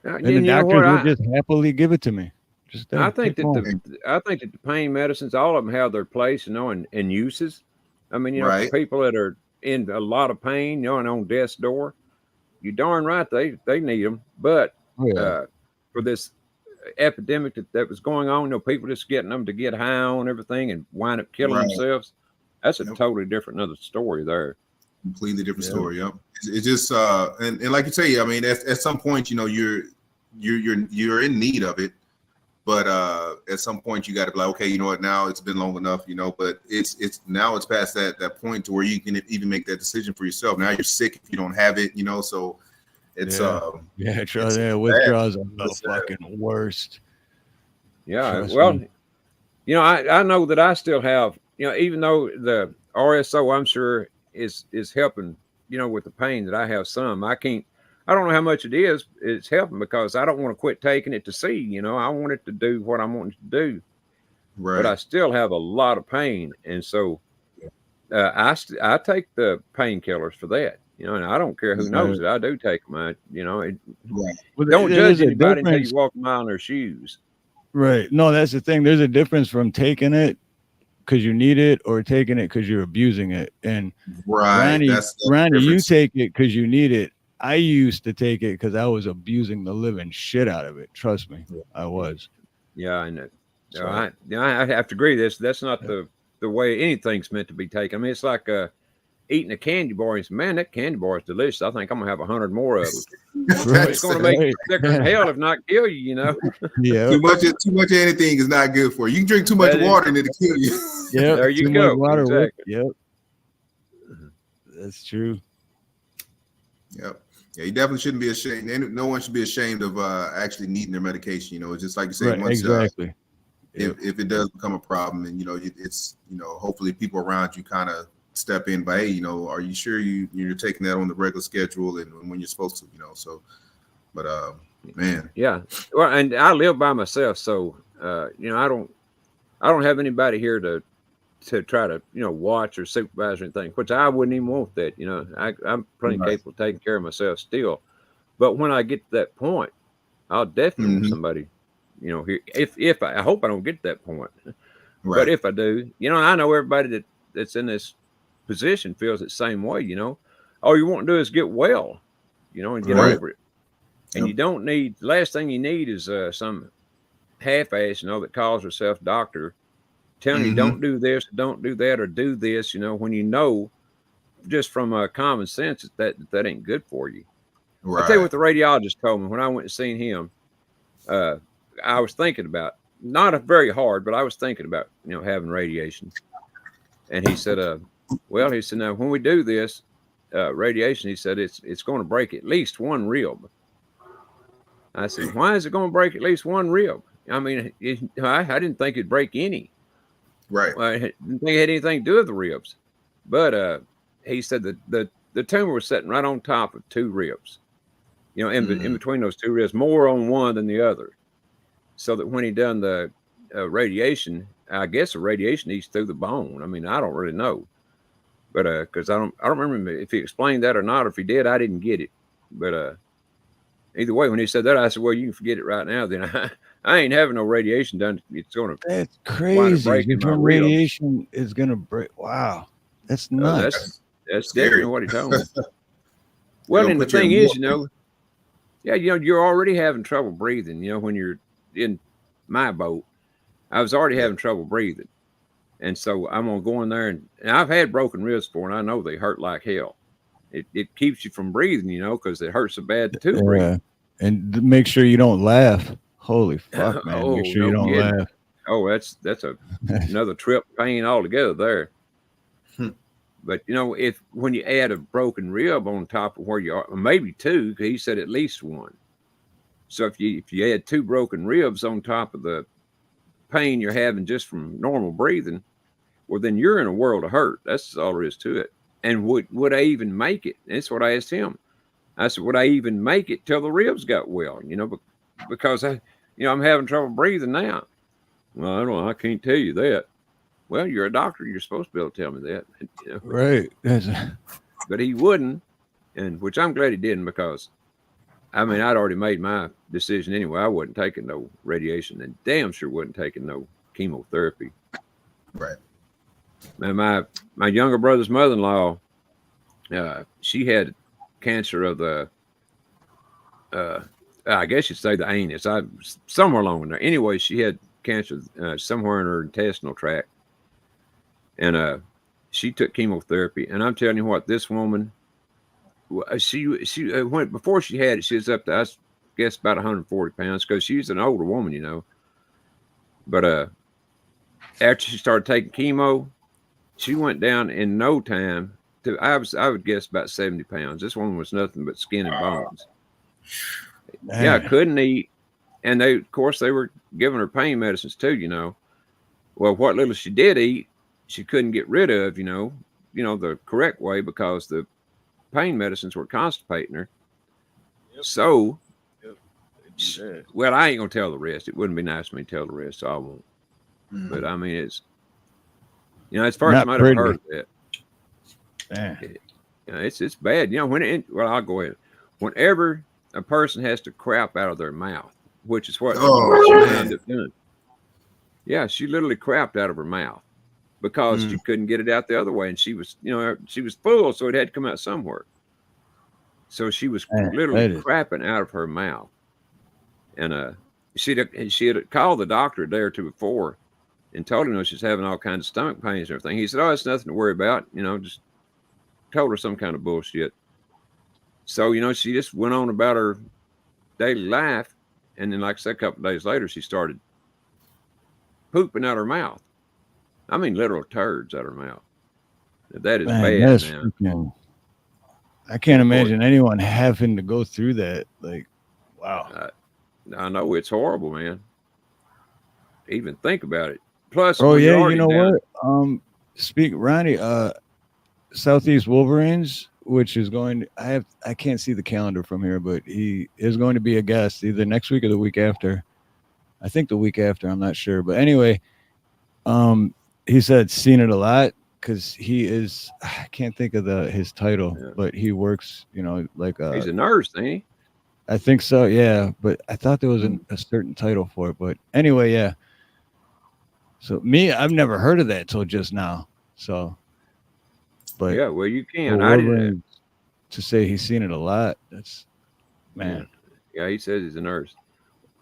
and the doctors would just happily give it to me. I think that the pain medicines, all of them have their place, you know, and uses. I mean, you know, for people that are in a lot of pain, you know, and on death's door, you darn right they need them. But for this epidemic that was going on, you know, people just getting them to get high on everything and wind up killing themselves. That's a totally different another story there. Completely different story. Yep. It's just and like you say, I mean, at some point, you know, you're in need of it, but at some point you got to be like, okay, you know what, now it's been long enough, you know. But it's past that point to where you can even make that decision for yourself. Now you're sick if you don't have it, you know. So it's withdrawals are the fucking worst. Yeah, well, you know, I know that I still have. You know, even though the RSO, I'm sure is helping, you know, with the pain that I have some, I don't know how much it is. It's helping because I don't want to quit taking it to see, you know, I want it to do what I'm wanting to do. Right. But I still have a lot of pain. And so I take the painkillers for that, you know, and I don't care who knows it. I do take them. You know, don't judge anybody until you walk a mile in their shoes. Right. No, that's the thing. There's a difference from taking it because you need it or taking it because you're abusing it. And Ronnie, you take it because you need it. I used to take it because I was abusing the living shit out of it. Trust me, I was. Yeah, I know. So, I have to agree. That's not the way anything's meant to be taken. I mean, it's like eating a candy bar and say, man, that candy bar is delicious. I think I'm gonna have 100 more of them. It's gonna make you sicker than hell if not kill you, you know. Yeah. Too much of anything is not good for you. You can drink too much water and it'll kill you. Yeah, there you go. Water exactly. Yep. That's true. Yep. Yeah, you definitely shouldn't be ashamed. No one should be ashamed of actually needing their medication. You know, it's just like you said, once, exactly. If it does become a problem, and you know, it's, you know, hopefully people around you kind of step in by, hey, you know, are you sure you're taking that on the regular schedule and when you're supposed to, you know? So, but man, yeah. Well, and I live by myself, so you know, I don't have anybody here to try to, you know, watch or supervise or anything, which I wouldn't even want that. You know, I'm pretty capable of taking care of myself still. But when I get to that point, I'll definitely want somebody, you know, here. If I hope I don't get to that point, but if I do, you know, I know everybody that's in this position feels the same way. You know, all you want to do is get well, you know, and get over it. And you don't need. Last thing you need is some half-ass, you know, that calls herself doctor, telling you don't do this, don't do that, or do this, you know, when you know just from common sense that ain't good for you. I'll tell you what the radiologist told me when I went and seen him. I was thinking about, not very hard, but I was thinking about, you know, having radiation. And he said, well, he said, now when we do this radiation, he said, it's going to break at least one rib. I said, why is it going to break at least one rib? I mean, I didn't think it'd break any. Right. I didn't think it had anything to do with the ribs. But he said that the tumor was sitting right on top of two ribs. You know, in between those two ribs, more on one than the other. So that when he done the radiation, I guess the radiation eats through the bone. I mean, I don't really know. But because I don't remember if he explained that or not. If he did, I didn't get it. But either way, when he said that, I said, "Well, you can forget it right now. Then I ain't having no radiation done. It's going to That's wind up crazy. breaking my Your ribs." radiation is gonna break. Wow, that's So nuts. that's Scary. definitely what he told me. Well, It'll and the put you thing in is, more- yeah, you're already having trouble breathing. When you're in my boat, I was already having trouble breathing. And so I'm going to go in there and I've had broken ribs before, and I know they hurt like hell. It keeps you from breathing, because it hurts so bad to breathe. Yeah, and make sure you don't laugh. Holy fuck, man! Oh, Make sure you no don't kidding. laugh. Oh, that's another trip pain altogether there. Hmm. But when you add a broken rib on top of where you are, maybe two, because he said at least one. So if you add two broken ribs on top of the pain you're having just from normal breathing, well, then you're in a world of hurt. That's all there is to it. And would I even make it? That's what I asked him. I said, would I even make it till the ribs got well? Because I'm having trouble breathing now. Well, I don't know. I can't tell you that. Well, you're a doctor. You're supposed to be able to tell me that. Right. But he wouldn't, and which I'm glad he didn't, because I'd already made my decision anyway. I wasn't taking no radiation, and damn sure wasn't taking no chemotherapy. Right. And my younger brother's mother-in-law, she had cancer of the, I guess you'd say the anus. Somewhere along in there. Anyway, she had cancer somewhere in her intestinal tract, and she took chemotherapy. And I'm telling you what, this woman, she went before she had it. She was up to, I guess, about 140 pounds, because she's an older woman, But after she started taking chemo, she went down in no time to, I would guess, about 70 pounds. This woman was nothing but skin and bones. Man. Yeah, couldn't eat. And of course, they were giving her pain medicines too, Well, what little she did eat, she couldn't get rid of, the correct way, because the pain medicines were constipating her. Yep. So, Yep. well, I ain't going to tell the rest. It wouldn't be nice for me to tell the rest, so I won't. Mhm. But it's, as far as I Not might have heard of that, Man. it's bad. Well, I'll go ahead. Whenever a person has to crap out of their mouth, which is what Oh, she man. ended up doing. Yeah, she literally crapped out of her mouth because she couldn't get it out the other way, and she was, she was full, so it had to come out somewhere. So she was literally crapping out of her mouth, and she had called the doctor a day or two before and told him she was having all kinds of stomach pains and everything. He said, "Oh, it's nothing to worry about," just told her some kind of bullshit. So she just went on about her daily life, and then, like I said, a couple of days later, she started pooping out her mouth. I mean, literal turds out her mouth. That is bad, that's man. freaking, I can't imagine anyone having to go through that. Like, wow. I know it's horrible, man. Even think about it. Plus, Oh when you're yeah, you already know down- what? Speak, Ronnie. Southeast Wolverines, which is going. I can't see the calendar from here, but he is going to be a guest either next week or the week after. I think the week after. I'm not sure, but anyway, he said seen it a lot because he is. I can't think of his title, but he works. Like he's a nurse, ain't he? I think so. Yeah, but I thought there was a certain title for it. But anyway, yeah. So I've never heard of that till just now. So, but yeah, well, you can. To say he's seen it a lot. That's, man. Yeah, he says he's a nurse.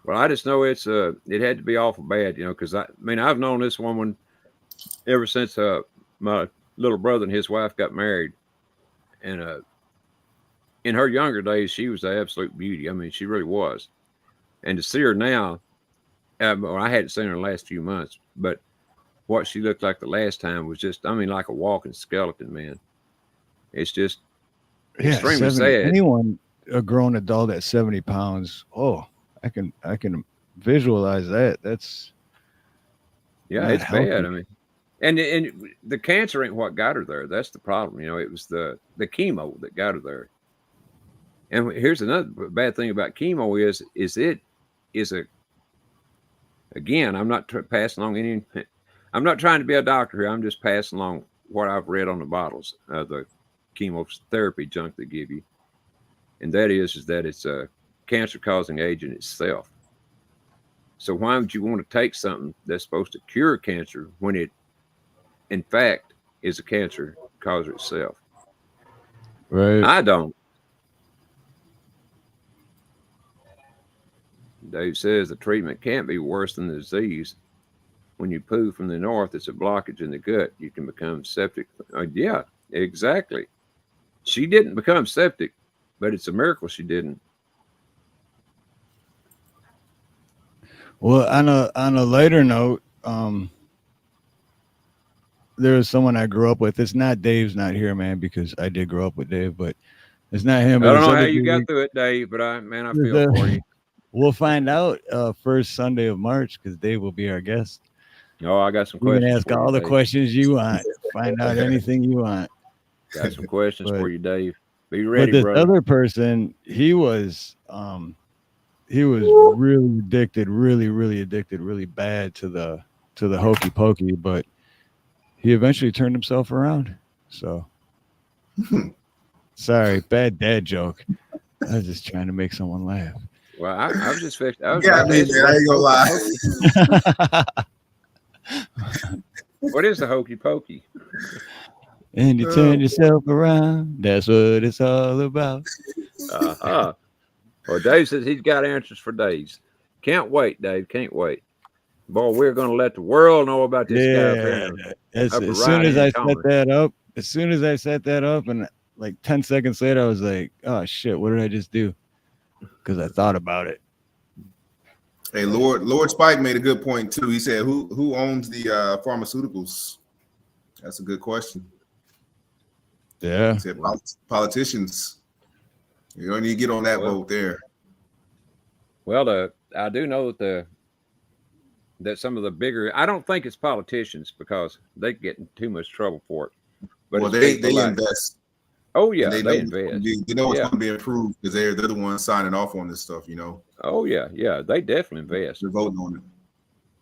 Well, I just know it had to be awful bad, because I've known this woman ever since my little brother and his wife got married, and in her younger days, she was the absolute beauty. I mean, she really was. And to see her now, I hadn't seen her in the last few months, but what she looked like the last time was just, like a walking skeleton, man. It's just extremely 70, sad. Anyone, a grown adult at 70 pounds, I can visualize that. That's it's healthy. bad. And the cancer ain't what got her there. That's the problem. It was the chemo that got her there. And here's another bad thing about chemo is it is again, I'm not passing along I'm not trying to be a doctor here. I'm just passing along what I've read on the bottles of the chemotherapy junk they give you, and that is that it's a cancer-causing agent itself. So why would you want to take something that's supposed to cure cancer when it, in fact, is a cancer causer itself? Right. I don't. Dave says the treatment can't be worse than the disease. When you poo from the north, it's a blockage in the gut. You can become septic. Yeah, exactly. She didn't become septic, but it's a miracle she didn't. Well, on a lighter note, there was someone I grew up with. It's not Dave's not here, man, because I did grow up with Dave, but it's not him. I don't It's know other how you got dude. through it, Dave, but I feel for you. We'll find out first Sunday of March because Dave will be our guest. Oh, I got some You can questions. ask for all you, the Dave. questions you want. Find out anything you want. Got some questions But- for you, Dave. Be ready, But this brother. other person, he was really addicted, really addicted, really bad to the hokey pokey, but he eventually turned himself around. So sorry, bad dad joke. I was just trying to make someone laugh. Well, I was just fixing. I was Yeah, about to ask you, man, I ain't gonna lie. what is the hokey pokey? And you turn yourself around. That's what it's all about. Uh-huh. Well, Dave says he's got answers for days. Can't wait, Dave. Can't wait. Boy, we're going to let the world know about this guy up here. As upper soon as I right-hand corner. set that up, and like 10 seconds later, I was like, oh shit, what did I just do? Because I thought about it. Hey, Lord Spike made a good point too. He said, "Who owns the pharmaceuticals?" That's a good question. Yeah. He said, "Politicians." You don't need to get on that boat there. Well, I do know that some of the bigger. I don't think it's politicians because they get in too much trouble for it. But Well, it's they like, invest. oh yeah, And they invest. They know it's going to be improved because they're the ones signing off on this stuff. You know. Oh yeah, they definitely invest. They're voting on it.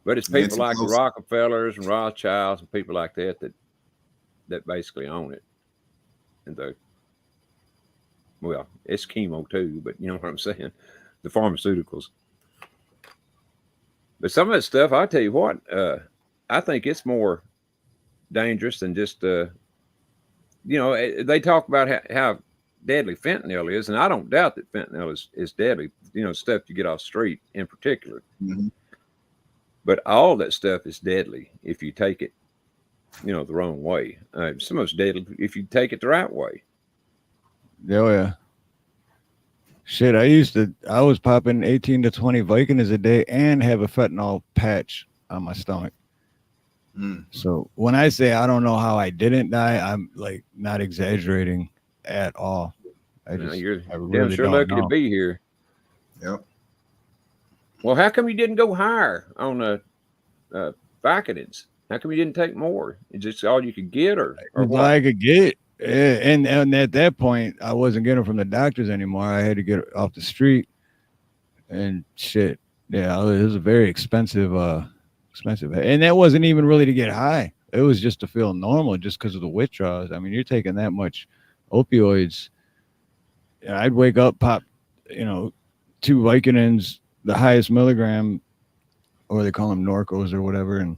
But it's people like the Rockefellers and Rothschilds and people like that basically own it. And well, it's chemo too, but you know what I'm saying? The pharmaceuticals. But some of that stuff, I tell you what, I think it's more dangerous than just, they talk about how deadly fentanyl is, and I don't doubt that fentanyl is deadly, stuff you get off the street in particular. Mm-hmm. But all that stuff is deadly if you take it, the wrong way. It's the most deadly if you take it the right way. Oh yeah. Shit, I was popping 18 to 20 Vicodins a day and have a fentanyl patch on my stomach. So when I say I don't know how I didn't die, I'm like not exaggerating at all. I really sure don't lucky know. to be here. Yep. Well, how come you didn't go higher on the Vicodins? How come you didn't take more? Is this all you could get, or what? I could get, and at that point, I wasn't getting them from the doctors anymore. I had to get it off the street, and shit. Yeah, it was a very expensive, and that wasn't even really to get high. It was just to feel normal, just because of the withdrawals. I mean, you're taking that much opioids. I'd wake up, pop, 2 Vicodins, the highest milligram, or they call them Norcos or whatever, and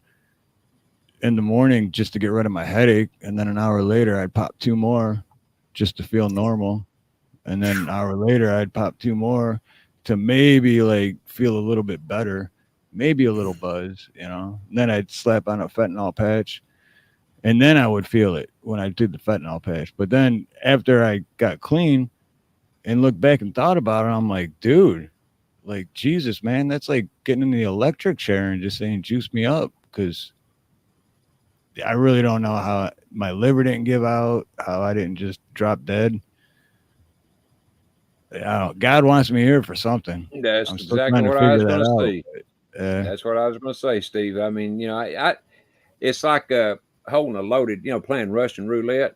in the morning just to get rid of my headache, and then an hour later I'd pop 2 more just to feel normal, and then an hour later I'd pop 2 more to maybe like feel a little bit better, maybe a little buzz, and then I'd slap on a fentanyl patch, and then I would feel it when I did the fentanyl patch. But then after I got clean and looked back and thought about it, I'm like, dude, like, Jesus, man, that's like getting in the electric chair and just saying juice me up, because I really don't know how my liver didn't give out, how I didn't just drop dead. God wants me here for something. That's exactly what I was going to say. That's what I was going to say, Steve. I mean, it's like holding a loaded, playing Russian roulette,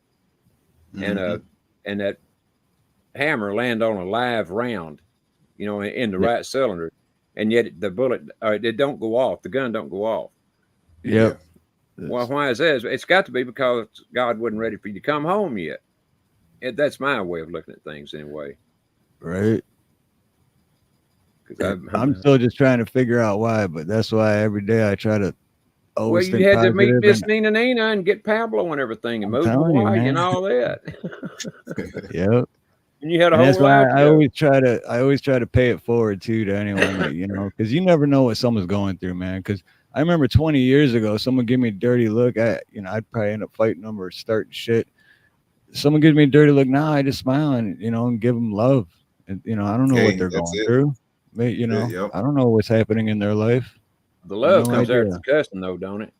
and that hammer land on a live round, in the right cylinder, and yet the bullet, it don't go off. The gun don't go off. Yep. Well, why is that? It's got to be because God wasn't ready for you to come home yet. That's my way of looking at things, anyway. Right. Because I'm still just trying to figure out why, but that's why every day I try to always you think had to meet positive. Miss Nina and get Pablo and everything, and I'm move to telling you, Hawaii man. and all that. Yep. And you had a And whole that's why life. I always try to pay it forward too to anyone that, because you never know what someone's going through, man. Because I remember 20 years ago, someone gave me a dirty look. I'd probably end up fighting them or starting shit. Someone gives me a dirty look now, I just smile and give them love. And I don't know what they're going through. But, Yep. I don't know what's happening in their life. The love comes idea. after the cussing, though, don't it?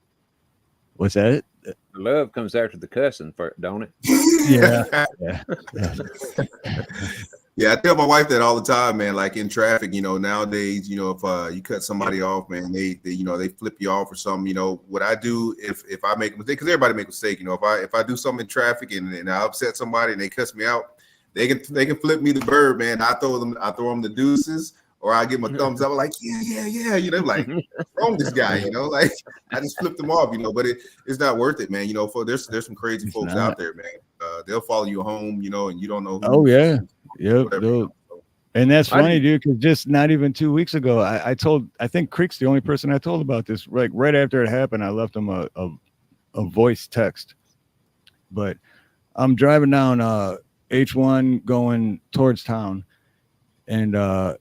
What's that? The love comes after the cussing, don't it? Yeah. Yeah, I tell my wife that all the time, man. Like in traffic, nowadays, if you cut somebody off, man, they flip you off or something. What I do if I make a mistake, because everybody make a mistake. If I do something in traffic and I upset somebody and they cuss me out, they can flip me the bird, man. I throw them the deuces, or I give them a thumbs up, like yeah. Like what's wrong with this guy? Like I just flipped them off, but it's not worth it, man. There's some crazy folks out there, man. They'll follow you home, and you don't know. Oh yeah. Yep. And that's funny, dude, because just not even 2 weeks ago, I think Creek's the only person I told about this. Right after it happened, I left him a voice text. But I'm driving down H1 going towards town, and I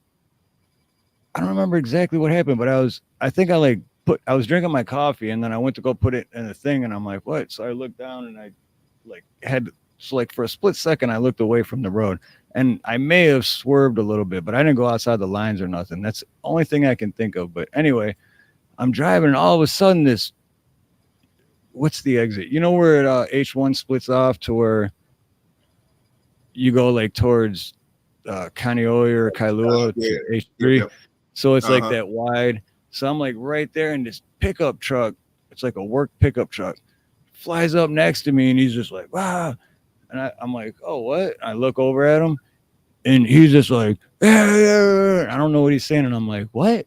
don't remember exactly what happened, but I was drinking my coffee, and then I went to go put it in a thing, and I'm like, what? So I looked down, and I for a split second, I looked away from the road, and I may have swerved a little bit, but I didn't go outside the lines or nothing. That's the only thing I can think of. But anyway, I'm driving, and all of a sudden what's the exit? Where H1 splits off to where you go like towards Kaneohe or Kailua to H3. Yep. So it's like that wide. So I'm like right there, and this pickup truck, it's like a work pickup truck, flies up next to me, and he's just like, wow. And I'm like, oh, what? I look over at him, and he's just like, I don't know what he's saying. And I'm like, what?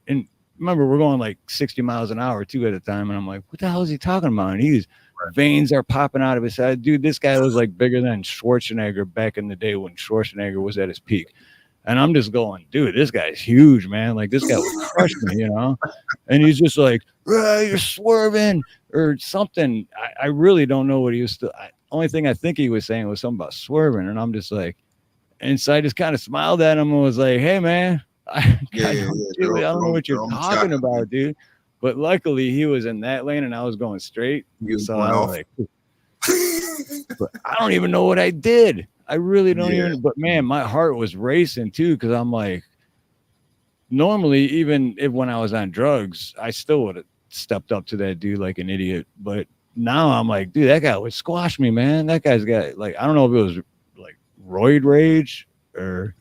And remember, we're going like 60 miles an hour too at the time. And I'm like, what the hell is he talking about? And veins are popping out of his head. Dude, this guy was like bigger than Schwarzenegger back in the day when Schwarzenegger was at his peak. And I'm just going, dude, this guy's huge, man. Like, this guy would crush me, And he's just like, you're swerving or something. I really don't know what he was still. Only thing I think he was saying was something about swerving. And I'm just like, and so I just kind of smiled at him and was like, hey, man, I don't know what you're talking about, dude. But luckily, he was in that lane and I was going straight. So I was like, but I don't even know what I did. I really don't even. But man, my heart was racing too, because I'm like, normally, even when I was on drugs, I still would have stepped up to that dude like an idiot. But now I'm like, dude, that guy would squash me, man. That guy's got like, I don't know if it was like roid rage or.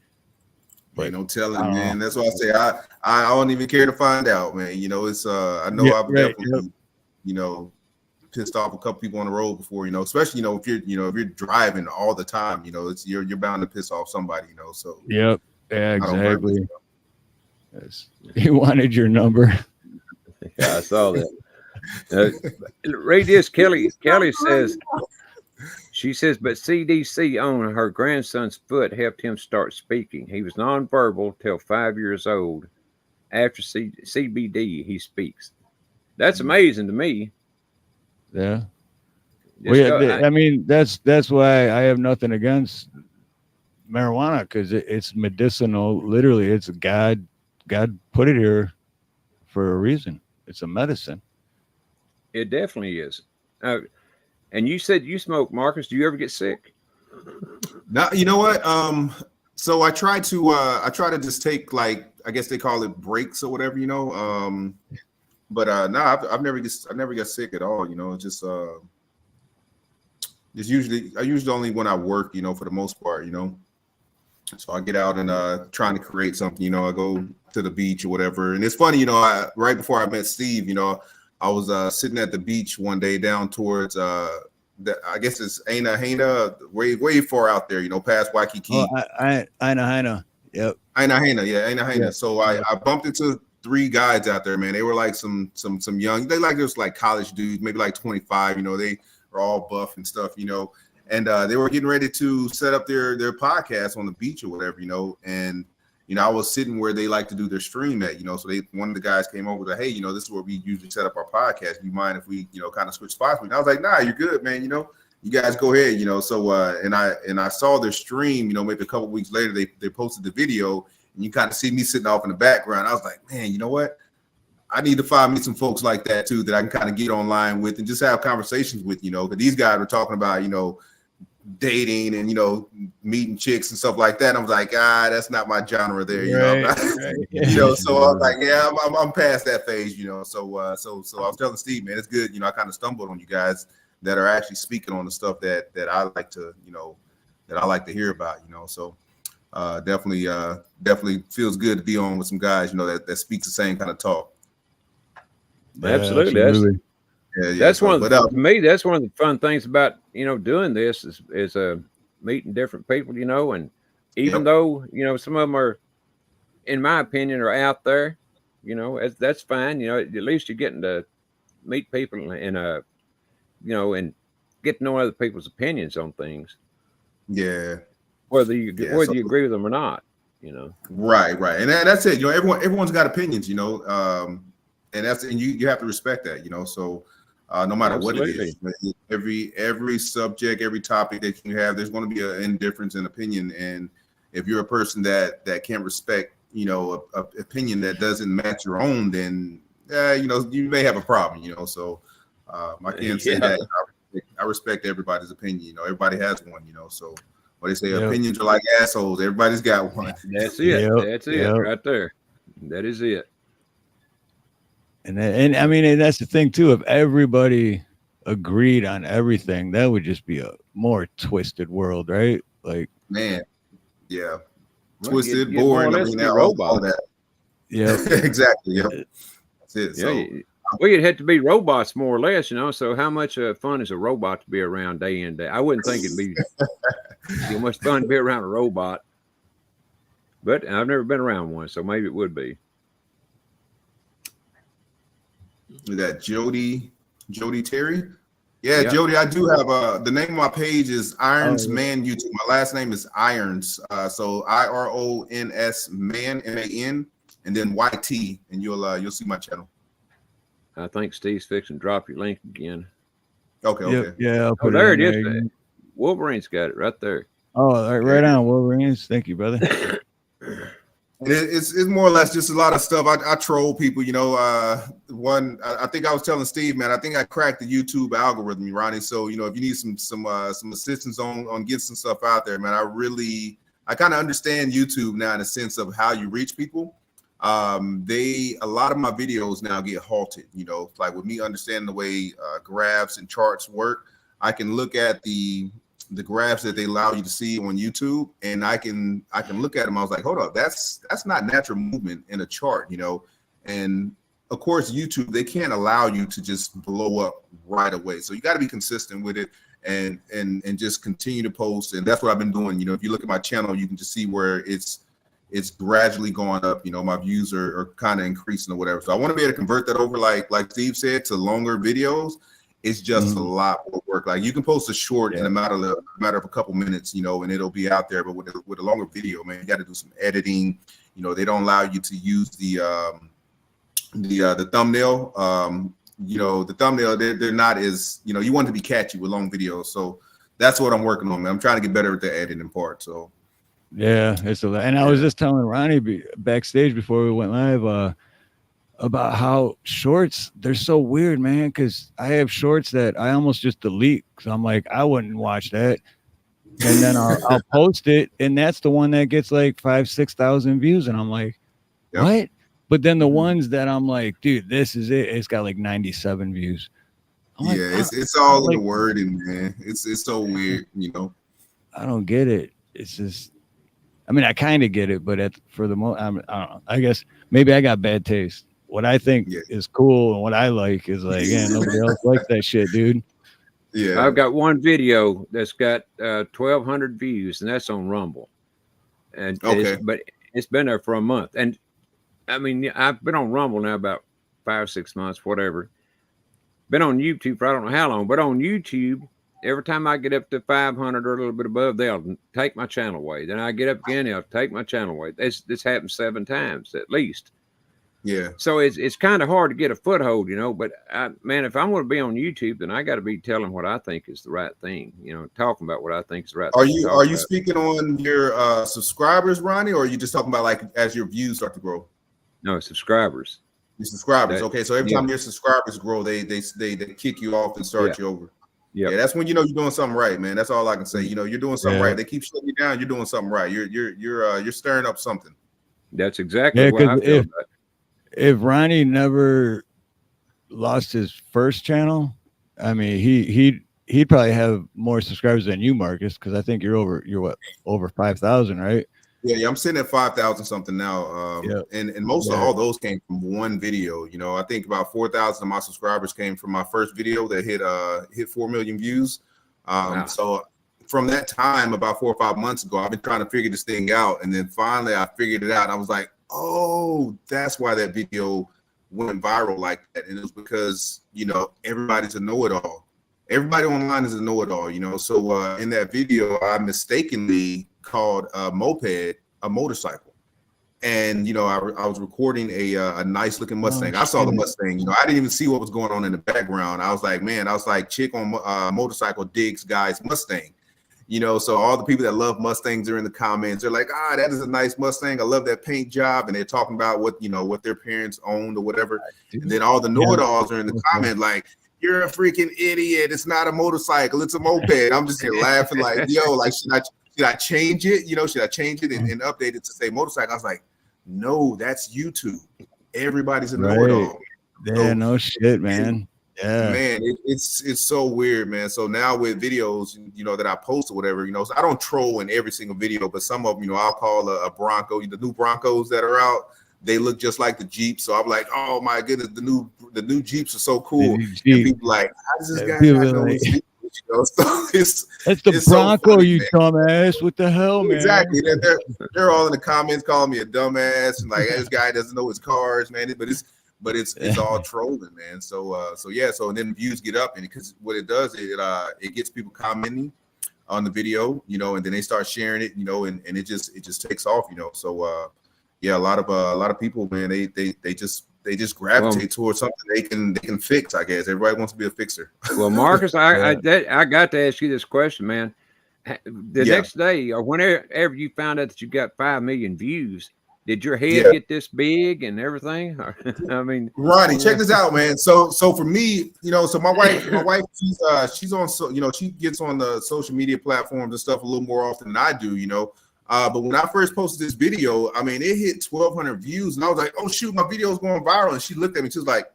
But no telling, man. That's why I say I don't even care to find out, man. It's I know I've definitely, pissed off a couple people on the road before, especially if you're driving all the time, it's you're bound to piss off somebody, So yeah, exactly. Yes. He wanted your number. Yeah, I saw that. Read this, Kelly says. She says, but CDC on her grandson's foot helped him start speaking. He was nonverbal till 5 years old. After CBD, he speaks. That's amazing to me. Yeah. I mean, that's why I have nothing against marijuana, because it's medicinal. Literally, it's God put it here for a reason. It's a medicine. It definitely is. And you said you smoke, Marcus. Do you ever get sick? No, you know what? So I try to just take, like, I guess they call it breaks or whatever, But no, I've never got sick at all. It's usually only when I work, for the most part, So I get out and trying to create something, I go to the beach or whatever. And it's funny, right before I met Steve, I was sitting at the beach one day down towards I guess it's Aina, way far out there, past Waikiki. Oh, Aina. Yep. Aina. Yeah. So I bumped into three guys out there, man. They were like some young, they like just like college dudes, maybe like 25, you know, they are all buff and stuff, you know, and they were getting ready to set up their podcast on the beach or whatever, you know, and you know, I was sitting where they like to do their stream at, you know, so one of the guys came over to, hey, you know, this is where we usually set up our podcast. Do you mind if we, you know, kind of switch spots? And I was like, nah, you're good, man. You know, you guys go ahead, you know. So and I saw their stream, you know, maybe a couple weeks later, they posted the video, and you kind of see me sitting off in the background. I was like, man, you know what? I need to find me some folks like that too that I can kind of get online with and just have conversations with, you know, because these guys are talking about, you know, dating and, you know, meeting chicks and stuff like that. And I was like, that's not my genre there, you know. Right. You know, so I was like, yeah, I'm past that phase, you know. So I was telling Steve, man, it's good, you know, I kind of stumbled on you guys that are actually speaking on the stuff that I like to, you know, that I like to hear about, you know. So definitely feels good to be on with some guys, you know, that speaks the same kind of talk. Absolutely. That's so, one of for me, that's one of the fun things about, you know, doing this is meeting different people, you know, and even though, you know, some of them are, in my opinion, are out there, you know, that's fine. You know, at least you're getting to meet people and you know, and get to know other people's opinions on things. Yeah. Whether you agree with them or not, you know. Right. And that's it. You know, everyone's got opinions, you know, and you have to respect that, you know. So no matter what it is, every subject, every topic that you have, there's going to be an indifference in opinion. And if you're a person that can't respect, you know, a opinion that doesn't match your own, then you know, you may have a problem, you know. So I can't say that. I respect everybody's opinion. You know, everybody has one, you know. So what they say, opinions are like assholes. Everybody's got one. That's it. That's it right there. That is it. And I mean, and that's the thing too. If everybody agreed on everything, that would just be a more twisted world, right? Like, man, yeah, twisted, boring. I mean, all that. Yeah, exactly. Yep. That's it. Yeah, so, well, you'd have to be robots more or less, you know. So, how much fun is a robot to be around day in day? I wouldn't think it'd be too much fun to be around a robot, but I've never been around one, so maybe it would be. We got Jody Terry. Yeah, Jody, I do have the name of my page is Irons Man YouTube. My last name is Irons. So IRONS Man MAN and then YT, and you'll see my channel. I think Steve's fixing to drop your link again. Okay. Yeah. Oh, there it is. Wolverine's got it right there. Oh, right on, Wolverines. Thank you, brother. It's more or less just a lot of stuff. I troll people, you know. I think I was telling Steve, man, I think I cracked the YouTube algorithm, Ronnie. So, you know, if you need some assistance on getting some stuff out there, man, I kind of understand YouTube now in the sense of how you reach people. A lot of my videos now get halted, you know, like with me understanding the way graphs and charts work. I can look at the graphs that they allow you to see on YouTube, and I can look at them. I was like, hold up, that's not natural movement in a chart, you know. And of course, YouTube, they can't allow you to just blow up right away. So you got to be consistent with it and just continue to post. And that's what I've been doing. You know, if you look at my channel, you can just see where it's gradually going up. You know, my views are kind of increasing or whatever. So I want to be able to convert that over, like Steve said, to longer videos. It's just a lot more work. Like you can post a short in a matter of a couple minutes, you know, and it'll be out there. But with a longer video, man, you got to do some editing. You know, they don't allow you to use the thumbnail. You know, the thumbnail, they're not as, you know, you want to be catchy with long videos. So that's what I'm working on, man. I'm trying to get better at the editing part. So yeah, it's a lot. And I was just telling Ronnie backstage before we went live, about how shorts, they're so weird, man, because I have shorts that I almost just delete because I'm like, I wouldn't watch that. And then I'll post it, and that's the one that gets like 5,000-6,000 views. And I'm like, what? But then the ones that I'm like, dude, this is it. It's got like 97 views. I'm like, it's all in the wording, man. It's so weird, you know. I don't get it. It's just, I mean, I kind of get it, but for the most, I don't know. I guess maybe I got bad taste. What I think is cool and what I like is like, nobody else likes that shit, dude. Yeah, I've got one video that's got 1,200 views, and that's on Rumble. And but it's been there for a month. And I mean, I've been on Rumble now about 5 or 6 months, whatever. Been on YouTube for I don't know how long, but on YouTube, every time I get up to 500 or a little bit above, they'll take my channel away. Then I get up again, they'll take my channel away. This happened 7 times at least. Yeah. So it's kind of hard to get a foothold, you know. But man, if I'm going to be on YouTube, then I got to be telling what I think is the right thing, you know, talking about what I think is the right Are thing. you speaking on your subscribers, Ronnie, or are you just talking about like as your views start to grow? No, subscribers. Your subscribers. Okay, so every time your subscribers grow, they kick you off and start you over. Yeah, that's when you know you're doing something right, man. That's all I can say. You know, you're doing something right. They keep shutting you down. You're doing something right. You're stirring up something. That's exactly what I feel about it. If Ronnie never lost his first channel, I mean, he'd probably have more subscribers than you, Marcus, because I think you're over 5,000, right? Yeah, I'm sitting at 5,000 something now. And most of all those came from one video. You know, I think about 4,000 of my subscribers came from my first video that hit 4 million views. Wow. So from that time, about 4 or 5 months ago, I've been trying to figure this thing out. And then finally I figured it out. I was like, oh, that's why that video went viral like that. And it was because, you know, everybody's a know-it-all. Everybody online is a know-it-all, you know. So in that video, I mistakenly called a moped a motorcycle. And, you know, I was recording a nice looking Mustang. I saw the Mustang, you know, I didn't even see what was going on in the background. I was like, man, chick on motorcycle digs guy's Mustang. You know, so all the people that love Mustangs are in the comments. They're like, that is a nice Mustang. I love that paint job. And they're talking about what their parents owned or whatever. And then all the know-it-alls are in the comment like, you're a freaking idiot. It's not a motorcycle. It's a moped. I'm just here laughing like, yo, like, should I change it? You know, should I change it and update it to say motorcycle? I was like, no, that's YouTube. Everybody's a know-it-all. Yeah, no shit, man. Yeah, man, it's so weird, man. So now with videos, you know, that I post or whatever, you know, so I don't troll in every single video, but some of them, you know, I'll call a Bronco. The new Broncos that are out, they look just like the Jeep. So I'm like, oh my goodness, the new Jeeps are so cool. And people like, how does this guy not know it's Jeep? You know, so it's the Bronco, so funny, you dumbass. What the hell, man? Exactly. They're all in the comments calling me a dumbass and like, this guy doesn't know his cars, man. But it's all trolling, man. So and then views get up, and because what it does, it gets people commenting on the video, you know, and then they start sharing it, you know, and it just takes off, you know. So a lot of people, man, they just gravitate towards something they can fix. I guess everybody wants to be a fixer. Well, Marcus, I got to ask you this question, man. The next day or whenever you found out that you got 5 million views, did your head get this big and everything? I mean, Ronnie, check this out, man. So for me, you know, so my wife, she's on, so, you know, she gets on the social media platforms and stuff a little more often than I do, you know. But when I first posted this video, I mean, it hit 1,200 views, and I was like, oh shoot, my video is going viral. And she looked at me, she was like,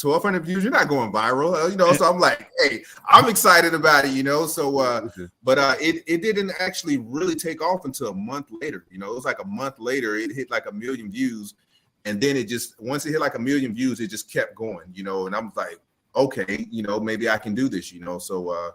1,200 views, you're not going viral, you know. So I'm like, hey, I'm excited about it, you know. So but it didn't actually really take off until a month later, you know. It was like a month later, it hit like 1 million views, and then once it hit like 1 million views, it just kept going, you know. And I'm like, okay, you know, maybe I can do this, you know. So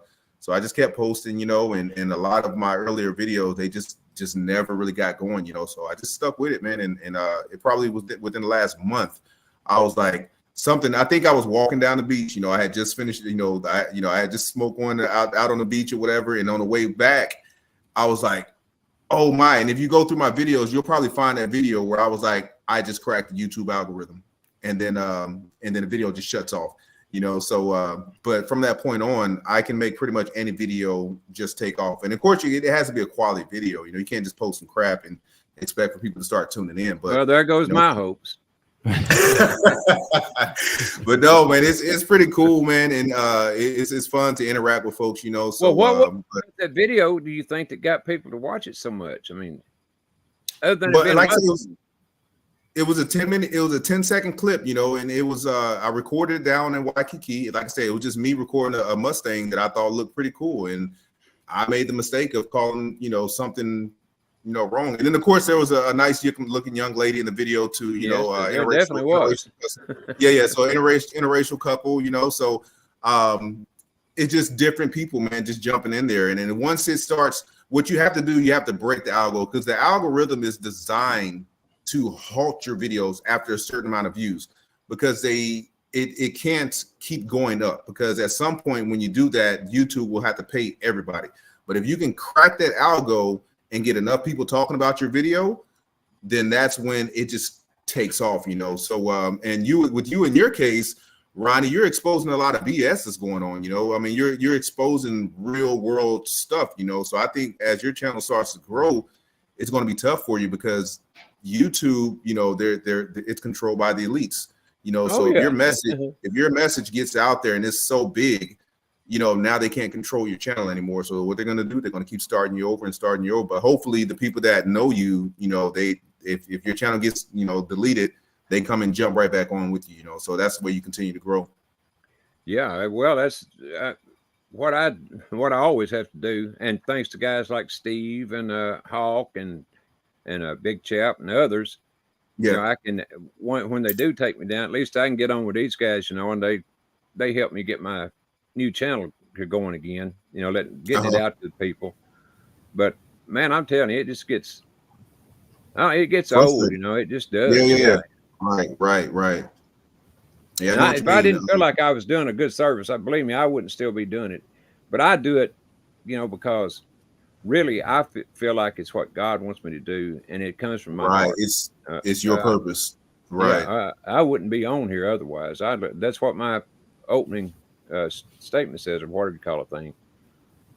I just kept posting, you know, and a lot of my earlier videos, they just never really got going, you know. So I just stuck with it, man, and it probably was within the last month, I was like, I think I was walking down the beach, you know, I had just finished, I had just smoked one out on the beach or whatever. And on the way back, I was like, oh my. And if you go through my videos, you'll probably find that video where I was like, I just cracked the YouTube algorithm. And then the video just shuts off, you know. So, but from that point on, I can make pretty much any video just take off. And of course, it has to be a quality video. You know, you can't just post some crap and expect for people to start tuning in. But well, there goes my hopes. But no, man, it's pretty cool, man, and it's fun to interact with folks, you know. So what that video do you think that got people to watch it so much? I mean, other than like it was a 10-second clip, you know, and it was I recorded it down in Waikiki. Like I said, it was just me recording a Mustang that I thought looked pretty cool, and I made the mistake of calling, you know, something, you know, wrong. And then of course there was a nice looking young lady in the video too, you know. There definitely was. So interracial couple, you know. So it's just different people, man, just jumping in there. And then once it starts, what you have to do, you have to break the algo, because the algorithm is designed to halt your videos after a certain amount of views, because it can't keep going up, because at some point when you do that, YouTube will have to pay everybody. But if you can crack that algo and get enough people talking about your video, then that's when it just takes off, you know. So and with you in your case, Ronnie, you're exposing a lot of BS that's going on, you know. I mean, you're exposing real world stuff, you know. So I think as your channel starts to grow, it's going to be tough for you, because YouTube, you know, it's controlled by the elites, you know. So if your message gets out there and it's so big, you know, now they can't control your channel anymore. So what they're going to do, they're going to keep starting you over and starting you over. But hopefully the people that know you, you know, if your channel gets, you know, deleted, they come and jump right back on with you, you know. So that's the way you continue to grow. Yeah, well, that's what I always have to do. And thanks to guys like Steve and Hawk and Big Chap and others, Yeah, you know, I can, when they do take me down, at least I can get on with these guys, you know, and they help me get my new channel going again, you know, getting it out to the people. But man, I'm telling you, it just gets, it gets old, you know. It just does. Yeah. Right. Yeah. If I didn't feel like I was doing a good service, believe me, I wouldn't still be doing it. But I do it, you know, because really I feel like it's what God wants me to do, and it comes from my heart. It's your purpose, right? Yeah, I wouldn't be on here otherwise. That's what my opening statement says, or whatever you call a thing.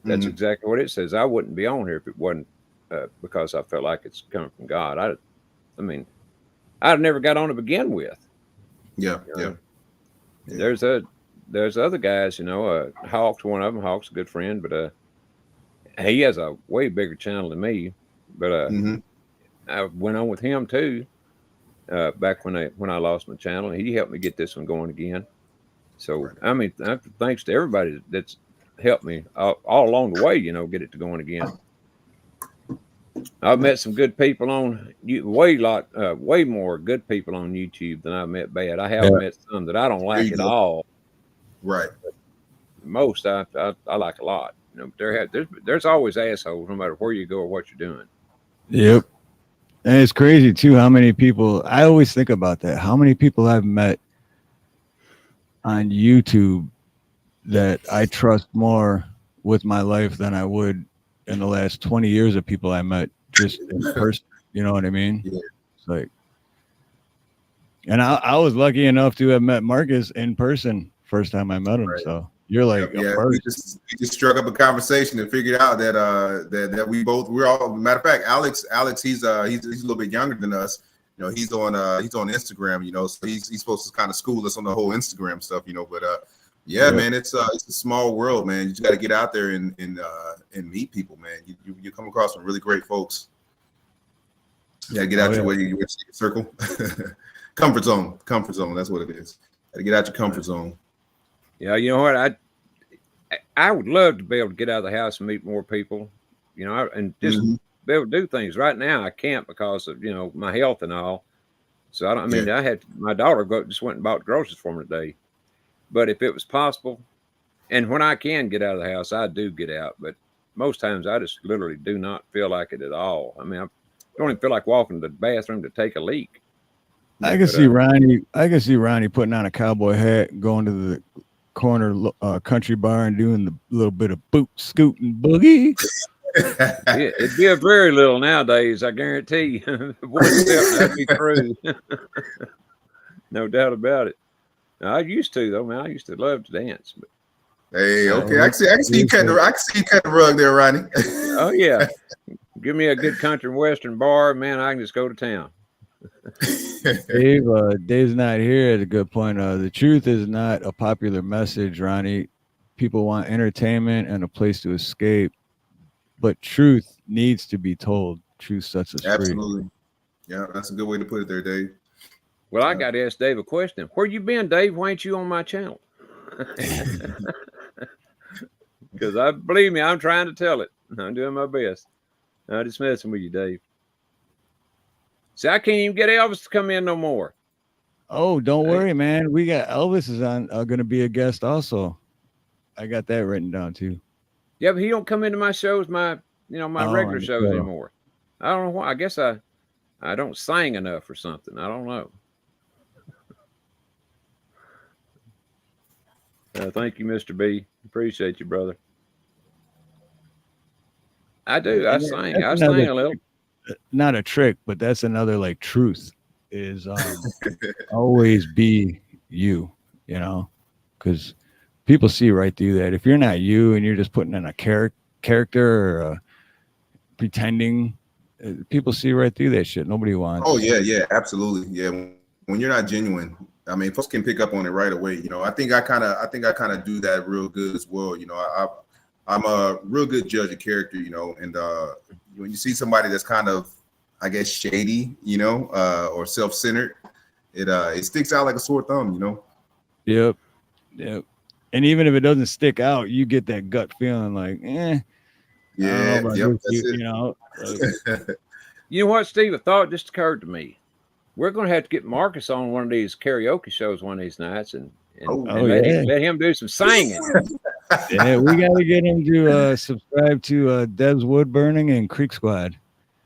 That's exactly what it says. I wouldn't be on here if it wasn't because I felt like it's coming from God. I mean, I'd never got on to begin with. Yeah. There's other guys, you know. Hawk's one of them. Hawk's a good friend, but he has a way bigger channel than me. But I went on with him too. Back when I lost my channel, and he helped me get this one going again. So I mean, thanks to everybody that's helped me all along the way, you know, get it to going again. I've met some good people on way more good people on YouTube than I've met bad. I have met some that I don't like at all. Right. But most I like a lot. You know, there's always assholes no matter where you go or what you're doing. Yep. And it's crazy too how many people, I always think about that, how many people I've met on YouTube that I trust more with my life than I would in the last 20 years of people I met just in person. You know what I mean? Yeah. It's like, and I was lucky enough to have met Marcus in person first time I met him. Right. So you're like, we just struck up a conversation and figured out that we're all, matter of fact, Alex, he's a little bit younger than us. You know, he's on Instagram, you know, so he's supposed to kind of school us on the whole Instagram stuff, you know, but man, it's a small world, man. You just got to get out there and meet people, man. You come across some really great folks. You got to get out your circle. Comfort zone. That's what it is. Got to get out your comfort zone. Yeah, you know what? I would love to be able to get out of the house and meet more people, you know, and just be able to do things. Right now, I can't because of, you know, my health and all. So I had my daughter just went and bought groceries for me today. But if it was possible, and when I can get out of the house, I do get out. But most times I just literally do not feel like it at all. I mean, I don't even feel like walking to the bathroom to take a leak. I can see Ronnie putting on a cowboy hat, going to the corner country bar and doing the little bit of boot scooting boogie. It'd be a very little nowadays, I guarantee. One step, that'd be true. No doubt about it. I used to though, man. I used to love to dance. But hey, okay, I can see you cutting the rug there, Ronnie. Oh yeah, give me a good country and western bar, man. I can just go to town. Dave's not here at a good point. The truth is not a popular message, Ronnie. People want entertainment and a place to escape, but truth needs to be told. Truth sets us free. Absolutely. Yeah, that's a good way to put it there, Dave. Well, I got to ask Dave a question. Where you been, Dave? Why ain't you on my channel? Because believe me, I'm trying to tell it. I'm doing my best. I'm just messing with you, Dave. See, I can't even get Elvis to come in no more. Oh, don't worry, man. We got Elvis is on going to be a guest also. I got that written down too. Yeah, but he don't come into my shows, my regular shows anymore. I don't know why. I guess I I don't sing enough or something. I don't know. Thank you, Mr. B. Appreciate you, brother. I do. I sing. I sing a little. Not a trick, but that's another like truth is always be you, you know, because people see right through that. If you're not you and you're just putting in a character or pretending, people see right through that shit. Nobody wants. Oh yeah, absolutely. Yeah, when you're not genuine, I mean, folks can pick up on it right away. You know, I think I kind of do that real good as well. You know, I'm a real good judge of character. You know, and when you see somebody that's kind of, I guess, shady, you know, or self-centered, it sticks out like a sore thumb. You know. Yep. And even if it doesn't stick out, you get that gut feeling like, yeah, you know. You know what, Steve? A thought just occurred to me. We're going to have to get Marcus on one of these karaoke shows one of these nights and let him do some singing. Yeah, we got to get him to subscribe to Dev's Wood Burning and Creek Squad.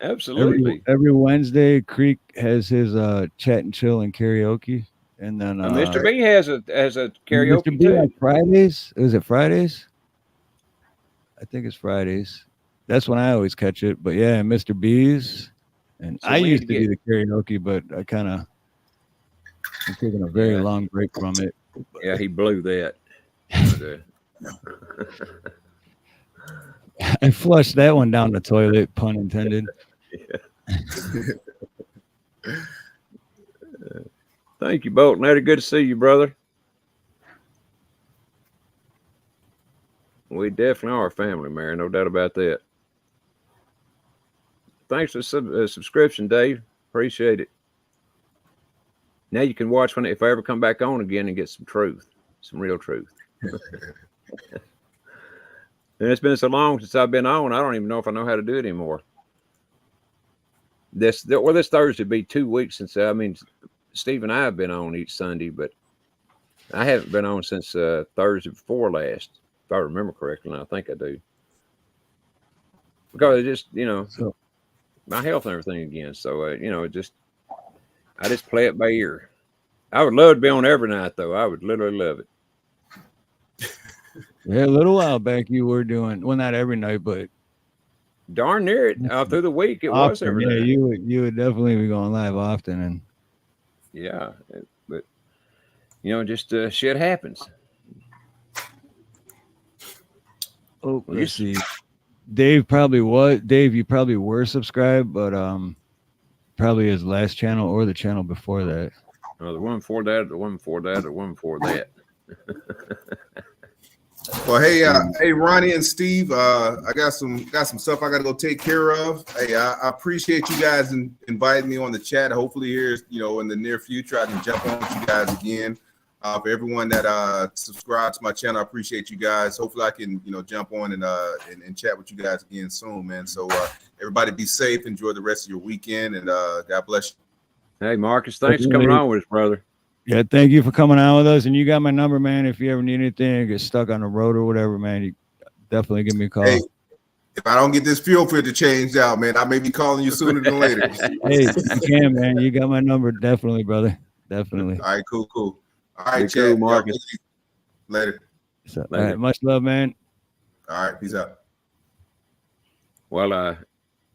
Absolutely. Every Wednesday, Creek has his chat and chill and karaoke. And then Mr. B has a karaoke Mr. B too. on Fridays. Is it Fridays? I think it's Fridays. That's when I always catch it. But yeah, Mr. B's. And so I used to do the karaoke, but I'm taking a very long break from it. Yeah, he blew that. I flushed that one down the toilet, pun intended. Thank you, Bolton. Good to see you, brother. We definitely are a family, Mary. No doubt about that. Thanks for the subscription, Dave. Appreciate it. Now you can watch if I ever come back on again and get some truth, some real truth. And it's been so long since I've been on, I don't even know if I know how to do it anymore. This Thursday will be 2 weeks since, Steve and I have been on each Sunday, but I haven't been on since Thursday before last, if I remember correctly, and I think I do. Because it just, my health and everything again. So, I just play it by ear. I would love to be on every night, though. I would literally love it. Yeah, a little while back you were doing, well, not every night, but darn near it. Through the week, it was every night. You would definitely be going live often, and yeah, but just shit happens. Oh, let's see. Dave, you probably were subscribed, but probably his last channel or the channel before that. The one before that, the one before that, the one before that. Well, hey, Ronnie and Steve, I got some stuff I got to go take care of. Hey, I appreciate you guys inviting me on the chat. Hopefully, here, in the near future, I can jump on with you guys again. For everyone that subscribes to my channel, I appreciate you guys. Hopefully, I can jump on and chat with you guys again soon, man. So everybody, be safe. Enjoy the rest of your weekend, and God bless you. Hey, Marcus, thanks for coming on with us, brother. Yeah, thank you for coming on with us. And you got my number, man. If you ever need anything, get stuck on the road or whatever, man, you definitely give me a call. Hey, if I don't get this fuel filter changed out, man, I may be calling you sooner than later. Hey, you can, man. You got my number, definitely, brother. Definitely. All right, cool. All right, Chad. Cool, Marcus. Later. All right, much love, man. All right, peace out. Well,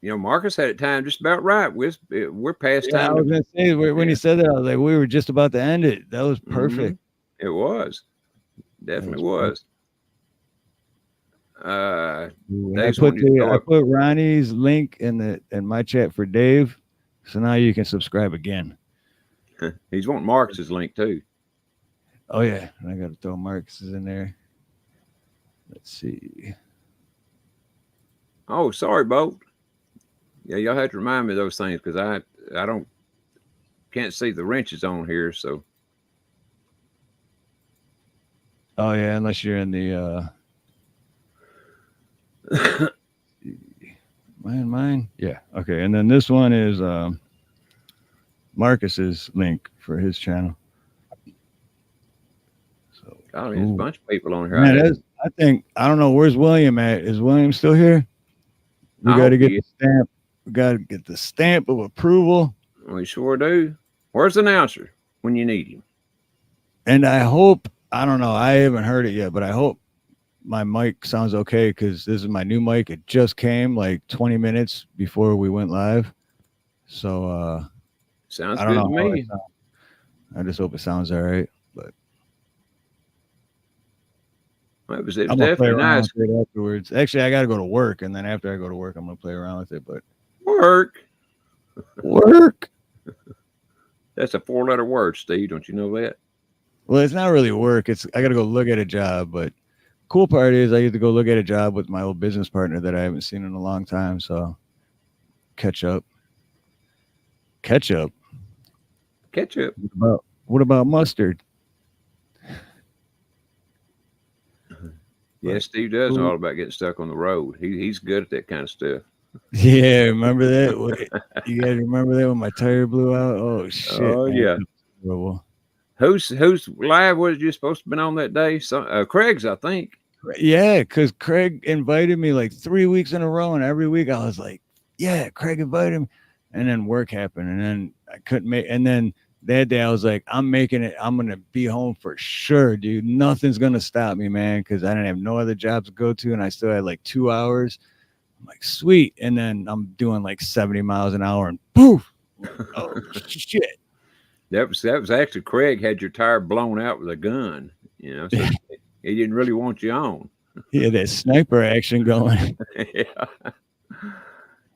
Marcus had it timed just about right. We're past time. I was gonna say when he said that, I was like, we were just about to end it. That was perfect. Mm-hmm. It was, definitely was. I put Ronnie's link in my chat for Dave, so now you can subscribe again. He's wanting Marcus's link too. Oh yeah, I got to throw Marcus's in there. Let's see. Oh, sorry, Bo. Yeah, y'all have to remind me of those things because I can't see the wrenches on here. So. Oh yeah, unless you're in the mine. Yeah. Okay. And then this one is Marcus's link for his channel. So there's a bunch of people on here. Man, I don't know where's William at. Is William still here? We got to get the stamp. We got to get the stamp of approval. We sure do. Where's the announcer when you need him? And I hope, I don't know, I haven't heard it yet, but I hope my mic sounds okay because this is my new mic. It just came like 20 minutes before we went live. So Sounds I don't good know to how me. it sounds. I just hope it sounds all right. But It was I'm gonna play definitely around nice. with it afterwards. Actually, I got to go to work, and then after I go to work, I'm gonna play around with it. But Work. That's a 4-letter word, Steve. Don't you know that? Well, it's not really work. It's I got to go look at a job. But cool part is I get to go look at a job with my old business partner that I haven't seen in a long time. So catch up. Ketchup. What about mustard? Yeah, Steve does know all about getting stuck on the road. He's good at that kind of stuff. Yeah, remember that? You guys remember that when my tire blew out? Oh shit! Oh man. yeah. Horrible. Who's live was you supposed to have been on that day? Craig's, I think. Yeah, because Craig invited me like 3 weeks in a row, and every week I was like, "Yeah, Craig invited me," and then work happened, and then I couldn't make. And then that day I was like, "I'm making it. I'm gonna be home for sure, dude. Nothing's gonna stop me, man, because I didn't have no other jobs to go to, and I still had like 2 hours. I'm like, sweet. And then I'm doing like 70 miles an hour, and poof! Oh shit! That was actually Craig had your tire blown out with a gun. So he didn't really want you on. Yeah, that sniper action going. Yeah.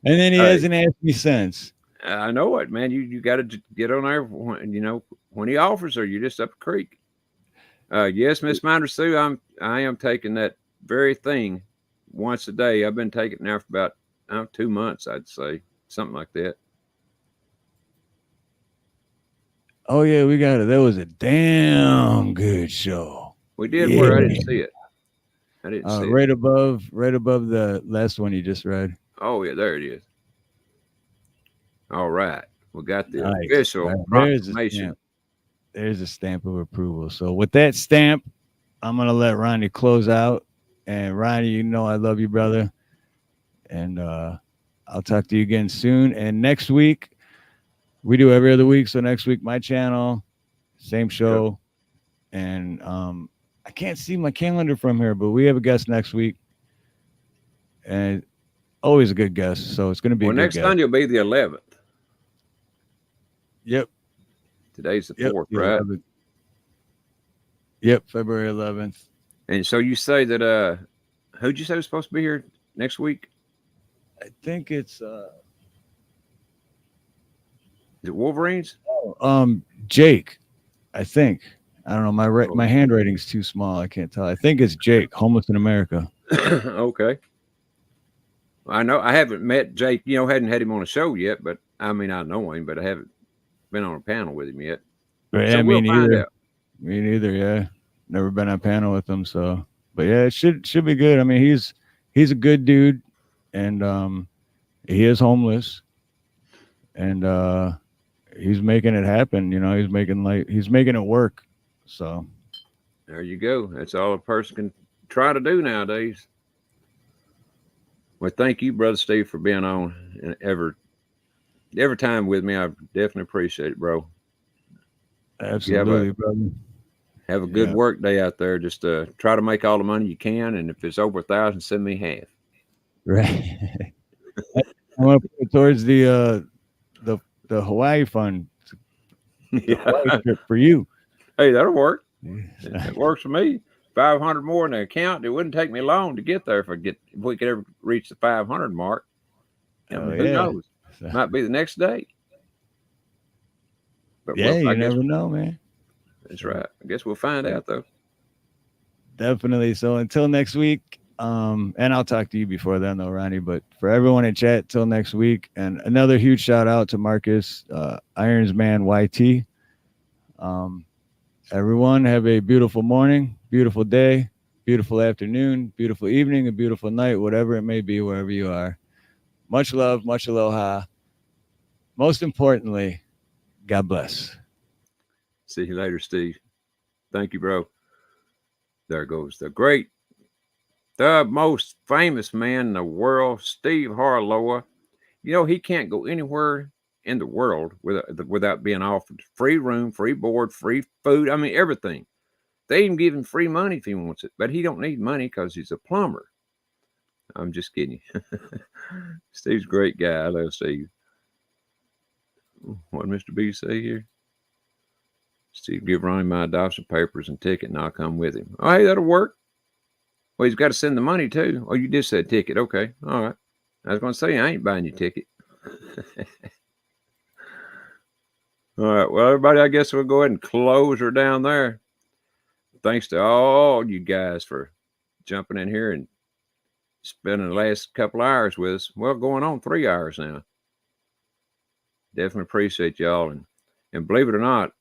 And then he hasn't asked me since. I know it, man. You got to get on there when he offers her. You're just up a creek. Yes, Miss Minder Sue, I am taking that very thing once a day. I've been taking it now for about 2 months, I'd say, something like that. Oh yeah, we got it. That was a damn good show. We did where I didn't see it. I didn't see right it. above the last one you just read. Oh yeah, there it is. All right, we got the Nice. official proclamation. There's a stamp of approval. So with that stamp, I'm gonna let Ronnie close out. And Ronnie, you know I love you, brother. And I'll talk to you again soon. And next week, we do every other week. So next week, my channel, same show. Yep. And I can't see my calendar from here, but we have a guest next week. And always a good guest. So it's going to be a good next guest. Sunday will be the 11th. Yep. Today's the 4th, right? 11th. Yep, February 11th. And so you say that who'd you say was supposed to be here next week? I think it's Is it Wolverines? Jake. I think. I don't know. My handwriting's too small. I can't tell. I think it's Jake, Homeless in America. Okay. I know I haven't met Jake, hadn't had him on a show yet, but I mean I know him, but I haven't been on a panel with him yet. Right, so me neither. Me neither, yeah. Never been on a panel with him, so but yeah, it should be good. I mean, he's a good dude, and he is homeless, and he's making it happen. He's making it work. So there you go. That's all a person can try to do nowadays. Well, thank you, Brother Steve, for being on and every time with me. I definitely appreciate it, bro. Absolutely, brother. Have a good work day out there. Just try to make all the money you can, and if it's over 1,000, send me half. Right. I want to put it towards the Hawaii fund. Hawaii trip for you. Hey, that'll work. It works for me. 500 more in the account. It wouldn't take me long to get there if we could ever reach the 500 mark. Who knows? Might be the next day. But you never know, man. That's right. I guess we'll find out though. Definitely. So until next week, and I'll talk to you before then though, Ronnie. But for everyone in chat, till next week. And another huge shout out to Marcus, Ironsman YT. Everyone have a beautiful morning, beautiful day, beautiful afternoon, beautiful evening, a beautiful night, whatever it may be, wherever you are. Much love, much aloha. Most importantly, God bless. See you later, Steve. Thank you, bro. There goes the most famous man in the world, Steve Harlow. You know, he can't go anywhere in the world without being offered free room, free board, free food. I mean, everything. They even give him free money if he wants it, but he don't need money because he's a plumber. I'm just kidding. Steve's a great guy. I love Steve. What did Mr. B say here? Steve, give Ronnie my adoption papers and ticket, and I'll come with him. Oh, hey, that'll work. Well, he's got to send the money too. Oh, you did say ticket. Okay, all right. I was going to say I ain't buying your ticket. All right. Well, everybody, I guess we'll go ahead and close her down there. Thanks to all you guys for jumping in here and spending the last couple hours with us. Well, going on 3 hours now. Definitely appreciate y'all. And believe it or not,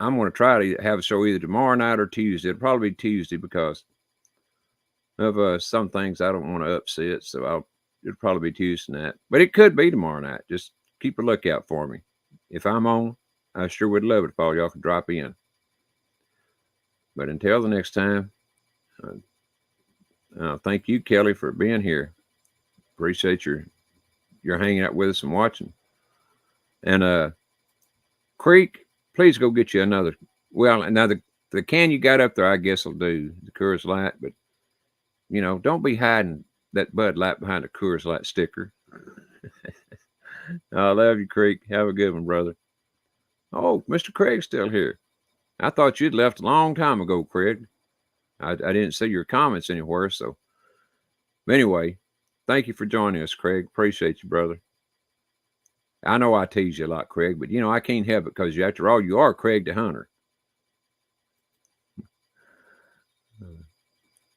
I'm going to try to have a show either tomorrow night or Tuesday. It'll probably be Tuesday because of some things I don't want to upset. So it'll probably be Tuesday night. But it could be tomorrow night. Just keep a lookout for me. If I'm on, I sure would love it if all y'all could drop in. But until the next time, thank you, Kelly, for being here. Appreciate your hanging out with us and watching. And Creek, please go get you another. Well, now the can you got up there, I guess will do the Coors Light. But you know, don't be hiding that Bud Light behind the Coors Light sticker. I love you, Creek. Have a good one, brother. Oh, Mr. Craig's still here. I thought you'd left a long time ago, Craig. I didn't see your comments anywhere. So, anyway, thank you for joining us, Craig. Appreciate you, brother. I know I tease you a lot, Craig, but you know I can't help it because after all, you are Craig the Hunter.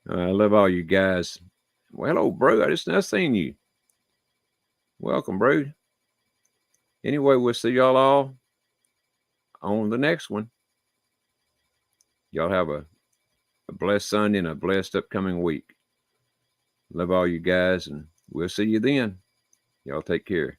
I love all you guys. Well, hello, bro. I just not seen you. Welcome, bro. Anyway, we'll see y'all all on the next one. Y'all have a blessed Sunday and a blessed upcoming week. Love all you guys, and we'll see you then. Y'all take care.